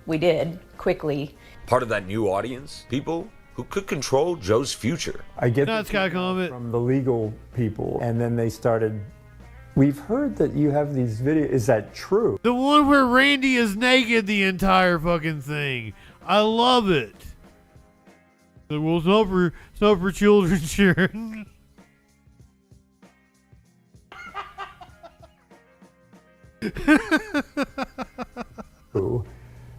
we did, quickly. Part of that new audience, people who could control Joe's future. I get from the legal people, and then they started, we've heard that you have these videos, is that true? The one where Randy is naked the entire fucking thing. I love it. Well, it's not for children, Sharon.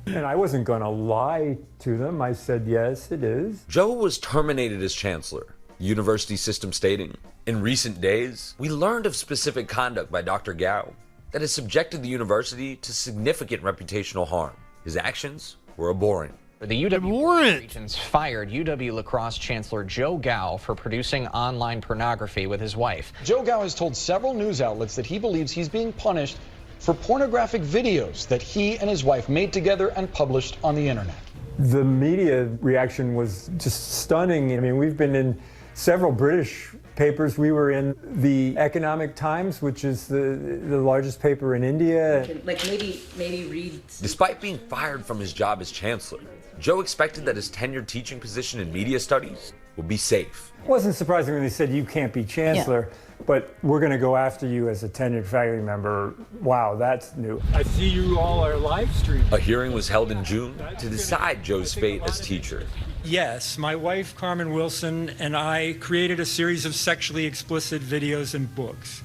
And I wasn't going to lie to them. I said, yes, it is. Joe was terminated as chancellor, university system stating, in recent days, we learned of specific conduct by Dr. Gao that has subjected the university to significant reputational harm. His actions were abhorrent. The UW Regents fired UW La Crosse Chancellor Joe Gao for producing online pornography with his wife. Joe Gao has told several news outlets that he believes he's being punished for pornographic videos that he and his wife made together and published on the internet. The media reaction was just stunning. I mean, we've been in several British papers. We were in the Economic Times, which is the largest paper in India. Like maybe read. Despite being fired from his job as chancellor, Joe expected that his tenured teaching position in media studies would be safe. It wasn't surprising when they said you can't be chancellor, but we're going to go after you as a tenured faculty member. Wow, that's new. I see you all are live streaming. A hearing was held in June to decide Joe's fate as teacher. Yes, my wife Carmen Wilson and I created a series of sexually explicit videos and books.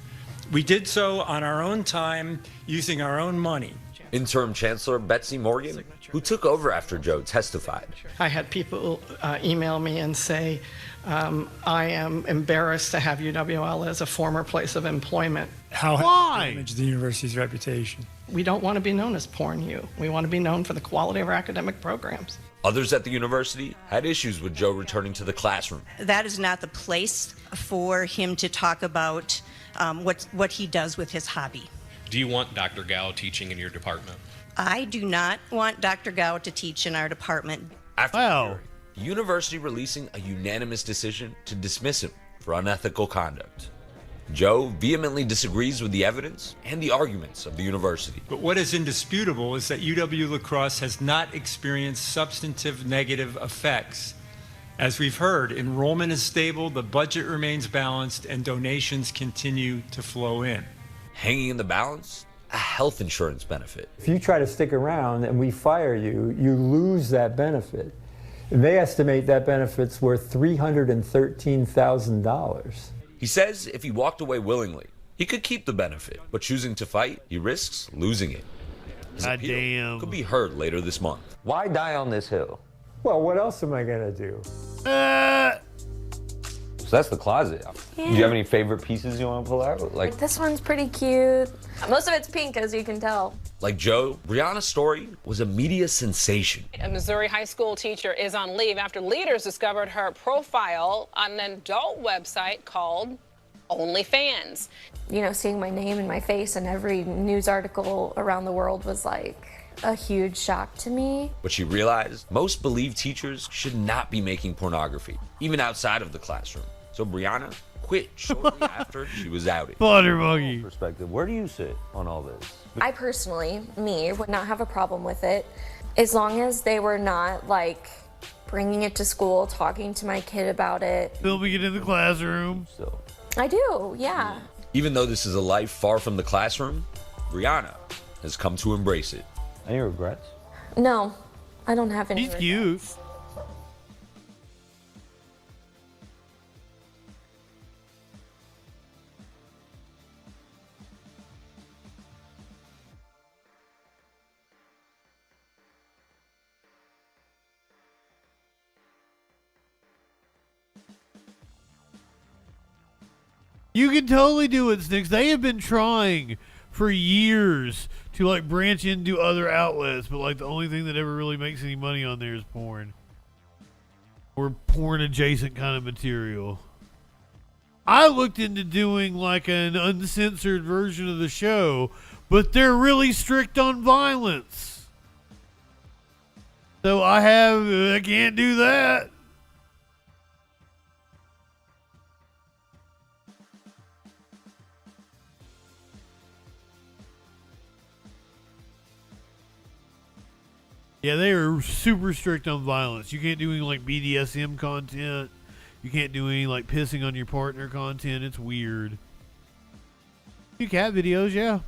We did so on our own time, using our own money. Interim Chancellor Betsy Morgan, who took over after Joe testified. I had people email me and say, I am embarrassed to have UWL as a former place of employment. How Why? damage the university's reputation? We don't want to be known as Porn U. We want to be known for the quality of our academic programs. Others at the university had issues with Joe returning to the classroom. That is not the place for him to talk about what he does with his hobby. Do you want Dr. Gao teaching in your department? I do not want Dr. Gao to teach in our department. After the hearing, the university releasing a unanimous decision to dismiss him for unethical conduct. Joe vehemently disagrees with the evidence and the arguments of the university. But what is indisputable is that UW-La Crosse has not experienced substantive negative effects. As we've heard, enrollment is stable, the budget remains balanced, and donations continue to flow in. Hanging in the balance, a health insurance benefit. If you try to stick around and we fire you, you lose that benefit. And they estimate that benefit's worth $313,000. He says if he walked away willingly, he could keep the benefit, but choosing to fight, he risks losing it. His appeal could be heard later this month. Why die on this hill? Well, what else am I gonna do? So that's the closet. Yeah. Do you have any favorite pieces you want to pull out? Like This one's pretty cute. Most of it's pink, as you can tell. Like Joe, Brianna's story was a media sensation. A Missouri high school teacher is on leave after leaders discovered her profile on an adult website called OnlyFans. You know, seeing my name and my face in every news article around the world was like a huge shock to me. But she realized most believe teachers should not be making pornography, even outside of the classroom. So Brianna quit shortly after she was outed. Butterbuggy. Perspective. Where do you sit on all this? I personally, would not have a problem with it as long as they were not like bringing it to school, talking to my kid about it. Filming it in the classroom. So. I do, yeah. Even though this is a life far from the classroom, Brianna has come to embrace it. Any regrets? No, I don't have any. He's cute. You can totally do it, Snicks. They have been trying for years to like branch into other outlets, but like the only thing that ever really makes any money on there is porn. Or porn adjacent kind of material. I looked into doing like an uncensored version of the show, but they're really strict on violence. So I can't do that. Yeah, they are super strict on violence. You can't do any like BDSM content. You can't do any like pissing on your partner content. It's weird. You cat videos, yeah.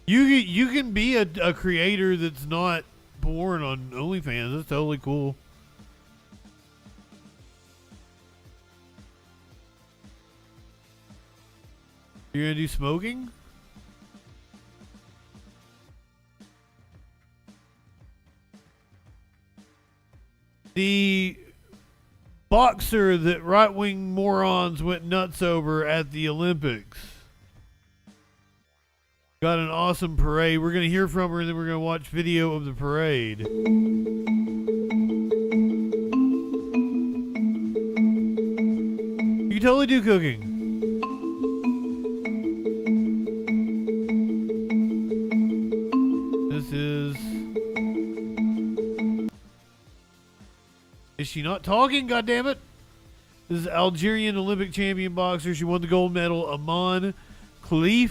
You can be a creator that's not porn on OnlyFans. That's totally cool. You're gonna do smoking? The boxer that right-wing morons went nuts over at the Olympics got an awesome parade. We're going to hear from her, and then we're going to watch video of the parade. You can totally do cooking. not talking? God damn it! This is Algerian Olympic champion boxer. She won the gold medal. Aman Khalif.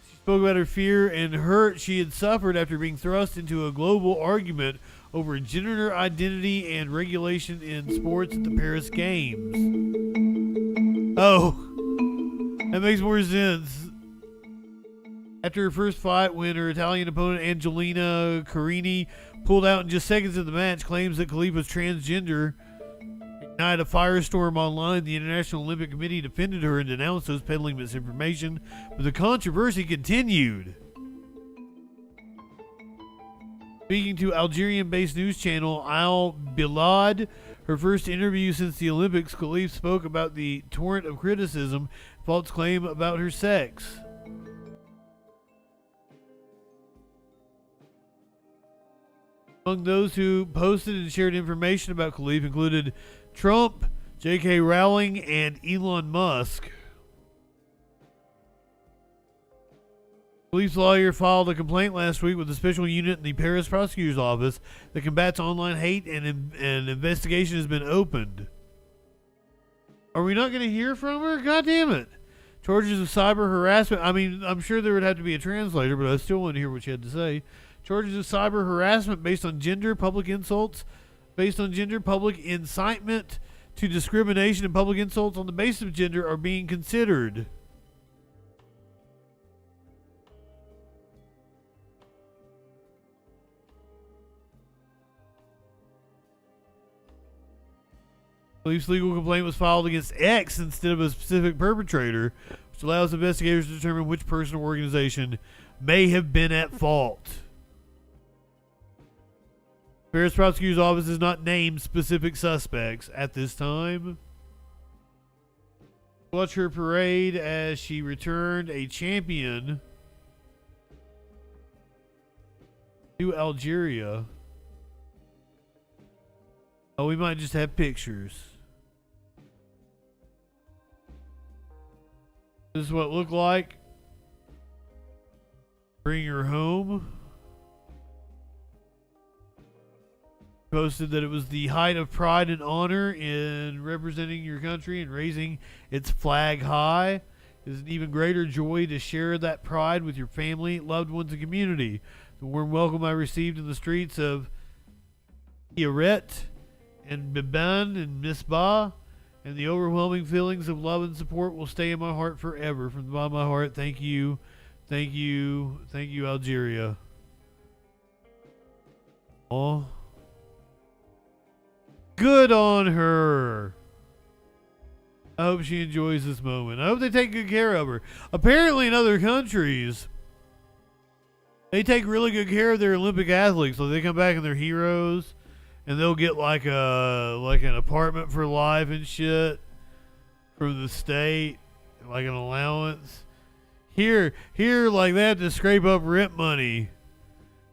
She spoke about her fear and hurt she had suffered after being thrust into a global argument over gender identity and regulation in sports at the Paris Games. Oh, that makes more sense. After her first fight, when her Italian opponent Angelina Carini pulled out in just seconds of the match, claims that Khalif was transgender ignited a firestorm online. The International Olympic Committee defended her and denounced those peddling misinformation, but the controversy continued. Speaking to Algerian-based news channel Al Bilad, her first interview since the Olympics, Khalif spoke about the torrent of criticism, false claim about her sex. Among those who posted and shared information about Khalif included Trump, J.K. Rowling, and Elon Musk. Khalif's lawyer filed a complaint last week with a special unit in the Paris prosecutor's office that combats online hate, and an investigation has been opened. Are we not going to hear from her? God damn it. Charges of cyber harassment. I mean, I'm sure there would have to be a translator, but I still want to hear what she had to say. Charges of cyber harassment based on gender, public insults, based on gender, public incitement to discrimination, and public insults on the basis of gender are being considered. Khalif's legal complaint was filed against X instead of a specific perpetrator, which allows investigators to determine which person or organization may have been at fault. Paris prosecutor's office has not named specific suspects at this time. Watch her parade as she returned a champion to Algeria. Oh, we might just have pictures. This is what it looked like. Bring her home. Posted that it was the height of pride and honor in representing your country and raising its flag high. It is an even greater joy to share that pride with your family, loved ones, and community. The warm welcome I received in the streets of Iarret and Biban and Misbah, and the overwhelming feelings of love and support will stay in my heart forever. From the bottom of my heart, thank you, thank you, thank you, Algeria. Oh. Good on her. I hope she enjoys this moment. I hope they take good care of her. Apparently in other countries, they take really good care of their Olympic athletes. So they come back and they're heroes, and they'll get like an apartment for life and shit from the state, like an allowance. Here, like they have to scrape up rent money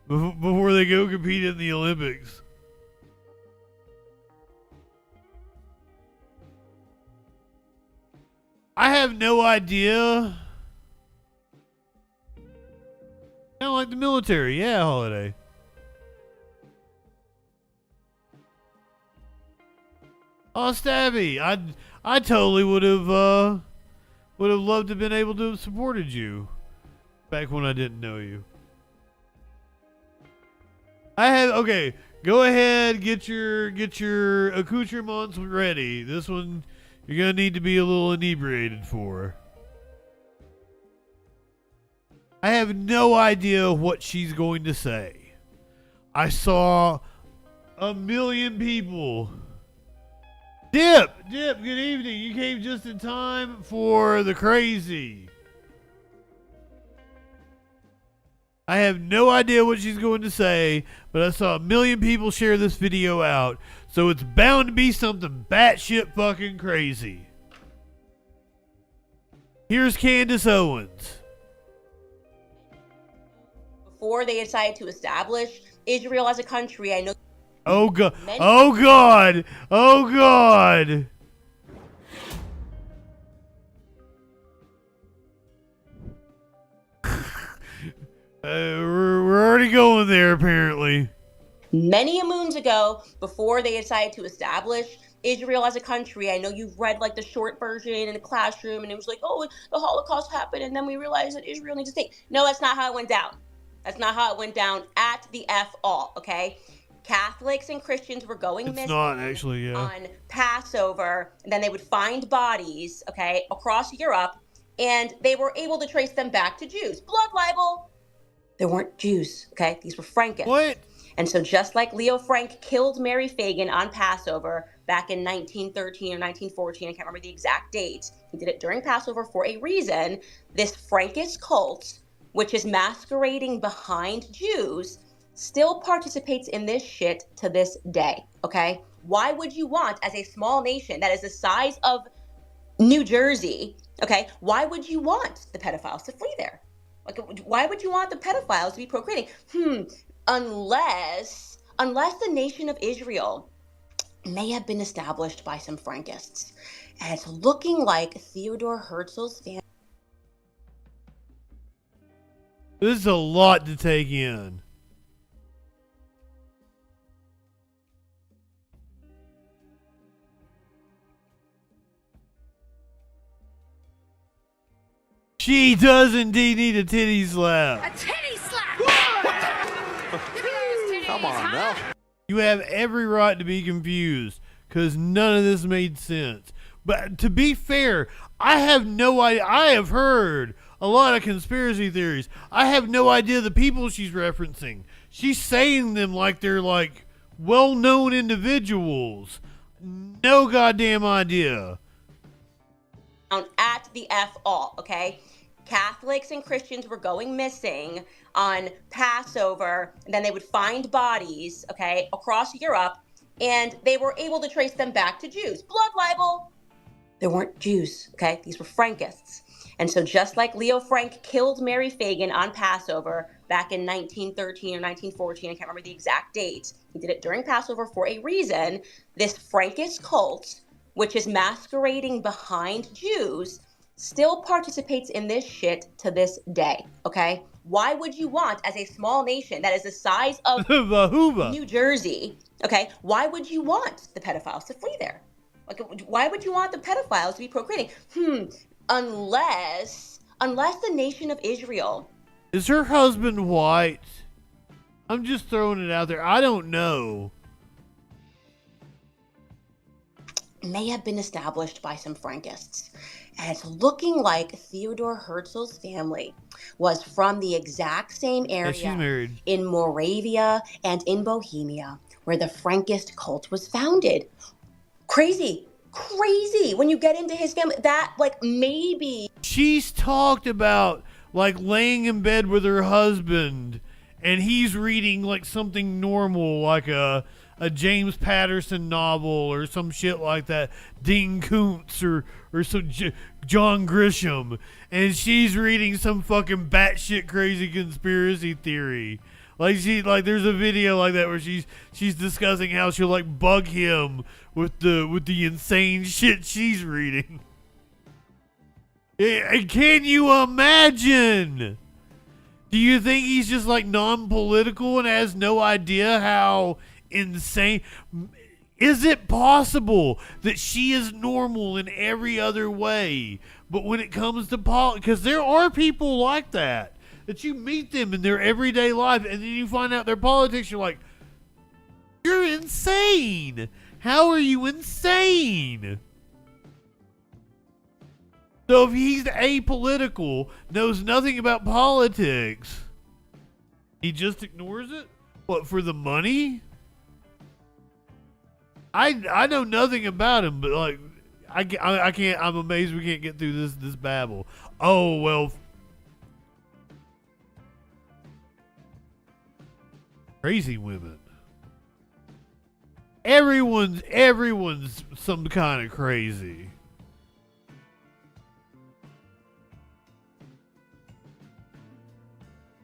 before they go compete in the Olympics. I have no idea. Kind of like the military, yeah, Holiday. Oh, Stabby, I totally would have loved to have been able to have supported you back when I didn't know you. Okay, go ahead, get your accoutrements ready. This one you're gonna need to be a little inebriated for. I have no idea what she's going to say. I saw 1 million people. Dip, good evening. You came just in time for the crazy. I have no idea what she's going to say, but I saw 1 million people share this video out, so it's bound to be something batshit fucking crazy. Here's Candace Owens. Before they decided to establish Israel as a country, I know. Oh God! Oh God! Oh God! We're already going there, apparently. many moons ago, before they decided to establish Israel as a country. I know you've read like the short version in the classroom, and it was like, oh, the Holocaust happened, and then we realized that Israel needs a state. No, that's not how it went down. That's not how it went down at the F all, okay? Catholics and Christians were going It's missing not actually, yeah. on Passover, and then they would find bodies, okay, across Europe, and they were able to trace them back to Jews. Blood libel. They weren't Jews, okay? These were Frankists. What? And so just like Leo Frank killed Mary Fagin on Passover back in 1913 or 1914, I can't remember the exact date, he did it during Passover for a reason. This Frankist cult, which is masquerading behind Jews, still participates in this shit to this day, okay? Why would you want, as a small nation that is the size of New Jersey, okay, why would you want the pedophiles to flee there? Like, why would you want the pedophiles to be procreating? Unless the nation of Israel may have been established by some Frankists. And it's looking like Theodore Herzl's family. This is a lot to take in. She does indeed need a titty slap. A titty slap! Come on now. You have every right to be confused, because none of this made sense. But to be fair, I have no idea. I have heard a lot of conspiracy theories. I have no idea the people she's referencing. She's saying them like they're like well-known individuals. No goddamn idea. At the F all, okay? Catholics and Christians were going missing on Passover, and then they would find bodies, okay, across Europe, and they were able to trace them back to Jews. Blood libel. They weren't Jews, okay? These were Frankists. And so just like Leo Frank killed Mary Fagin on Passover back in 1913 or 1914, I can't remember the exact date, he did it during Passover for a reason. This Frankist cult, which is masquerading behind Jews, still participates in this shit to this day, okay? Why would you want, as a small nation that is the size of New Jersey, okay, why would you want the pedophiles to flee there? Like, why would you want the pedophiles to be procreating? Unless the nation of Israel. Is her husband white? I'm just throwing it out there. I don't know. May have been established by some Frankists. And it's looking like Theodore Herzl's family was from the exact same area she's married. In Moravia and in Bohemia, where the Frankist cult was founded. Crazy when you get into his family. That, like, maybe She's talked about like laying in bed with her husband and he's reading like something normal, like a James Patterson novel or some shit like that, Dean Koontz or some John Grisham, and she's reading some fucking batshit crazy conspiracy theory. Like there's a video like that where she's discussing how she'll like bug him with the insane shit she's reading. Can you imagine? Do you think he's just like non-political and has no idea how insane? Is it possible that she is normal in every other way, but when it comes to politics, because there are people like that you meet them in their everyday life and then you find out their politics, you're like, you're insane. How are you insane? So if he's apolitical, knows nothing about politics, he just ignores it? What, for the money? I know nothing about him, but like I can't. I'm amazed we can't get through this babble. Oh well. Crazy women. Everyone's some kind of crazy.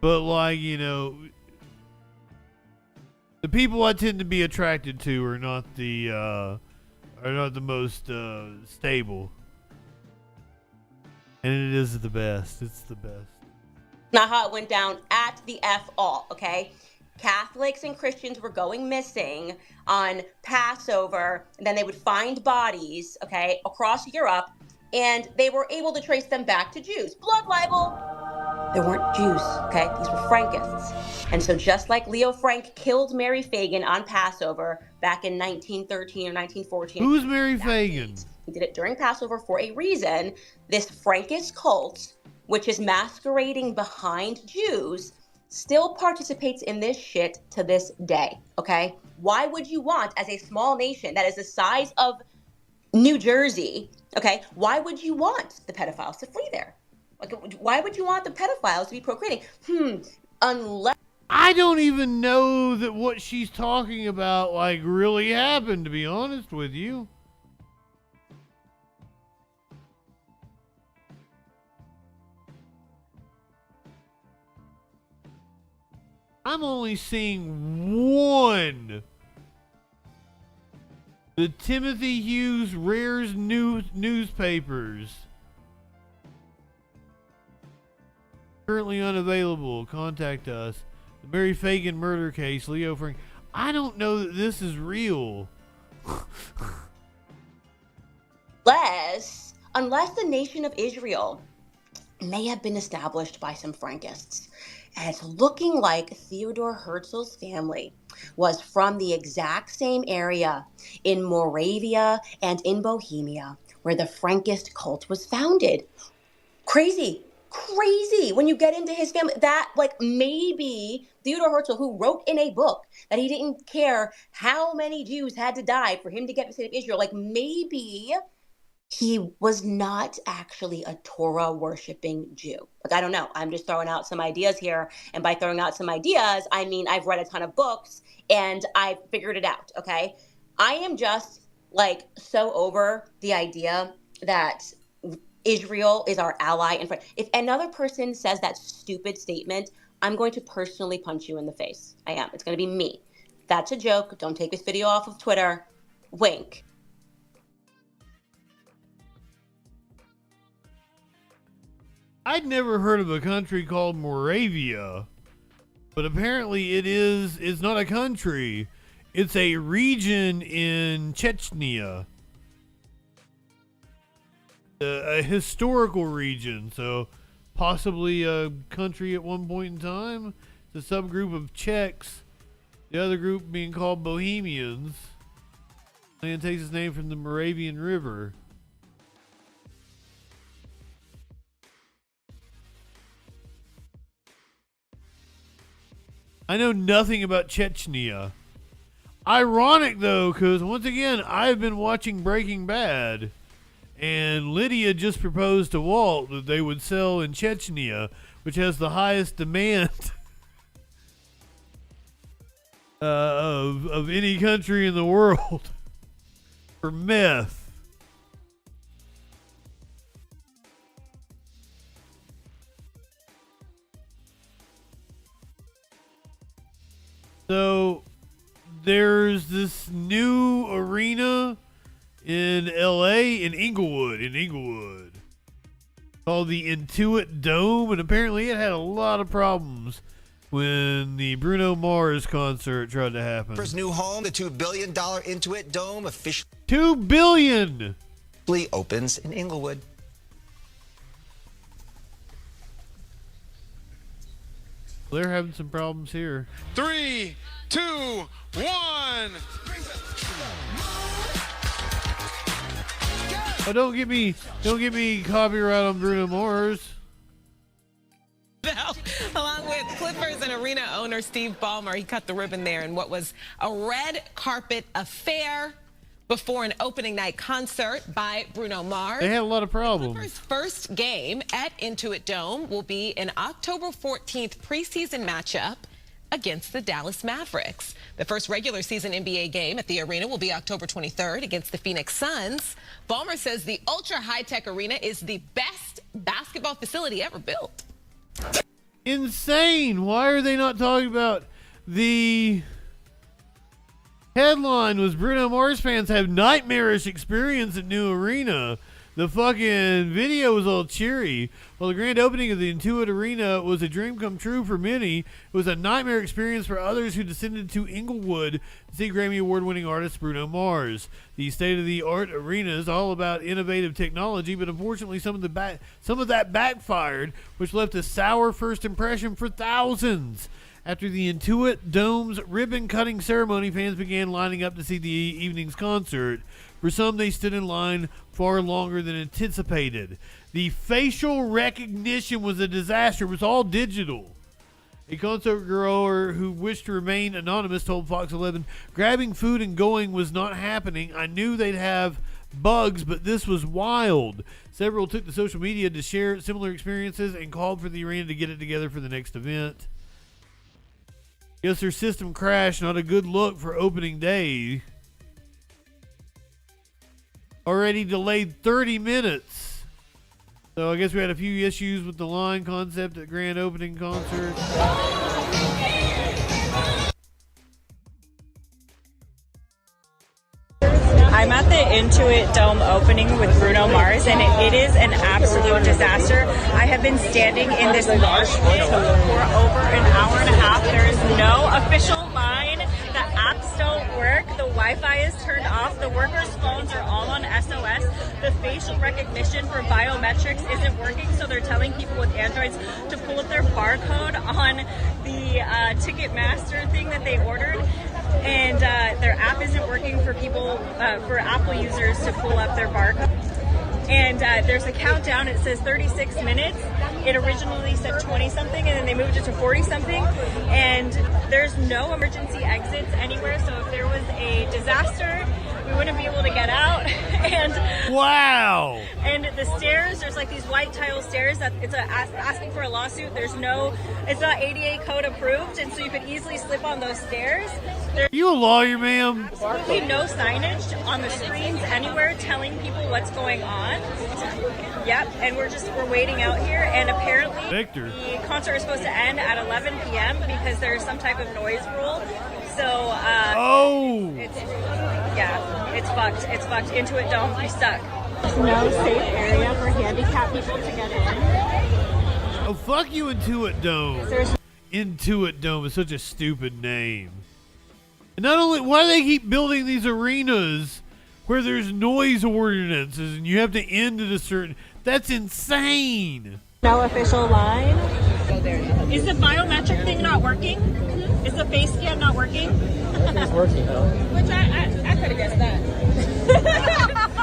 But like, you know, the people I tend to be attracted to are not the most stable. And it is the best. It's the best. Not how it went down at the F all, okay? Catholics and Christians were going missing on Passover, and then they would find bodies, okay, across Europe, and they were able to trace them back to Jews. Blood libel. They weren't Jews, okay? These were Frankists. And so just like Leo Frank killed Mary Fagin on Passover back in 1913 or 1914. Who's Mary Fagin? He did it during Passover for a reason. This Frankist cult, which is masquerading behind Jews, still participates in this shit to this day, okay? Why would you want, as a small nation that is the size of New Jersey, okay, why would you want the pedophiles to flee there? Like, why would you want the pedophiles to be procreating? Unless... I don't even know that what she's talking about, like, really happened, to be honest with you. I'm only seeing one. The Timothy Hughes Rares newspapers. Currently unavailable. Contact us. The Mary Fagin murder case. Leo Frank. I don't know that this is real. Unless the nation of Israel may have been established by some Frankists. And it's looking like Theodore Herzl's family was from the exact same area in Moravia and in Bohemia where the Frankist cult was founded. Crazy when you get into his family. That, like, maybe Theodore Herzl, who wrote in a book that he didn't care how many Jews had to die for him to get the state of Israel, like, maybe he was not actually a Torah worshiping Jew. Like, I don't know. I'm just throwing out some ideas here. And by throwing out some ideas, I mean, I've read a ton of books and I've figured it out. Okay. I am just, like, so over the idea that Israel is our ally and friend. If another person says that stupid statement, I'm going to personally punch you in the face. I am. It's going to be me. That's a joke. Don't take this video off of Twitter. Wink. I'd never heard of a country called Moravia, but apparently it's not a country. It's a region in Chechnya. A historical region, so possibly a country at one point in time. It's a subgroup of Czechs, the other group being called Bohemians. Land takes its name from the Moravian River. I know nothing about Chechnya. Ironic, though, because once again, I've been watching Breaking Bad, and Lydia just proposed to Walt that they would sell in Chechnya, which has the highest demand of any country in the world for meth. So there's this new arena in LA, in Inglewood, called the Intuit Dome, and apparently it had a lot of problems when the Bruno Mars concert tried to happen. For his new home, the $2 billion Intuit Dome officially $2 billion opens in Inglewood. They're having some problems here. 3, 2, 1. Oh, don't get me copyright on Bruno Mars. Along with Clippers and arena owner Steve Ballmer, he cut the ribbon there in what was a red carpet affair before an opening night concert by Bruno Mars. They had a lot of problems. Clippers' first game at Intuit Dome will be an October 14th preseason matchup against the Dallas Mavericks. The first regular season NBA game at the arena will be October 23rd against the Phoenix Suns. Ballmer says the ultra high-tech arena is the best basketball facility ever built. Insane. Why are they not talking about the headline was Bruno Mars fans have nightmarish experience at new arena. The fucking video was all cheery. While the grand opening of the Intuit Arena was a dream come true for many, it was a nightmare experience for others who descended to Inglewood to see Grammy Award-winning artist Bruno Mars. The state-of-the-art arena is all about innovative technology, but unfortunately some of that backfired, which left a sour first impression for thousands. After the Intuit Dome's ribbon-cutting ceremony, fans began lining up to see the evening's concert. For some, they stood in line far longer than anticipated. The facial recognition was a disaster. It was all digital. A concert goer who wished to remain anonymous told Fox 11, "Grabbing food and going was not happening. I knew they'd have bugs, but this was wild." Several took to social media to share similar experiences and called for the arena to get it together for the next event. Guess their system crashed. Not a good look for opening day. Already delayed 30 minutes. So I guess we had a few issues with the line concept at grand opening concert. I'm at the Intuit Dome opening with Bruno Mars, and it is an absolute disaster. I have been standing in this mosh pit for over an hour and a half. There is no official line. The apps don't work. The Wi-Fi is turned off. The workers' phones are all on SOS. The facial recognition for biometrics isn't working, so they're telling people with Androids to pull up their barcode on the Ticketmaster thing that they ordered. And their app isn't working for people, for Apple users to pull up their barcode. And there's a countdown. It says 36 minutes. It originally said 20-something, and then they moved it to 40-something. And there's no emergency exits anywhere, so if there was a disaster, we wouldn't be able to get out. And wow! And the stairs, there's like these white tile stairs that it's asking for a lawsuit. It's not ADA code approved, and so you could easily slip on those stairs. There's You a lawyer, ma'am? absolutely no signage on the screens anywhere telling people what's going on. Yep, and we're waiting out here, and apparently Victor. the concert is supposed to end at 11 p.m. because there's some type of noise rule. So it's fucked. It's fucked. Intuit Dome, you suck. There's no safe area for handicapped people to get in. Oh, fuck you, Intuit Dome. Intuit Dome is such a stupid name. And not only, why do they keep building these arenas where there's noise ordinances and you have to end at a certain... That's insane. No official line. Is the biometric thing not working? Is the face scan not working? It's working though. Which I could have guessed that.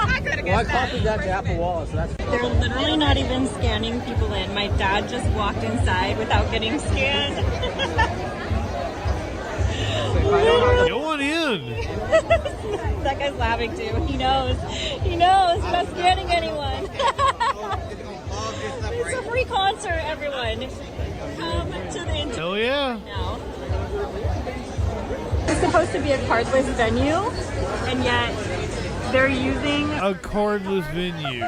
I could have guessed that. Well, I copied that to Apple Wallet, so that's... They're literally not even scanning people in. My dad just walked inside without getting scanned. Go on in. That guy's laughing too. He knows. He knows. He's not scanning anyone. It's a free concert, everyone. Come to the Intuit. Hell yeah. Now. It's supposed to be a cardless venue, and yet they're using a cardless venue.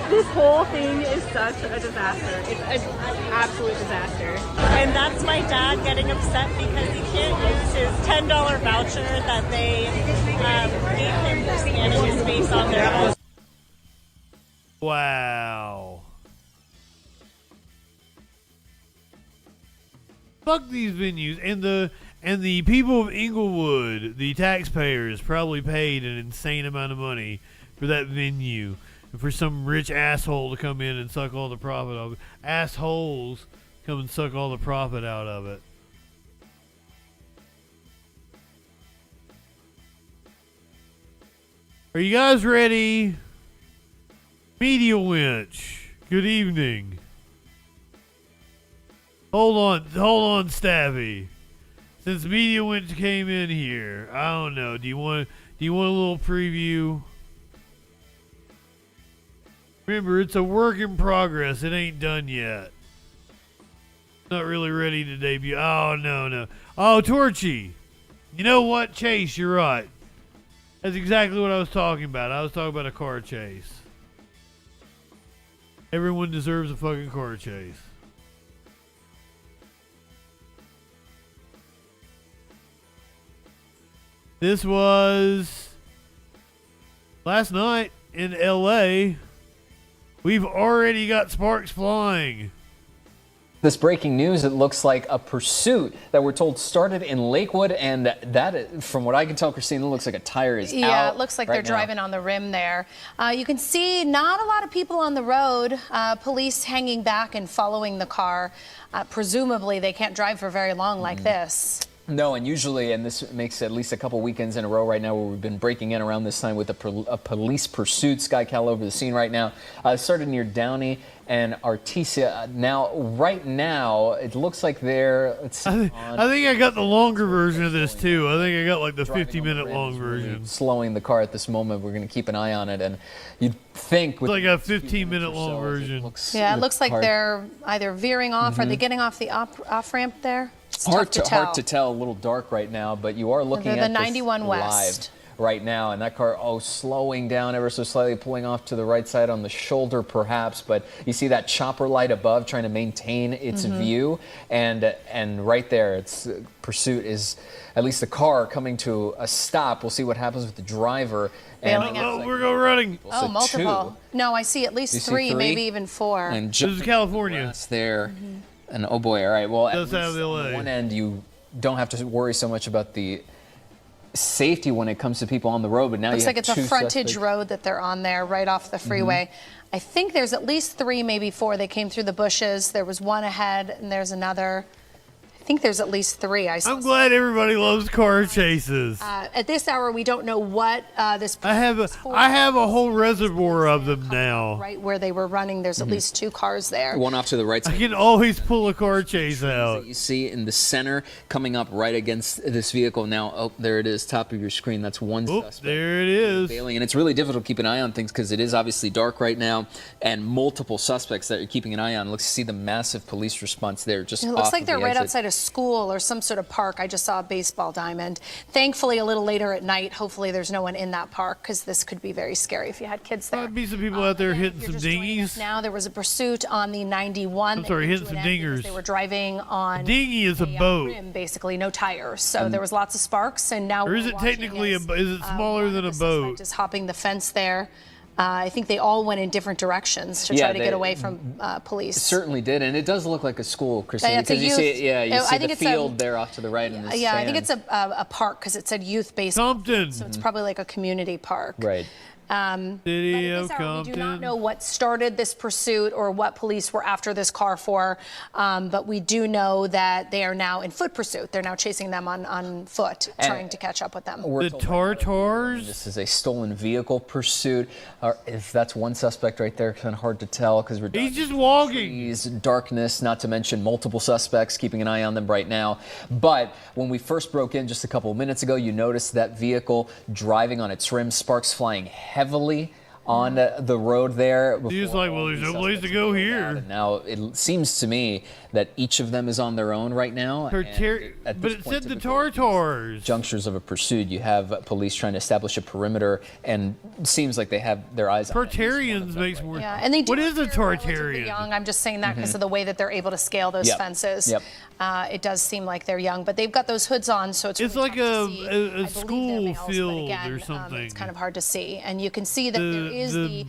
This whole thing is such a disaster. It's an absolute disaster. And that's my dad getting upset because he can't use his $10 voucher that they gave him for scanning his face on their own. Wow. Fuck these venues. And the people of Inglewood, the taxpayers, probably paid an insane amount of money for that venue. And for some rich asshole to come in and suck all the profit of it. Assholes come and suck all the profit out of it. Are you guys ready? Media Winch. Good evening. Hold on, Stabby. Since Media Winch came in here, I don't know. Do you want a little preview? Remember, it's a work in progress. It ain't done yet. Not really ready to debut. Oh, no. Oh, Torchy. You know what, Chase? You're right. That's exactly what I was talking about. I was talking about a car chase. Everyone deserves a fucking car chase. This was last night in LA. We've already got sparks flying. This breaking news, it looks like a pursuit that we're told started in Lakewood, and that, from what I can tell, Christine, it looks like a tire is out. Yeah, it looks like right they're now. driving on the rim there. You can see not a lot of people on the road. Police hanging back and following the car. Presumably, they can't drive for very long like this. No, and usually, and this makes at least a couple weekends in a row right now where we've been breaking in around this time with a police pursuit. SkyCal over the scene right now. It started near Downey and Artesia. Right now, it looks like they're, let's see, I think I got the longer version of this too. I think I got like the 50-minute long version. Slowing the car at this moment. We're going to keep an eye on it, and you'd think with like a 15-minute long version. Yeah, it looks like they're either veering off. Are they getting off the off-ramp there? It's hard tough to tell. A little dark right now, but you are looking They're at the this 91 West. live right now, and that car slowing down ever so slightly, pulling off to the right side on the shoulder perhaps, but you see that chopper light above trying to maintain its view, and right there, its pursuit is at least the car coming to a stop. We'll see what happens with the driver. And we're going running. Oh, multiple. No, I see at least three, maybe even four. And this is California. It's there. And oh boy, all right. Well, at That's least out of LA. on one end, you don't have to worry so much about the safety when it comes to people on the road, but now Looks you like have it's a two frontage suspects. road that they're on there, right off the freeway. I think there's at least three, maybe four. They came through the bushes. There was one ahead, and there's another. I think there's at least three. I'm glad everybody loves car chases. At this hour, we don't know what this. I have a whole reservoir of them now. Right where they were running, there's at least two cars there. One off to the right I side. can always pull a car chase out. That you see in the center, coming up right against this vehicle. Now, oh, there it is, top of your screen. That's one suspect. There it is. Failing. And it's really difficult to keep an eye on things because it is obviously dark right now, and multiple suspects that you're keeping an eye on. Let's see the massive police response there. Just It looks off like of they're the right exit. outside a school or some sort of park. I just saw a baseball diamond. Thankfully, a little later at night, hopefully there's no one in that park because this could be very scary if you had kids there. Might be some people out there hitting some dinghies. Now there was a pursuit on the 91. I'm sorry, hitting some dingers. They were driving on A dinghy is a boat. rim, basically no tires. So there was lots of sparks, and now Or is we're it watching technically as, is it smaller than a boat? Just hopping the fence there. I think they all went in different directions to try to get away from police. It certainly did, and it does look like a school, Christine, Yeah, it's a because you see, youth- you I see think the it's a- field there off to the right in the Yeah, I think sand. it's a park because it said youth baseball. Compton. So it's probably like a community park. Right. City of We do not Compton. know what started this pursuit or what police were after this car for, but we do know that they are now in foot pursuit. They're now chasing them on foot, trying to catch up with them. The Tartars? This is a stolen vehicle pursuit. If that's one suspect right there, kind of hard to tell because we're He's just walking. trees, darkness, not to mention multiple suspects, keeping an eye on them right now. But when we first broke in just a couple of minutes ago, you noticed that vehicle driving on its rim, sparks flying heavily on the road there. He's like, well, there's no place to go here. And now it seems to me that each of them is on their own right now. But it said the Tartars. Junctures of a pursuit, you have police trying to establish a perimeter, and it seems like they have their eyes on Tartarians makes more. Yeah, and they do What is a appear relatively Tartarian? young. I'm just saying that because of the way that they're able to scale those Yep. fences. Yep. It does seem like they're young, but they've got those hoods on, so it's really Like tough to see. a school field Again, or something. it's kind of hard to see, and you can see that there is the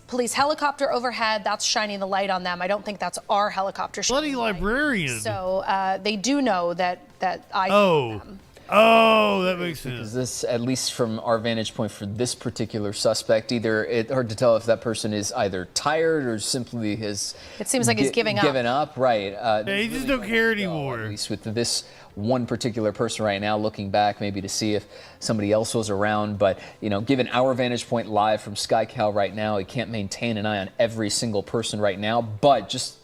police helicopter overhead. That's shining the light on them. I don't think that's our helicopter. Bloody librarian. So they do know that I. Oh, that makes sense. Because this, at least from our vantage point for this particular suspect, it's hard to tell if that person is either tired or simply has. It seems like he's giving up. Given up, right? Yeah, he just don't care anymore. At least with this one particular person right now, looking back maybe to see if somebody else was around. But given our vantage point live from SkyCal right now, he can't maintain an eye on every single person right now. But just.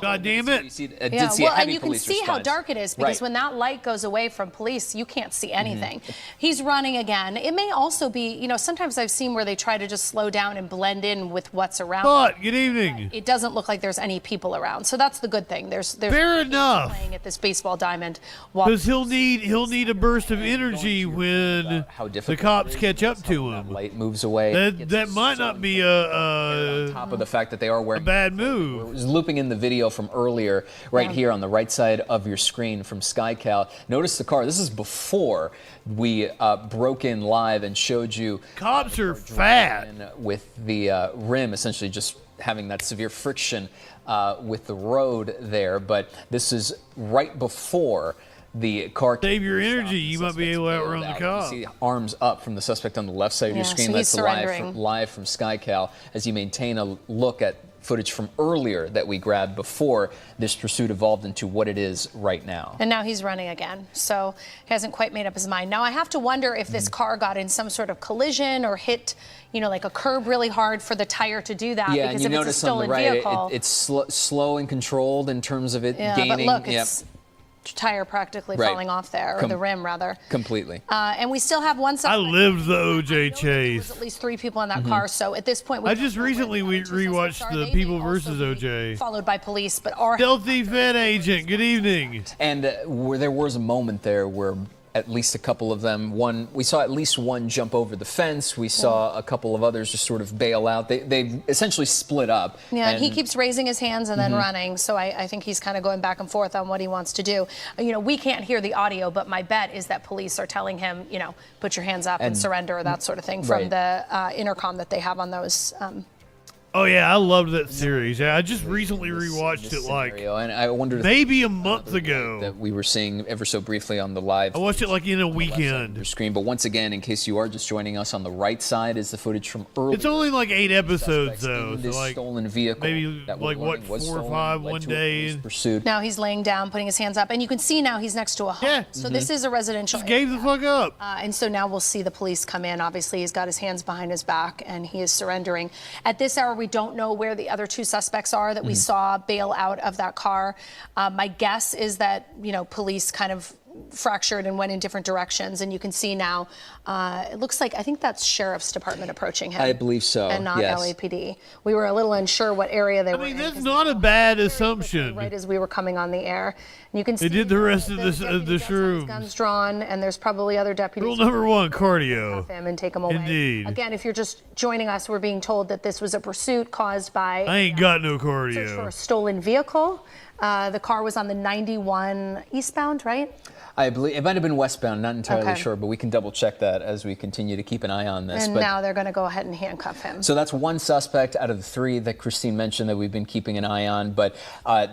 God damn it! You see, Yeah, did see well, a heavy and you can police see how response. dark it is because Right. when that light goes away from police, you can't see anything. He's running again. It may also be, sometimes I've seen where they try to just slow down and blend in with what's around. But good evening. It doesn't look like there's any people around, so that's the good thing. There's Fair enough. playing at this baseball diamond. Because he'll need a burst of energy when the cops catch up to him. Light moves away. That might not be a top of the fact that they are wearing a bad move. It was looping in the video from earlier, right here on the right side of your screen from SkyCal. Notice the car. This is before we broke in live and showed you. Cops are fat. With the rim essentially just having that severe friction with the road there, but this is right before the car. Save your energy. You might be able to outrun the cop. You see arms up from the suspect on the left side of your screen. So he's That's live from SkyCal as you maintain a look at footage from earlier that we grabbed before this pursuit evolved into what it is right now. And now he's running again, so he hasn't quite made up his mind. Now I have to wonder if this car got in some sort of collision or hit, you know, like a curb really hard for the tire to do that. Yeah, because and you if it's a notice stolen on the right, vehicle, it's slow and controlled in terms of it gaining. But look, it's tire practically falling off there, or the rim rather. Completely. And we still have one suspect. I lived the OJ chase. There's at least 3 people in that car, so at this point I just recently rewatched the People versus OJ. Followed by police, but our Stealthy Fed agent, good evening. And where there was a moment there where at least a couple of them, we saw at least one jump over the fence. We saw a couple of others just sort of bail out. They essentially split up. Yeah, and he keeps raising his hands and then running. So I think he's kind of going back and forth on what he wants to do. You know, we can't hear the audio, but my bet is that police are telling him, you know, put your hands up and surrender, or that sort of thing from the intercom that they have on those. Oh yeah, I loved that series. Yeah, I just recently rewatched it and I wondered maybe a month ago that we were seeing ever so briefly on the live. I watched it like in a weekend. Your screen, but once again, in case you are just joining us, on the right side is the footage from earlier. It's only like 8 episodes though. This So like stolen vehicle. Maybe that like what 4 or 5 one day. Pursued. Now he's laying down, putting his hands up, and you can see now he's next to a home. Yeah. So this is a residential. Just gave the fuck up. And so now we'll see the police come in. Obviously, he's got his hands behind his back, and he is surrendering. At this hour, we don't know where the other 2 suspects are that we saw bail out of that car. My guess is that, you know, police kind of fractured and went in different directions, and you can see now it looks like, I think that's Sheriff's Department approaching him. I believe so, and not yes. LAPD. We were a little unsure what area they were in. I mean, that's not a bad assumption. Right as we were coming on the air, and you can see they did the rest of the shroom. Guns drawn, and there's probably other deputies. Rule number 1: cardio. Him and take him away. Indeed. Again, if you're just joining us, we're being told that this was a pursuit caused by. I ain't got no search for cardio. a stolen vehicle. The car was on the 91 eastbound, right? I believe it might have been westbound, not entirely sure, but we can double check that as we continue to keep an eye on this. And now they're going to go ahead and handcuff him. So that's one suspect out of the 3 that Christine mentioned that we've been keeping an eye on. But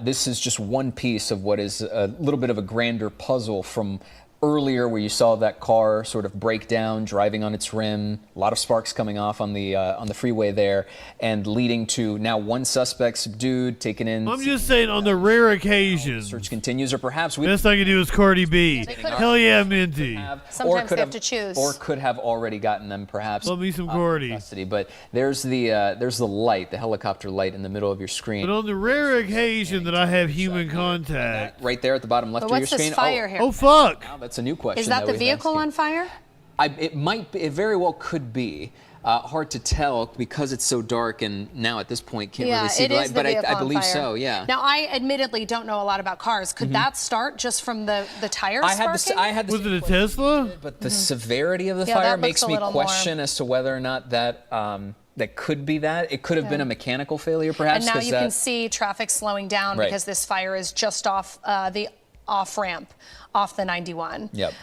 this is just one piece of what is a little bit of a grander puzzle from earlier, where you saw that car sort of break down, driving on its rim, a lot of sparks coming off on the freeway there, and leading to now one suspect subdued, taken in. I'm just saying, on the rare occasion, search continues, or perhaps we. Best I can do is Cardi B. Hell yeah, Minty. Sometimes they have to choose. Or could have already gotten them, perhaps. Love me some Cardi. Custody. But there's the light, the helicopter light in the middle of your screen. But on the rare occasion that I have human contact, right there at the bottom left of your screen. What's this fire here? Oh fuck! Wow, that's a new question. Is that the vehicle on fire? It might be. It very well could be. Hard to tell because it's so dark, and now at this point can't really see the light. But I believe so. Yeah. Now I admittedly don't know a lot about cars. Could that start just from the tires sparking? Was it a Tesla? But the severity of the fire makes me question as to whether or not that. That could be that. It could have been a mechanical failure, perhaps. And now you can see traffic slowing down because this fire is just off the off-ramp, off the 91. Yep.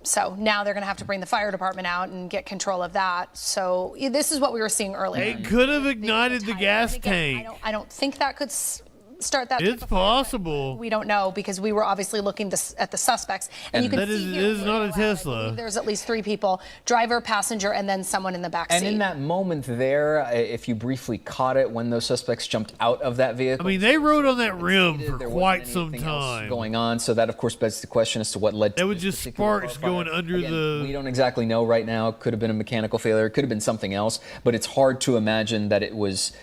So now they're going to have to bring the fire department out and get control of that. So this is what we were seeing earlier. It could have ignited the gas tank. I don't think that could start that. It's possible. We don't know because we were obviously looking at the suspects. And you can see here, it is not a Tesla. There's at least 3 people, driver, passenger, and then someone in the back seat. And in that moment there, if you briefly caught it when those suspects jumped out of that vehicle. I mean, they rode on that rim for quite some time. Going on, so that of course begs the question as to what led to that was just sparks going under the. We don't exactly know right now. It could have been a mechanical failure. It could have been something else. But it's hard to imagine that it was.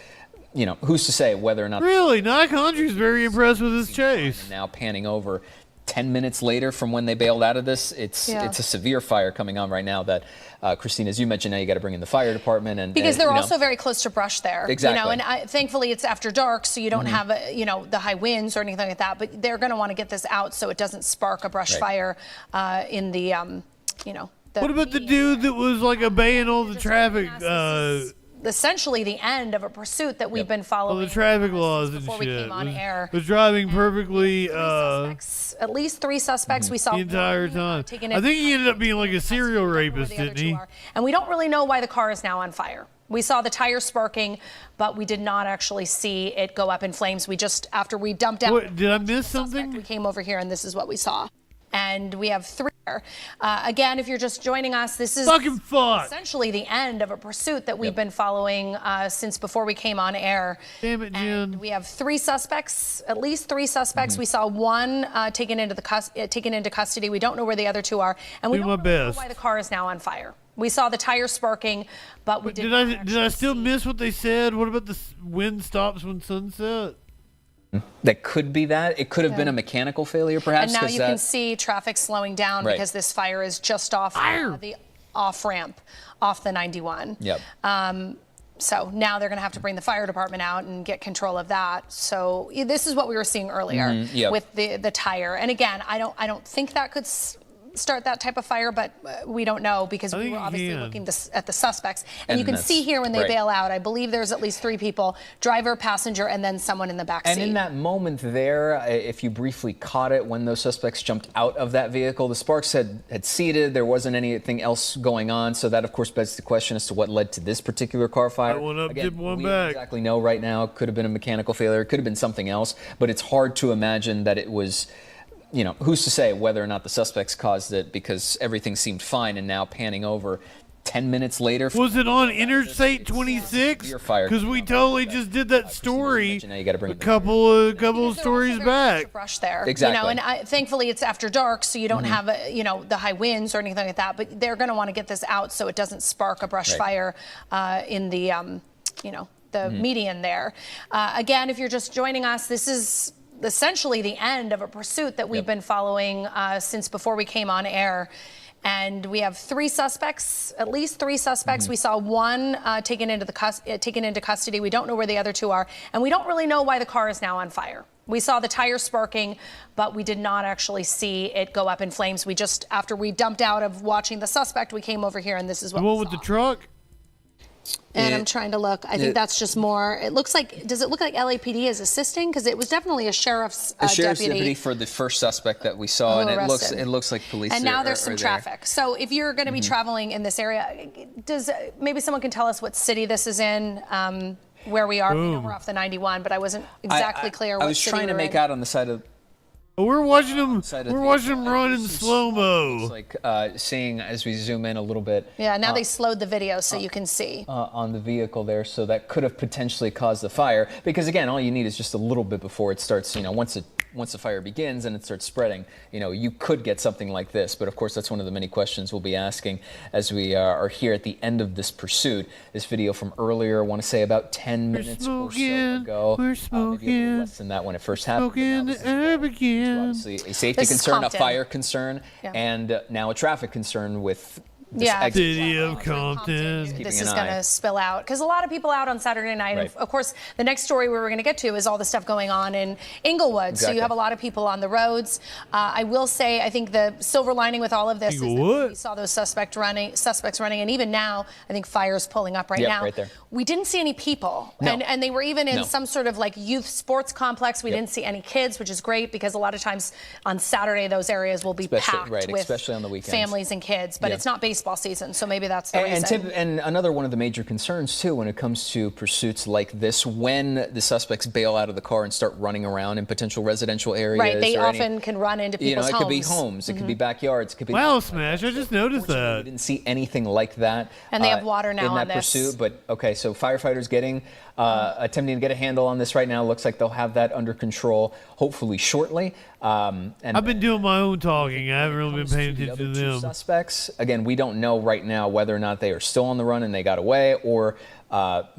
You know, who's to say whether or not. Really, Nikon is very impressed with this chase. Now panning over 10 minutes later from when they bailed out of this, it's a severe fire coming on right now that, Christine, as you mentioned, now you got to bring in the fire department. And because they're also very close to brush there. Exactly. You know, and thankfully it's after dark, so you don't have, the high winds or anything like that. But they're going to want to get this out so it doesn't spark a brush fire in the, what about the dude that was like obeying all the traffic essentially the end of a pursuit that we've been following. Well, the traffic laws and before we shit. came on air. Was driving perfectly. At least 3 suspects we saw the entire time. I think he ended up being like a serial rapist, didn't he? And we don't really know why the car is now on fire. We saw the tire sparking, but we did not actually see it go up in flames. We just, after we dumped out. What, did I miss something? We came over here and this is what we saw. And we have 3 here. Again, if you're just joining us, this is essentially the end of a pursuit that we've been following since before we came on air. Damn it, Jen. We have 3 suspects, at least 3 suspects. We saw 1 taken into custody. We don't know where the other 2 are, and we don't really know why the car is now on fire. We saw the tire sparking, but we did I still miss what they said? What about the wind stops when sunset? That could be that. It could have been a mechanical failure, perhaps. And now you can see traffic slowing down because this fire is just off the off-ramp, off the 91. Yep. So now they're going to have to bring the fire department out and get control of that. So this is what we were seeing earlier with the tire. And again, I don't think that could start that type of fire, but we don't know because we were obviously looking at the suspects. And you can see here when they bail out, I believe there's at least 3 people, driver, passenger, and then someone in the back seat. And in that moment there, if you briefly caught it when those suspects jumped out of that vehicle, the sparks had seeded. There wasn't anything else going on. So that, of course, begs the question as to what led to this particular car fire. One up, Again, one we back. don't exactly know right now. It could have been a mechanical failure. It could have been something else. But it's hard to imagine that it was... You know, who's to say whether or not the suspects caused it because everything seemed fine and now panning over 10 minutes later. Was it on Interstate 26? Because we totally just did that story a couple of stories back. Brush there. Exactly. You know, and thankfully it's after dark, so you don't have, the high winds or anything like that. But they're going to want to get this out so it doesn't spark a brush fire in the, the median there. Again, if you're just joining us, this is essentially the end of a pursuit that we've been following since before we came on air. And we have 3 suspects, at least 3 suspects. We saw 1 taken into custody. We don't know where the other 2 are. And we don't really know why the car is now on fire. We saw the tire sparking, but we did not actually see it go up in flames. We just, after we dumped out of watching the suspect, we came over here and this is what we saw. The one with the truck? And I'm trying to look. I think that's just more. It looks like. Does it look like LAPD is assisting? Because it was definitely a sheriff's deputy for the first suspect that we saw, and it looks like police. And now there's some traffic. So if you're going to be traveling in this area, maybe someone can tell us what city this is in, where we are. We know we're off the 91, but I wasn't exactly clear. I was trying to make out on the side of. We're watching them. We're watching them run in slow mo. It's like seeing as we zoom in a little bit. Yeah, now they slowed the video so you can see on the vehicle there. So that could have potentially caused the fire. Because again, all you need is just a little bit before it starts. Once the fire begins and it starts spreading, you could get something like this. But of course, that's one of the many questions we'll be asking as we are here at the end of this pursuit. This video from earlier, I want to say about 10 minutes or so ago. We're smoking. Maybe a little less than that when it first happened. Smoking the herb again. Obviously, a safety concern, a fire concern, and now a traffic concern with this City of Compton. This is going to spill out because a lot of people out on Saturday night. And of course, the next story we were going to get to is all the stuff going on in Inglewood. So you have a lot of people on the roads. I will say, I think the silver lining with all of this is that we saw those suspects running, and even now, I think fire's pulling up right now. Right there. We didn't see any people, and they were even in some sort of like youth sports complex. We didn't see any kids, which is great because a lot of times on Saturday those areas will be packed with especially on the weekends. Families and kids. But it's not baseball season, so maybe that's the reason. And another one of the major concerns too when it comes to pursuits like this, when the suspects bail out of the car and start running around in potential residential areas. Right, they often can run into people's homes. It could be homes, it could be backyards, it could be. Wow, Smash! I just noticed that. We didn't see anything like that. And they have water now in that pursuit. But okay, so firefighters attempting to get a handle on this right now. Looks like they'll have that under control hopefully shortly. And I've been doing my own talking. I haven't really been paying attention to them. Two suspects, again, we don't know right now whether or not they are still on the run and they got away, or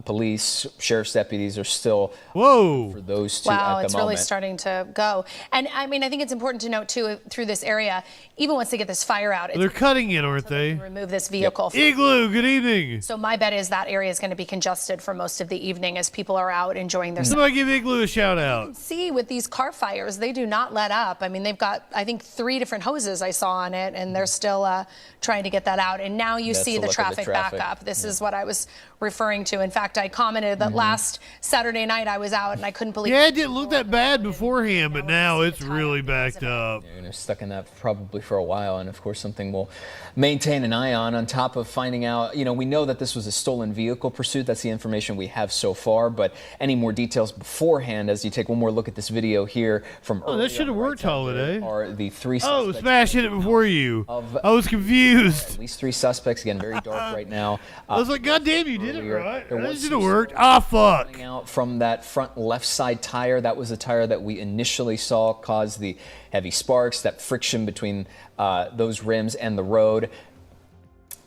police, sheriff's deputies are still for those two at the moment. Wow, it's really starting to go. And I mean, I think it's important to note too, through this area, even once they get this fire out, they're cutting it, aren't they? Remove this vehicle. Igloo, good evening. So my bet is that area is going to be congested for most of the evening as people are out enjoying their. Somebody give Igloo a shout out. You can see with these car fires, they do not let up. I mean, they've got, I think, 3 different hoses I saw on it, and they're still trying to get that out. And now you see the traffic back up. This is what I was referring to. In fact, I commented that last Saturday night I was out and I couldn't believe. Yeah, it didn't look that bad beforehand, but now it's really backed up. Yeah, they're stuck in that probably for a while, and of course something we'll maintain an eye on top of finding out, we know that this was a stolen vehicle pursuit. That's the information we have so far, but any more details beforehand as you take one more look at this video here from Oh, that should have worked, Holiday. Are the three Oh, suspects. Smash hit it before you. I was confused. At least 3 suspects, again, very dark right now. I was like, God damn, you did it right. There That was should have some worked. smoke Ah, fuck. coming out from that front left side tire. That was the tire that we initially saw cause the heavy sparks, that friction between those rims and the road.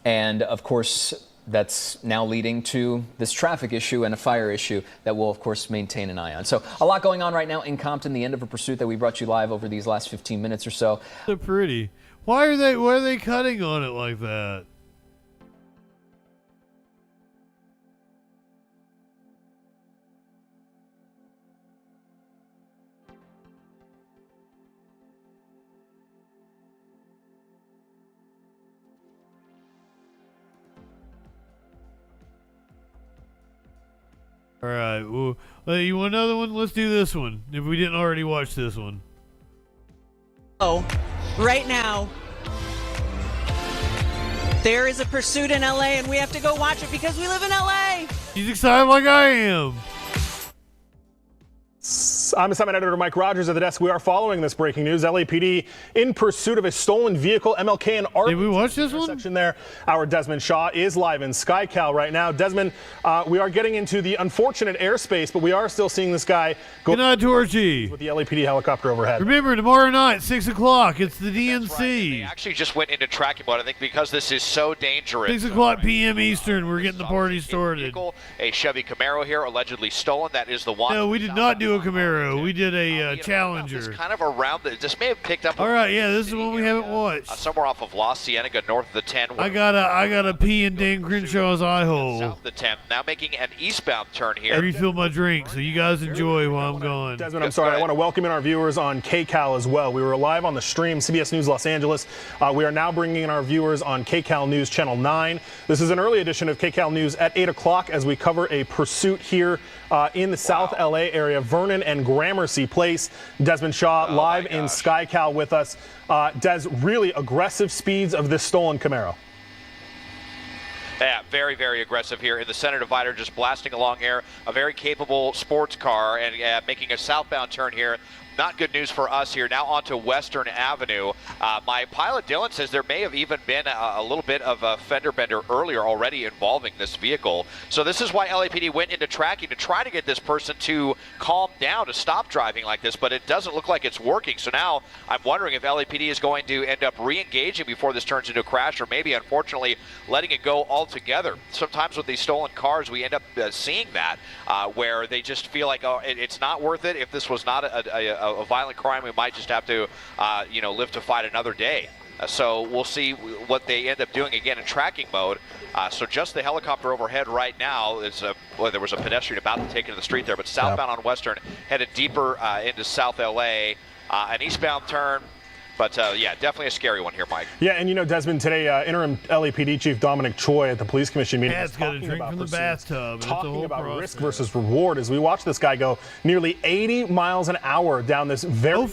And of course, that's now leading to this traffic issue and a fire issue that we'll, of course, maintain an eye on. So a lot going on right now in Compton, the end of a pursuit that we brought you live over these last 15 minutes or so. So pretty. Why are they cutting on it like that? All right. Well, you want another one? Let's do this one. If we didn't already watch this one. Oh, right now, there is a pursuit in LA, and we have to go watch it because we live in LA. She's excited like I am. I'm assignment editor Mike Rogers at the desk. We are following this breaking news. LAPD in pursuit of a stolen vehicle. MLK and Arlington. Did we watch this one? Section there. Our Desmond Shaw is live in SkyCal right now. Desmond, we are getting into the unfortunate airspace, but we are still seeing this guy go. Good night, Torchy. With the LAPD helicopter overhead. Remember, tomorrow night, 6 o'clock. It's the DNC. They actually just went into tracking mode, I think, because this is so dangerous. 6 o'clock p.m. Eastern. We're getting the party started. A Chevy Camaro here, allegedly stolen. That is the one. No, we did not do a Camaro. We did a Challenger. It's kind of around. This may have picked up. All right, yeah, this is the one we haven't watched. Somewhere off of La Cienega, north of the 10. I got a pee in Dan Crenshaw's eye hole. South of the 10. Now making an eastbound turn here. I refill my drink, so you guys enjoy while I'm gone. Desmond, I'm sorry. I want to welcome in our viewers on KCAL as well. We were live on the stream, CBS News Los Angeles. We are now bringing in our viewers on KCAL News Channel 9. This is an early edition of KCAL News at 8 o'clock as we cover a pursuit here in the South LA area, Vernon and Gramercy Place. Desmond Shaw live in SkyCal with us. Des, really aggressive speeds of this stolen Camaro. Yeah, very, very aggressive here in the center divider, just blasting along here. A very capable sports car and making a southbound turn here. Not good news for us here. Now onto Western Avenue. My pilot Dylan says there may have even been a little bit of a fender bender earlier already involving this vehicle. So this is why LAPD went into tracking to try to get this person to calm down, to stop driving like this, but it doesn't look like it's working. So now I'm wondering if LAPD is going to end up re-engaging before this turns into a crash, or maybe, unfortunately, letting it go altogether. Sometimes with these stolen cars, we end up seeing that, where they just feel like, oh, it's not worth it. If this was not a violent crime, we might just have to, live to fight another day. So we'll see what they end up doing again in tracking mode. So just the helicopter overhead right now is there was a pedestrian about to take into the street there, but southbound on Western, headed deeper into South LA, an eastbound turn. But, yeah, definitely a scary one here, Mike. Yeah, and Desmond, today, interim LAPD Chief Dominic Choi at the police commission meeting was got a drink from the bathtub. Talking about risk versus reward as we watch this guy go nearly 80 miles an hour down this very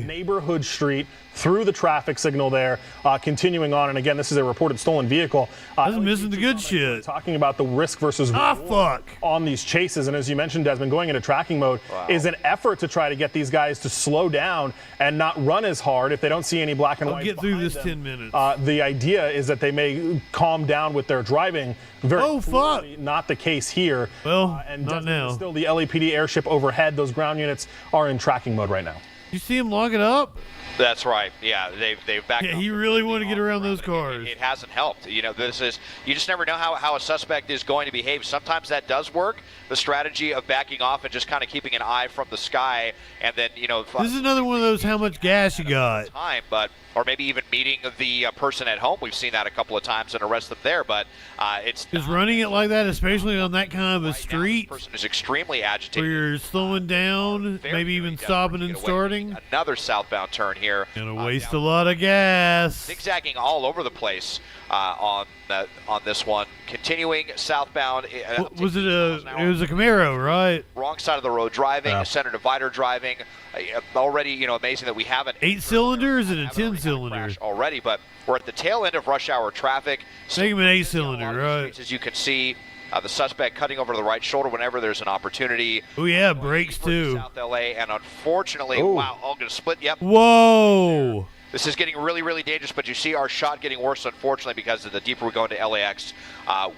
neighborhood street through the traffic signal there, continuing on. And again, this is a reported stolen vehicle. I was missing the good shit. Talking about the risk versus reward on these chases. And as you mentioned, Desmond, going into tracking mode is an effort to try to get these guys to slow down and not run as hard if they don't see any black and white. I'll get through this 10 minutes. The idea is that they may calm down with their driving. Very clearly not the case here. Well, and not now. Still the LAPD airship overhead. Those ground units are in tracking mode right now. You see him log it up? That's right. Yeah, they've backed up. Yeah, he really wanted to get around those cars. It hasn't helped. This is, you just never know how a suspect is going to behave. Sometimes that does work. The strategy of backing off and just kind of keeping an eye from the sky, and then This is another one of those how much gas you got. Or maybe even meeting the person at home. We've seen that a couple of times and arrest them there, but it's just running it like that, especially on that kind of a street. The person is extremely agitated. Where you're slowing down, maybe even stopping and starting. Another southbound turn here. here. Gonna waste a lot of gas. Zigzagging all over the place on this one. Continuing southbound. It was a Camaro, right? Wrong side of the road driving, a center divider driving. Already, amazing that we have an 8-cylinder or is it a 10-cylinder? Already, but we're at the tail end of rush hour traffic. Make him an 8-cylinder, right? Streets, as you can see, the suspect cutting over to the right shoulder whenever there's an opportunity. Oh yeah, brakes too. South LA, and unfortunately, wow, all going to split. Yep. Whoa. This is getting really, really dangerous, but you see our shot getting worse, unfortunately, because the deeper we go into LAX,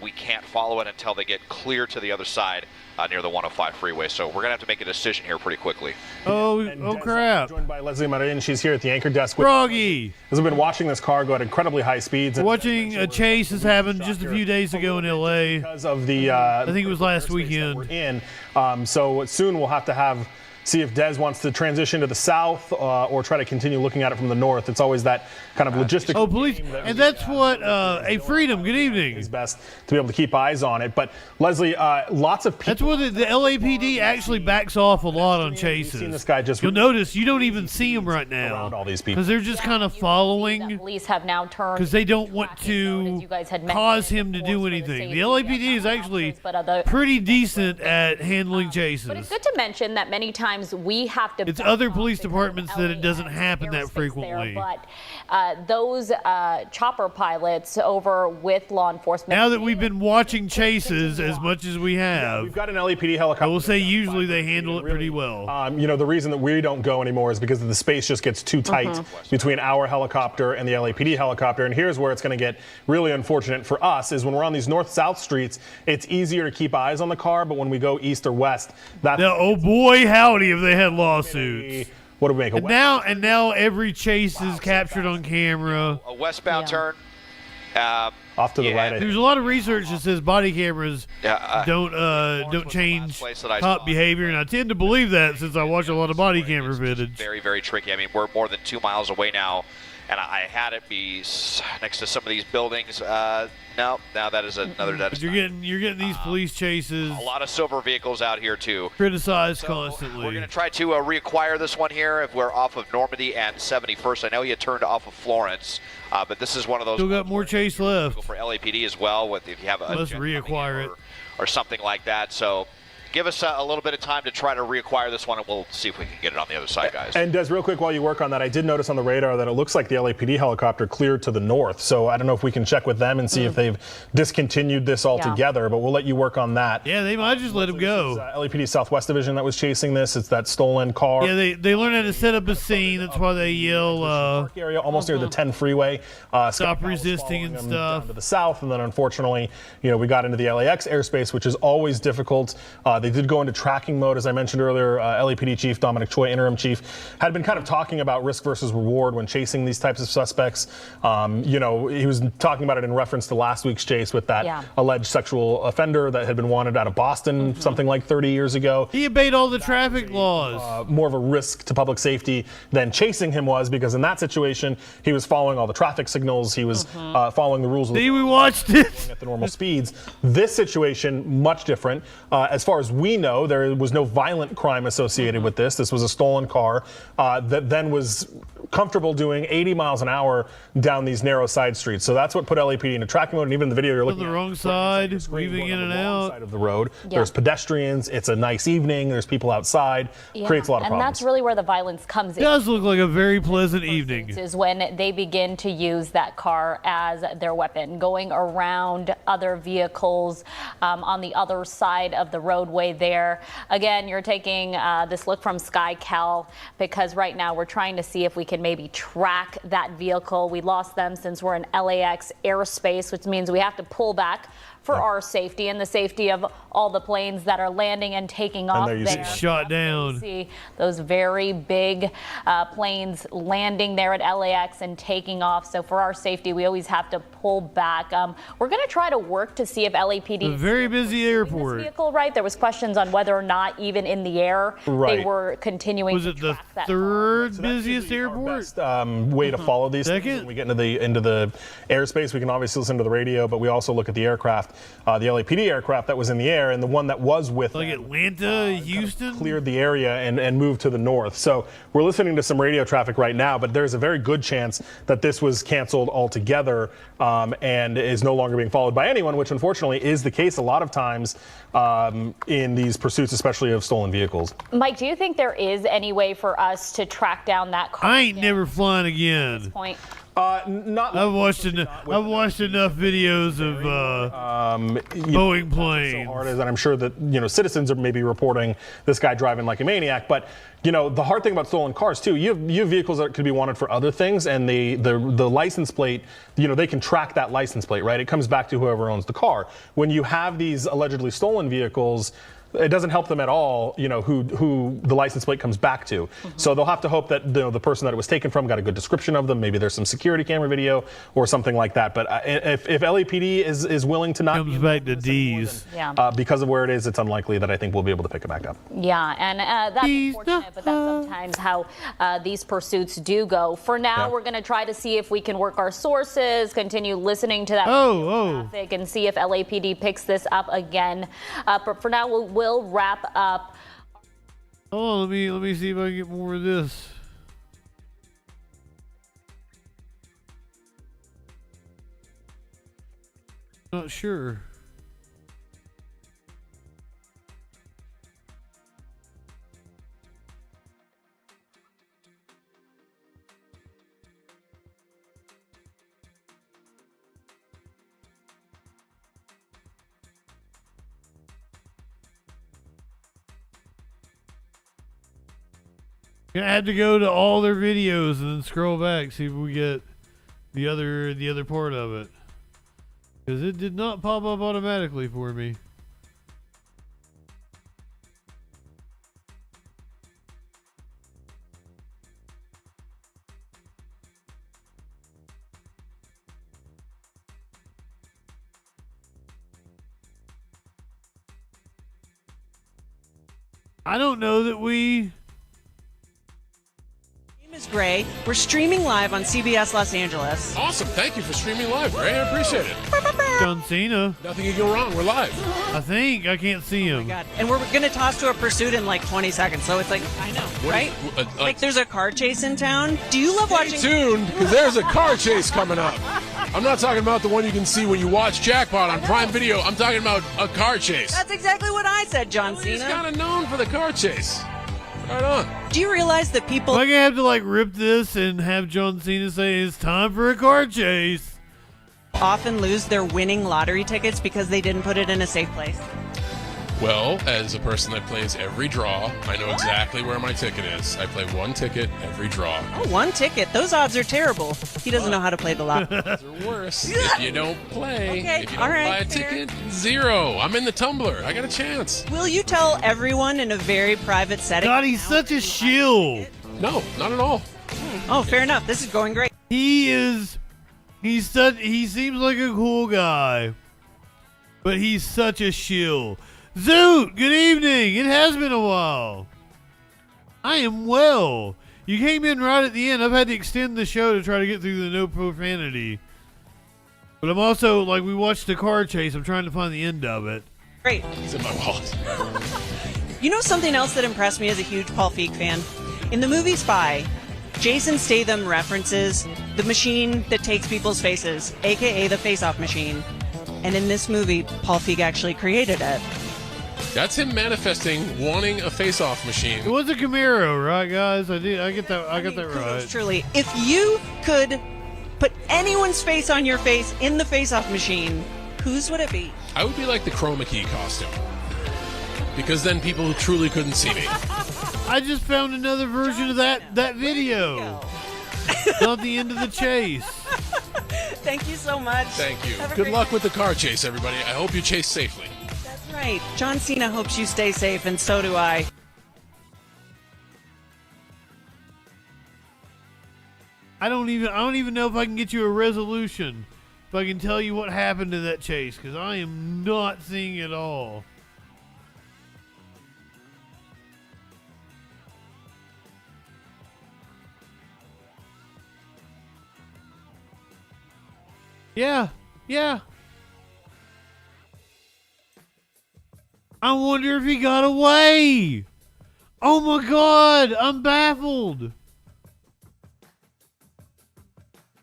we can't follow it until they get clear to the other side near the 105 freeway. So we're going to have to make a decision here pretty quickly. Oh crap. Joined by Leslie Marin. She's here at the anchor desk. Froggy. As we've been watching this car go at incredibly high speeds. Watching a chase has happened just a few days ago in LA. Because of the, I think it was last weekend. We're in. So soon we'll have to see if Des wants to transition to the south or try to continue looking at it from the north. It's always that kind of logistical. Oh, police. And that's what, Freedom, good evening. It's best to be able to keep eyes on it. But, Leslie, lots of people. That's what the LAPD actually backs off a lot on chases. Seen this guy just. You'll notice you don't even see him right now. Around all these people. Because they're just kind of following. Police have now turned. Because they don't want to cause him to do anything. The LAPD is actually pretty decent at handling chases. But it's good to mention that many times we have to. It's other police departments that it doesn't happen that frequently. But those chopper pilots over with law enforcement. Now that we've been watching chases as much as we have, we've got an LAPD helicopter. I will say usually they handle it pretty well. The reason that we don't go anymore is because the space just gets too tight between our helicopter and the LAPD helicopter. And here's where it's going to get really unfortunate for us is when we're on these north-south streets, it's easier to keep eyes on the car. But when we go east or west, that's oh boy, howdy, have they had lawsuits. What do we make? And now every chase is captured on camera. A westbound turn. Off to the right. There's a lot of research that says body cameras don't change cop behavior, and I tend to believe that since I watch a lot of body camera footage. Very, very tricky. I mean, we're more than 2 miles away now, and I had it be next to some of these buildings. No, now that is another dead. You're getting these police chases. A lot of silver vehicles out here too. Criticized constantly. We're going to try to reacquire this one here if we're off of Normandy and 71st. I know you turned off of Florence, but this is one of those. Still got more chase left. For LAPD as well, if you have a. Let's reacquire it or something like that. So. Give us a little bit of time to try to reacquire this one, and we'll see if we can get it on the other side, guys. And Des, real quick, while you work on that, I did notice on the radar that it looks like the LAPD helicopter cleared to the north. So I don't know if we can check with them and see if they've discontinued this altogether, but we'll let you work on that. Yeah, they might just let him go. LAPD Southwest Division that was chasing this. It's that stolen car. Yeah, they learn how to set up a scene. That's why they yell. Area almost near the 10 freeway. Stop resisting and stuff. Down to the south, and then unfortunately, we got into the LAX airspace, which is always difficult. They did go into tracking mode, as I mentioned earlier. LAPD Chief Dominic Choi, interim chief, had been kind of talking about risk versus reward when chasing these types of suspects. He was talking about it in reference to last week's chase with that alleged sexual offender that had been wanted out of Boston something like 30 years ago. He obeyed all the traffic laws. More of a risk to public safety than chasing him was, because in that situation, he was following all the traffic signals. He was following the rules of the we watched it at the normal speeds. This situation, much different. As far as we know, there was no violent crime associated with this. This was a stolen car that then was comfortable doing 80 miles an hour down these narrow side streets. So that's what put LAPD into tracking mode. And even in the video you're looking on the wrong side, weaving in and out. Side of the road. There's pedestrians. It's a nice evening. There's people outside. Creates a lot of problems. And that's really where the violence comes in. It does look like a very pleasant evening. Is when they begin to use that car as their weapon, going around other vehicles on the other side of the roadway there. Again, you're taking this look from SkyCal because right now we're trying to see if we can maybe track that vehicle. We lost them since we're in LAX airspace, which means we have to pull back for our safety and the safety of all the planes that are landing and taking off there. Get shot down. You see those very big planes landing there at LAX and taking off. So for our safety, we always have to pull back. We're going to try to work to see if LAPD. A very busy airport. This vehicle, right? There was questions on whether or not even in the air they were continuing. Was it the third busiest airport? Best way to follow these things. When we get into the airspace, we can obviously listen to the radio, but we also look at the aircraft. aircraft, the LAPD aircraft that was in the air, and the one that was with like Atlanta, Houston, cleared the area and moved to the north. So we're listening to some radio traffic right now, but there's a very good chance that this was canceled altogether and is no longer being followed by anyone, which unfortunately is the case a lot of times in these pursuits, especially of stolen vehicles. Mike, do you think there is any way for us to track down that car? I ain't never flying again. At this point? Not. I've watched enough videos of Boeing planes. So hard is, and I'm sure that citizens are maybe reporting this guy driving like a maniac. But the hard thing about stolen cars too, you have vehicles that could be wanted for other things, and the license plate, they can track that license plate, right? It comes back to whoever owns the car. When you have these allegedly stolen vehicles, it doesn't help them at all, who the license plate comes back to. So they'll have to hope that the person that it was taken from got a good description of them. Maybe there's some security camera video or something like that. But if LAPD is willing to not comes back to D's, because of where it is, it's unlikely that I think we'll be able to pick it back up. Yeah, and that's unfortunate, but that's sometimes how these pursuits do go. For now, we're going to try to see if we can work our sources, continue listening to that traffic, and see if LAPD picks this up again. But for now, we'll wrap up. Oh, let me see if I can get more of this. Not sure. I had to go to all their videos and then scroll back, see if we get the other part of it, because it did not pop up automatically for me. I don't know that we. Is Gray. We're streaming live on CBS Los Angeles. Awesome. Thank you for streaming live, Ray. I appreciate it. John Cena. Nothing can go wrong. We're live. I think. I can't see him. Oh my God. And we're going to toss to a pursuit in like 20 seconds. So it's like, I know, right? Like there's a car chase in town. Do you love watching? Stay tuned, because there's a car chase coming up. I'm not talking about the one you can see when you watch Jackpot on Prime Video. I'm talking about a car chase. That's exactly what I said, John Cena. He's kind of known for the car chase. Right on. Do you realize that people... Am I going to have to like rip this and have John Cena say it's time for a car chase? Often lose their winning lottery tickets because they didn't put it in a safe place? Well, as a person that plays every draw, I know exactly where my ticket is. I play one ticket every draw. Oh, one ticket. Those odds are terrible. He doesn't know how to play the lottery. Those are worse. If you don't play, Okay, if you don't all right, buy a ticket, zero. I'm in the tumbler. I got a chance. Will you tell everyone in a very private setting? God, he's such a shill. No, not at all. Oh, fair enough. This is going great. He seems like a cool guy, but he's such a shill. Zoot, good evening. It has been a while. I am well. You came in right at the end. I've had to extend the show to try to get through the no profanity. But I'm also, like, we watched the car chase. I'm trying to find the end of it. Great. It's in my wallet. You know something else that impressed me as a huge Paul Feig fan? In the movie Spy, Jason Statham references the machine that takes people's faces, a.k.a. the face-off machine. And in this movie, Paul Feig actually created it. That's him manifesting wanting a face-off machine. It was a Camaro, right, guys? I got that right. Truly, if you could put anyone's face on your face in the face-off machine, whose would it be? I would be like the Chroma Key costume, because then people truly couldn't see me. I just found another version of that video. Not the end of the chase. Thank you so much. Thank you. Good luck with the car chase, everybody. I hope you chase safely. That's right. John Cena hopes you stay safe, and so do I. I don't even know if I can get you a resolution. If I can tell you what happened to that chase, because I am not seeing it all. Yeah. I wonder if he got away. Oh my God, I'm baffled.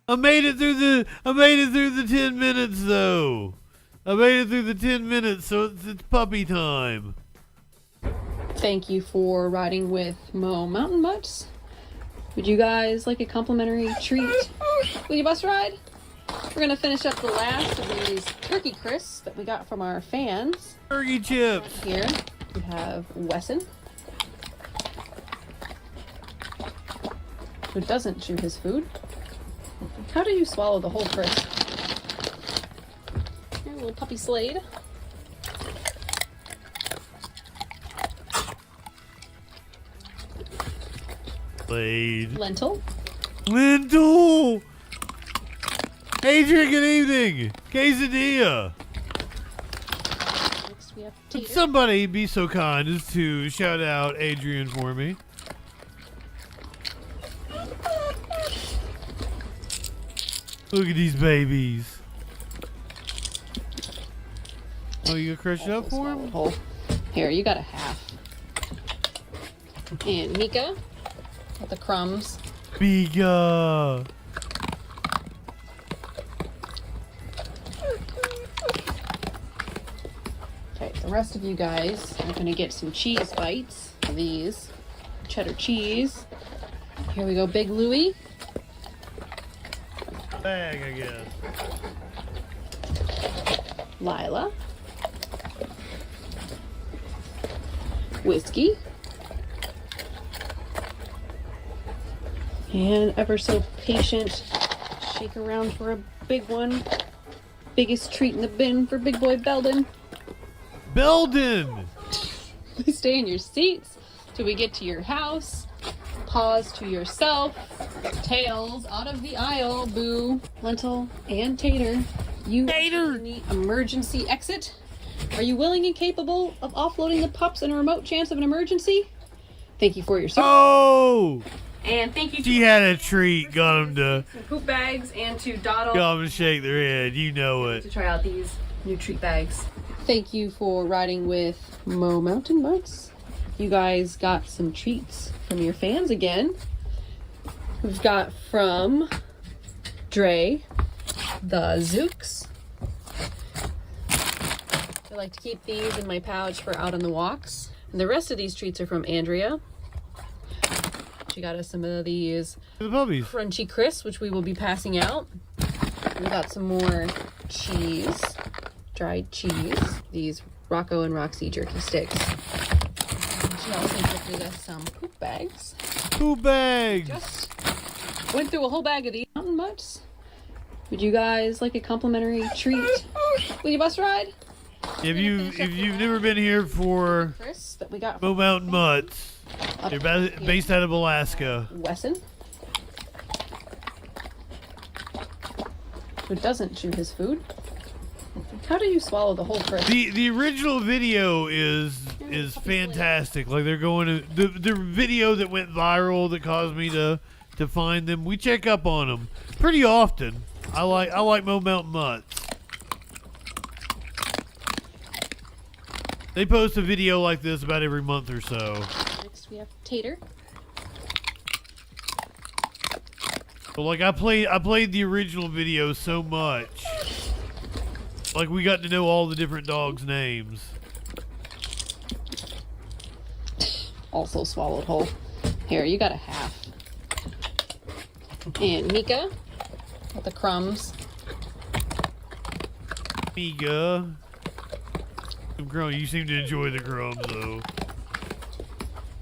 I made it through the 10 minutes though. I made it through the 10 minutes, so it's puppy time. Thank you for riding with Mo Mountain Butts. Would you guys like a complimentary treat with your bus ride? We're gonna finish up the last of these turkey crisps that we got from our fans. Turkey chips. Here we have Wesson, who doesn't chew his food. How do you swallow the whole crisp? Here, a little puppy Slade. Slade. Lentil. Lentil. Adrian, good evening. Quesadilla. Next we have Would tater. somebody be so kind as to shout out Adrian for me? Look at these babies. Oh, you gonna crush it up for him? Whole. Here, you got a half. And Mika with the crumbs. Mika. Okay, the rest of you guys are gonna get some cheese bites. These cheddar cheese. Here we go, Big Louie. Bag, I guess. Lila. Whiskey. And ever so patient, shake around for a big one. Biggest treat in the bin for Big Boy Belden. Belden! Please stay in your seats till we get to your house. Pause to yourself. Tails out of the aisle. Boo. Lentil and Tater. You Tater! In the emergency exit. Are you willing and capable of offloading the pups in a remote chance of an emergency? Thank you for your service. Oh! And thank you. She had a treat. Got him to Poop bags and to Doddle. got him to shake their head. You know it. To try out these new treat bags. Thank you for riding with Mo Mountain Butts. You guys got some treats from your fans again. We've got from Dre, the Zooks. I like to keep these in my pouch for out on the walks. And the rest of these treats are from Andrea. She got us some of these crunchy crisps, which we will be passing out. We got some more cheese, dried cheese. These Rocco and Roxy jerky sticks. And she also gifted us some poop bags. Poop bags! Just went through a whole bag of these mountain butts. Would you guys like a complimentary treat with your bus ride? If you've never been here for That we got Mo Mountain Mutts, they're based out of Alaska. Wesson, who doesn't chew his food. How do you swallow the whole crisp? The original video is fantastic. Like they're going to the video that went viral that caused me to find them. We check up on them pretty often. I like Mo Mountain Mutts. They post a video like this about every month or so. Next we have Tater. But like I played the original video so much. Like we got to know all the different dogs' names. Also swallowed whole. Here, you got a half. And Mika with the crumbs. Mika. You seem to enjoy the crumbs though.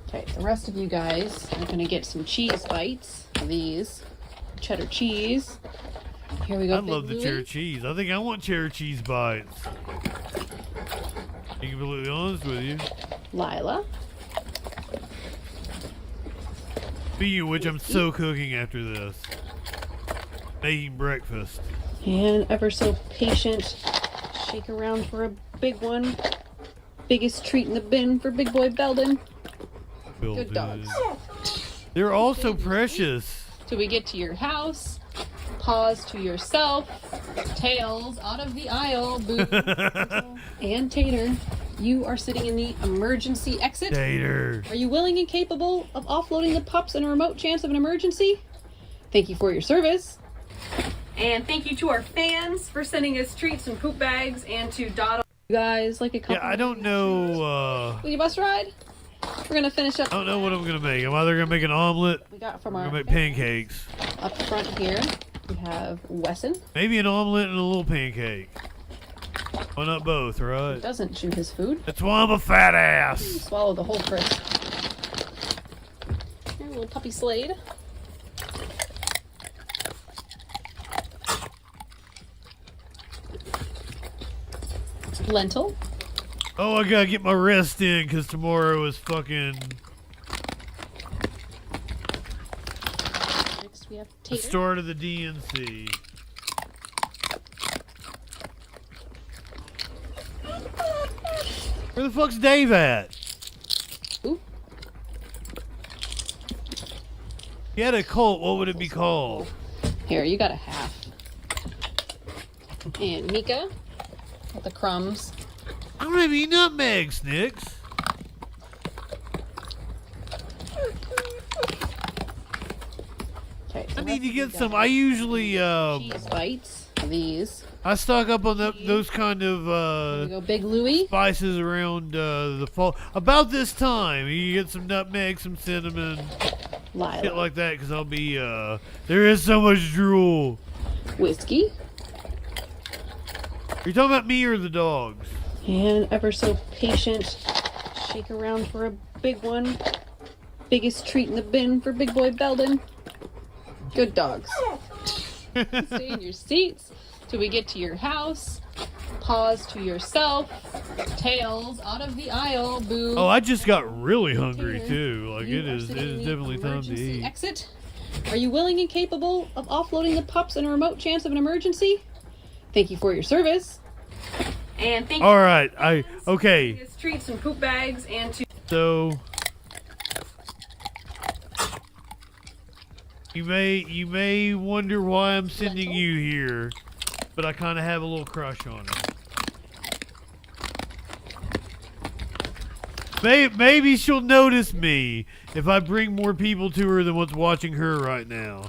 Okay, the rest of you guys are gonna get some cheese bites. These cheddar cheese. Here we go. I love the cheddar cheese. I think I want cheddar cheese bites. To be completely honest with you. Lila. Speaking of which, I'm so cooking after this. Making breakfast. And ever so patient, shake around for a big one. Biggest treat in the bin for Big Boy Belden. Good dogs. They're all so precious. Till we get to your house. Pause to yourself. Tails out of the aisle. Boo. And Tater. You are sitting in the emergency exit. Gator. Are you willing and capable of offloading the pups in a remote chance of an emergency? Thank you for your service. And thank you to our fans for sending us treats and poop bags, and to Dot. You guys like a couple? Yeah, I don't know. Will you bus ride? We're gonna finish up. I don't know what I'm gonna make. I'm either gonna make an omelet. We got from or our gonna make pancakes. Up front here, we have Wesson. Maybe an omelet and a little pancake. Why not both, right? He doesn't chew his food. That's why I'm a fat ass. Swallow the whole crisp. Here, a little puppy Slade. Lentil. Oh, I gotta get my rest in because tomorrow is fucking Next we have the tater. start of the DNC. Where the fuck's Dave at? Ooh. He had a cult. What would it be called? Here, you got a half. And Mika with the crumbs. I don't have any nutmegs, Nix. Okay, I need to get some. I usually cheese bites. These. I stock up on those kind There of we go, Big Louie. spices around the fall. About this time, you get some nutmeg, some cinnamon, Lila. shit like that. Because I'll be there is so much drool. Whiskey. Are you talking about me or the dogs? And ever so patient. Shake around for a big one. Biggest treat in the bin for Big Boy Belden. Good dogs. Stay in your seats till we get to your house. Paws to yourself. Tails out of the aisle. Boo. Oh, I just got really hungry too. Like You it are is sitting in the definitely time to emergency eat. Exit. Are you willing and capable of offloading the pups in a remote chance of an emergency? Thank you for your service. And thank All you right, okay. for his treats and poop bags, and to So you may wonder why I'm sending you here, but I kind of have a little crush on her. Maybe she'll notice me if I bring more people to her than what's watching her right now.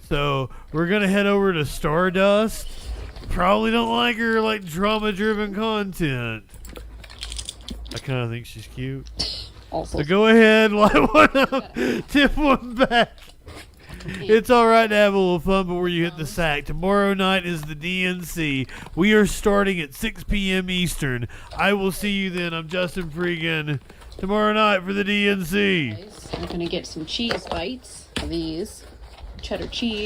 So we're gonna head over to Stardust. Probably don't like her like drama-driven content. I kind of think she's cute. Also, so go ahead, light one up, tip one back. It's all right to have a little fun before you hit the sack. Tomorrow night is the DNC. We are starting at 6 p.m. Eastern. I will see you then. I'm Justin Freakin. Tomorrow night for the DNC. we're gonna get some cheese bites. These cheddar cheese.